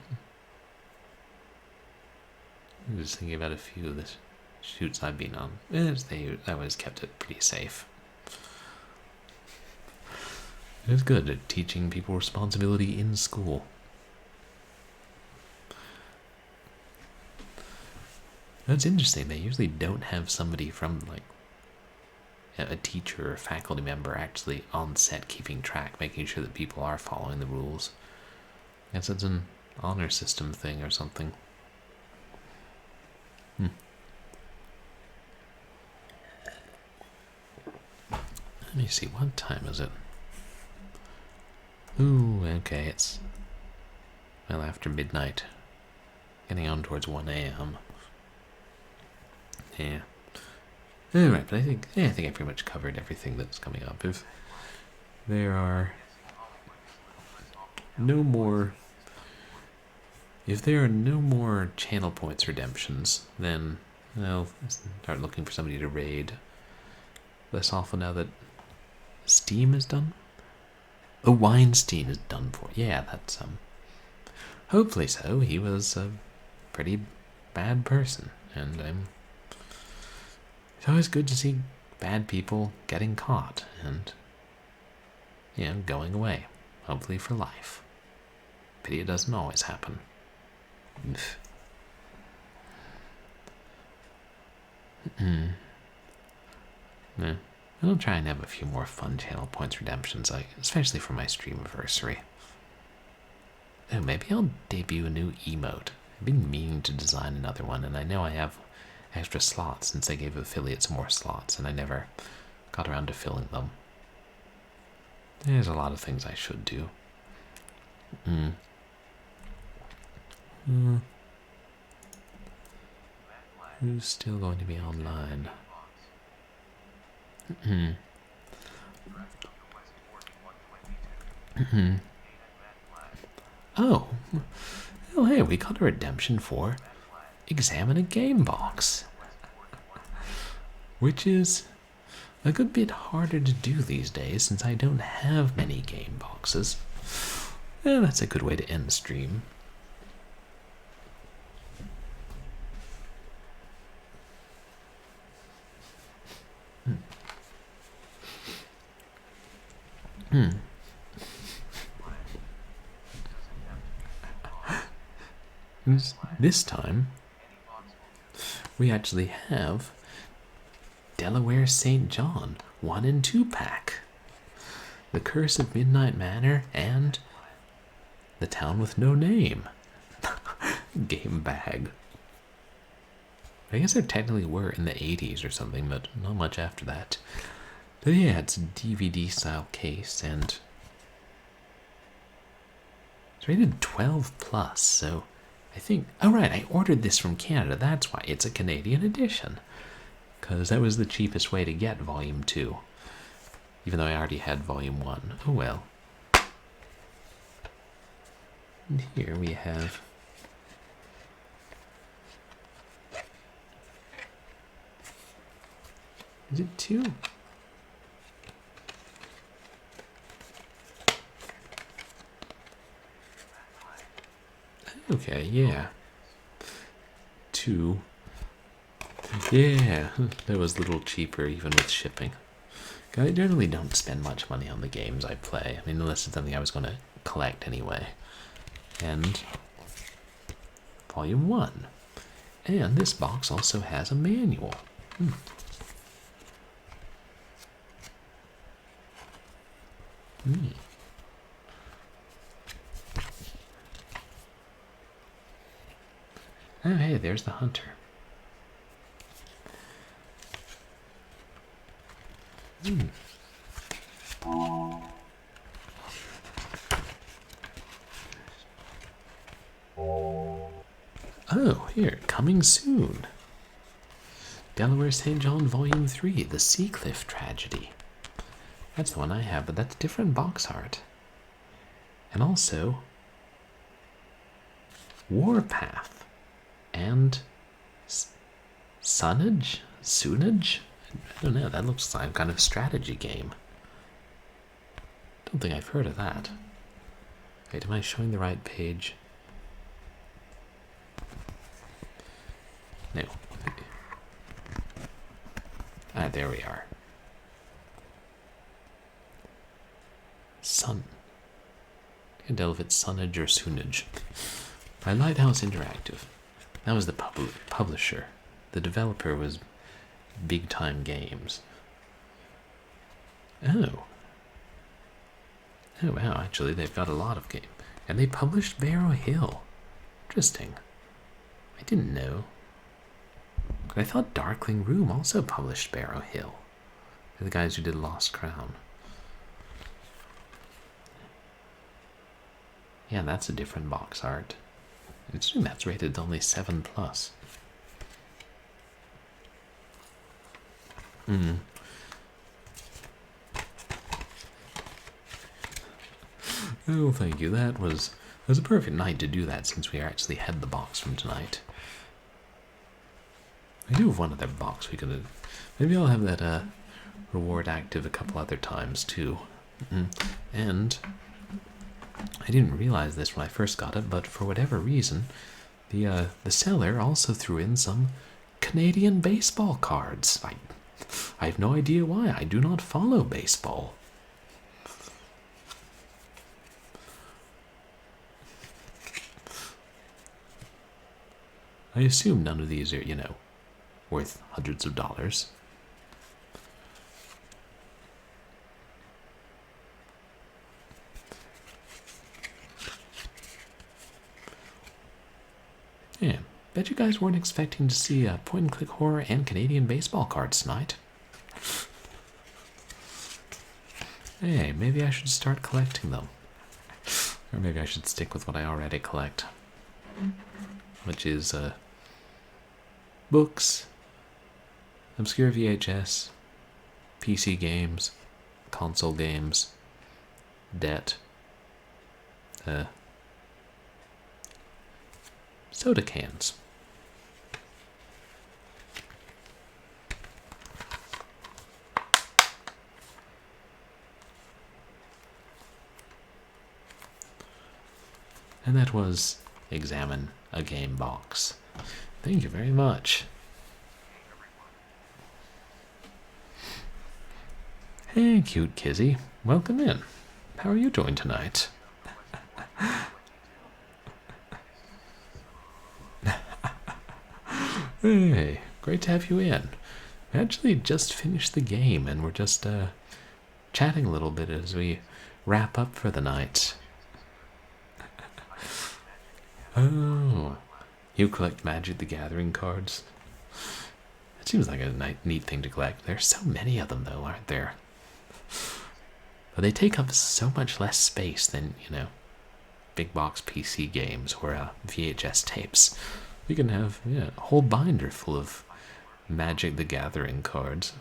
I'm just thinking about a few of the shoots I've been on. They always kept it pretty safe. It was good at teaching people responsibility in school. That's interesting. They usually don't have somebody from, like, a teacher or faculty member actually on set keeping track, making sure that people are following the rules. I guess it's an honor system thing or something. Let me see, what time is it? Ooh, okay, it's after midnight. Getting on towards 1 a.m. Yeah. Alright, but I think I pretty much covered everything that's coming up. If there are no more channel points redemptions, then I'll start looking for somebody to raid. Less awful now that Steam is done. Oh, Weinstein is done for. Yeah, that's hopefully so. He was a pretty bad person, and It's always good to see bad people getting caught and, going away, hopefully for life. Pity it doesn't always happen. Yeah. I'll try and have a few more fun channel points redemptions, especially for my stream anniversary. Oh, maybe I'll debut a new emote. I've been meaning to design another one, and I know I have extra slots since I gave affiliates more slots, and I never got around to filling them. There's a lot of things I should do. Who's still going to be online? Oh, well, hey, we got a redemption for examine a game box, which is a good bit harder to do these days since I don't have many game boxes. Well, that's a good way to end the stream. This time, we actually have Delaware St. John 1 and 2 pack, The Curse of Midnight Manor, and The Town with No Name. Game bag. I guess there technically were in the 80s or something, but not much after that. But yeah, it's a DVD style case, and it's rated 12+, so I think, oh right, I ordered this from Canada, that's why it's a Canadian edition. Because that was the cheapest way to get Volume 2. Even though I already had Volume 1. Oh well. And here we have is it 2? Okay, yeah. 2. Yeah, that was a little cheaper even with shipping. I generally don't spend much money on the games I play. I mean, unless it's something I was going to collect anyway. And Volume 1. And this box also has a manual. Oh, hey, there's the hunter. Oh, here, coming soon. Delaware St. John Volume 3, The Seacliff Tragedy. That's the one I have, but that's different box art. And also Warpath and Sunage? I don't know, that looks like some kind of strategy game. Don't think I've heard of that. Wait, am I showing the right page? No. Ah, there we are. Sun. I can't tell if it's Sunage or Soonage. By Lighthouse Interactive. That was the publisher. The developer was Big Time Games. Oh. Oh wow, actually they've got a lot of games. And they published Barrow Hill. Interesting. I didn't know. I thought Darkling Room also published Barrow Hill. They're the guys who did Lost Crown. Yeah, that's a different box art. I assume that's rated only 7+. Oh, thank you. That was a perfect night to do that since we actually had the box from tonight. I do have one other box we could have. Maybe I'll have that reward active a couple other times too. And I didn't realize this when I first got it, but for whatever reason, the seller also threw in some Canadian baseball cards. I have no idea why. I do not follow baseball. I assume none of these are, worth hundreds of dollars. Yeah, bet you guys weren't expecting to see a point-and-click horror and Canadian baseball cards tonight. Hey, maybe I should start collecting them. Or maybe I should stick with what I already collect. Which is, books, obscure VHS, PC games, console games, debt, soda cans. And that was Examine a Game Box. Thank you very much. Hey, cute Kizzy. Welcome in. How are you doing tonight? Hey, great to have you in. We actually just finished the game and we're just chatting a little bit as we wrap up for the night. Oh, you collect Magic the Gathering cards? It seems like a neat thing to collect. There's so many of them, though, aren't there? But they take up so much less space than, big box PC games or VHS tapes. We can have a whole binder full of Magic the Gathering cards.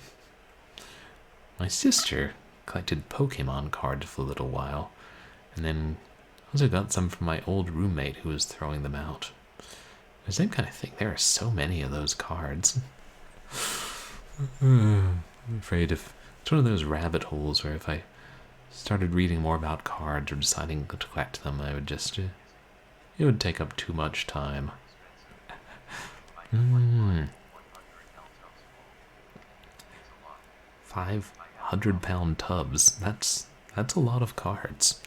My sister collected Pokemon cards for a little while, and then also got some from my old roommate who was throwing them out. The same kind of thing. There are so many of those cards. I'm afraid if it's one of those rabbit holes where if I started reading more about cards or deciding to collect them, I would just it would take up too much time. 500-pound tubs. That's a lot of cards.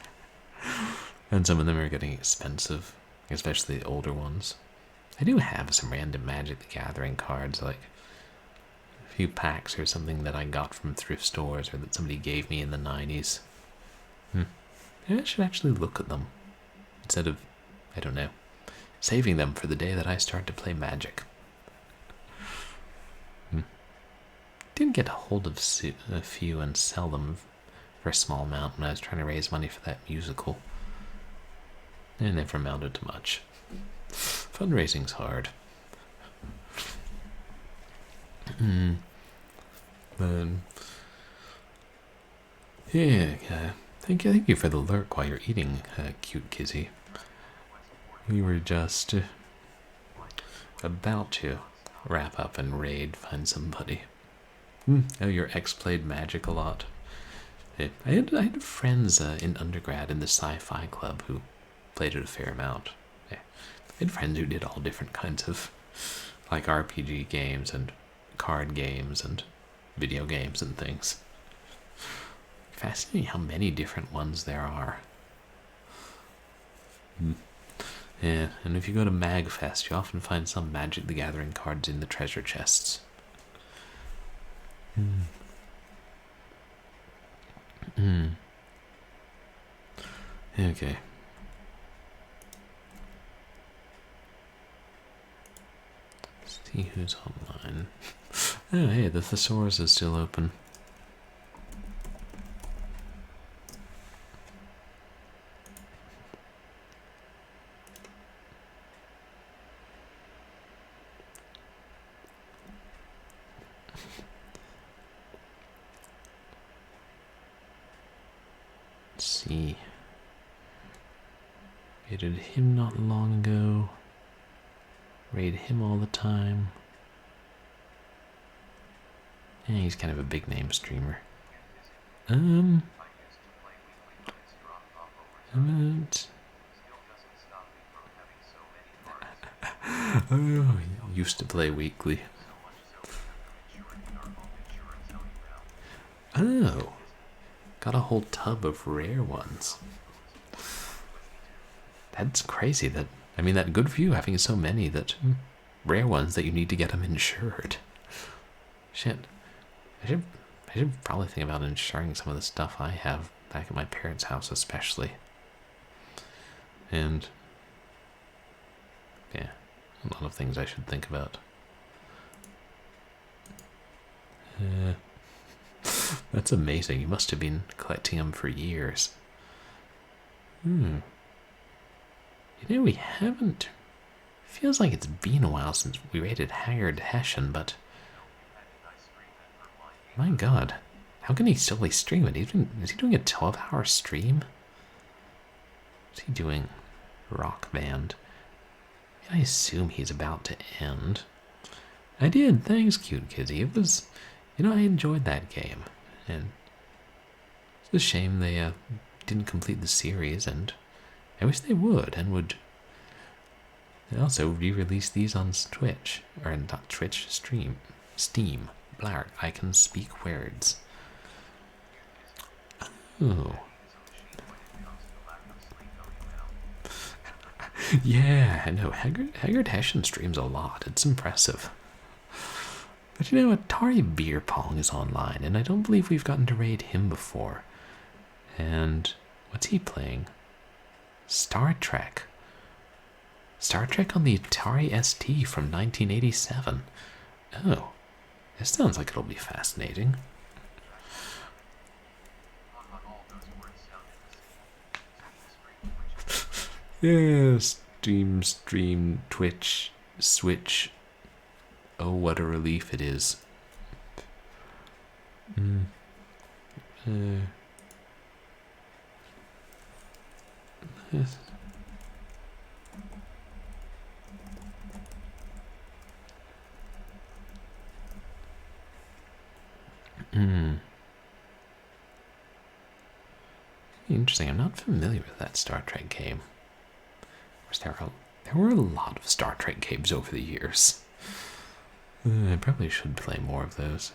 And some of them are getting expensive, especially the older ones. I do have some random Magic the Gathering cards, like a few packs or something that I got from thrift stores or that somebody gave me in the 90s. Maybe I should actually look at them instead of, I don't know, saving them for the day that I start to play Magic. Did get a hold of a few and sell them for a small amount when I was trying to raise money for that musical. It never amounted to much. Fundraising's hard. But yeah, thank you for the lurk while you're eating, cute Kizzy. We were just about to wrap up and raid, find somebody. Oh, your ex played Magic a lot. I had friends in undergrad in the sci-fi club who played it a fair amount. I had friends who did all different kinds of like RPG games and card games and video games and things. Fascinating how many different ones there are. Yeah, and if you go to MagFest, you often find some Magic the Gathering cards in the treasure chests. Okay. See who's online. Oh, hey, the thesaurus is still open. Let's see. Raided him not long ago. Raid him all the time. Yeah, he's kind of a big name streamer. Oh, used to play weekly. Oh, got a whole tub of rare ones. That's crazy. That good for you having so many rare ones that you need to get them insured. Shit, I should probably think about insuring some of the stuff I have back at my parents' house, especially. And yeah, a lot of things I should think about. That's amazing. You must have been collecting them for years. You know, we haven't... Feels like it's been a while since we raided Haggard Hessian, but... My god. How can he still be streaming? Is he doing a 12-hour stream? What's he doing? Rock Band. I assume he's about to end. I did. Thanks, Cute Kizzy. It was... You know, I enjoyed that game. And it's a shame they didn't complete the series, and I wish they would, and would also re-release these on Twitch, or not Twitch, Steam. Blark, I can speak words. Oh. Yeah, I know. Haggard Hessian streams a lot. It's impressive. But you know, Atari Beer Pong is online, and I don't believe we've gotten to raid him before. And what's he playing? Star Trek. Star Trek on the Atari ST from 1987. Oh, this sounds like it'll be fascinating. Yeah, stream, Twitch, Switch. Oh, what a relief it is. Yes. Interesting. I'm not familiar with that Star Trek game. Of course, there were a lot of Star Trek games over the years. I probably should play more of those.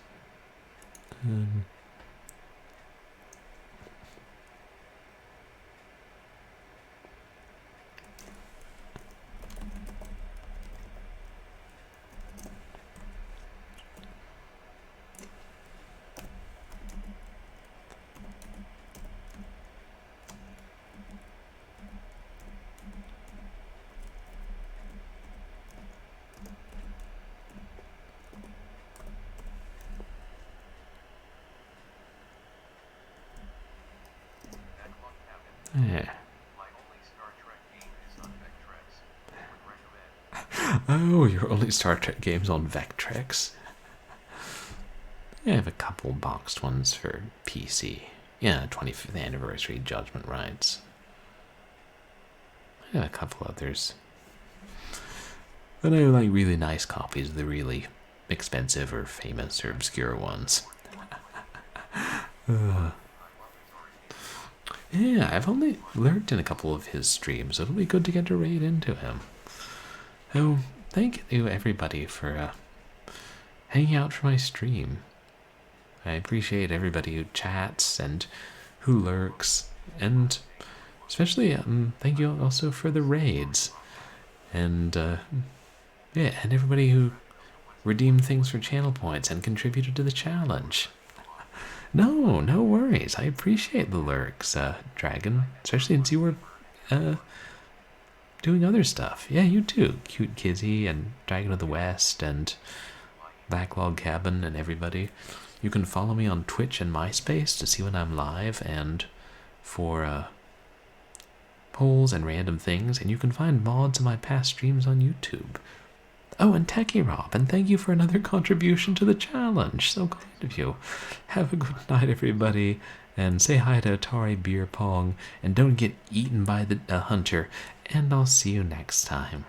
Yeah. Oh, your only Star Trek game's on Vectrex? I have a couple boxed ones for PC. Yeah, 25th anniversary Judgment Rights. I got a couple others. But I like really nice copies of the really expensive or famous or obscure ones. Yeah, I've only lurked in a couple of his streams. It'll be good to get to raid into him. Oh, thank you everybody for hanging out for my stream. I appreciate everybody who chats and who lurks, and especially thank you also for the raids, and yeah, and everybody who redeemed things for channel points and contributed to the challenge. No worries. I appreciate the lurks, Dragon, especially since you were doing other stuff. Yeah, you too, Cute Kizzy and Dragon of the West and Backlog Cabin and everybody. You can follow me on Twitch and MySpace to see when I'm live and for polls and random things, and you can find mods of my past streams on YouTube. Oh, and Techie Rob, and thank you for another contribution to the challenge. So kind of you. Have a good night, everybody, and say hi to Atari Beer Pong, and don't get eaten by the hunter, and I'll see you next time.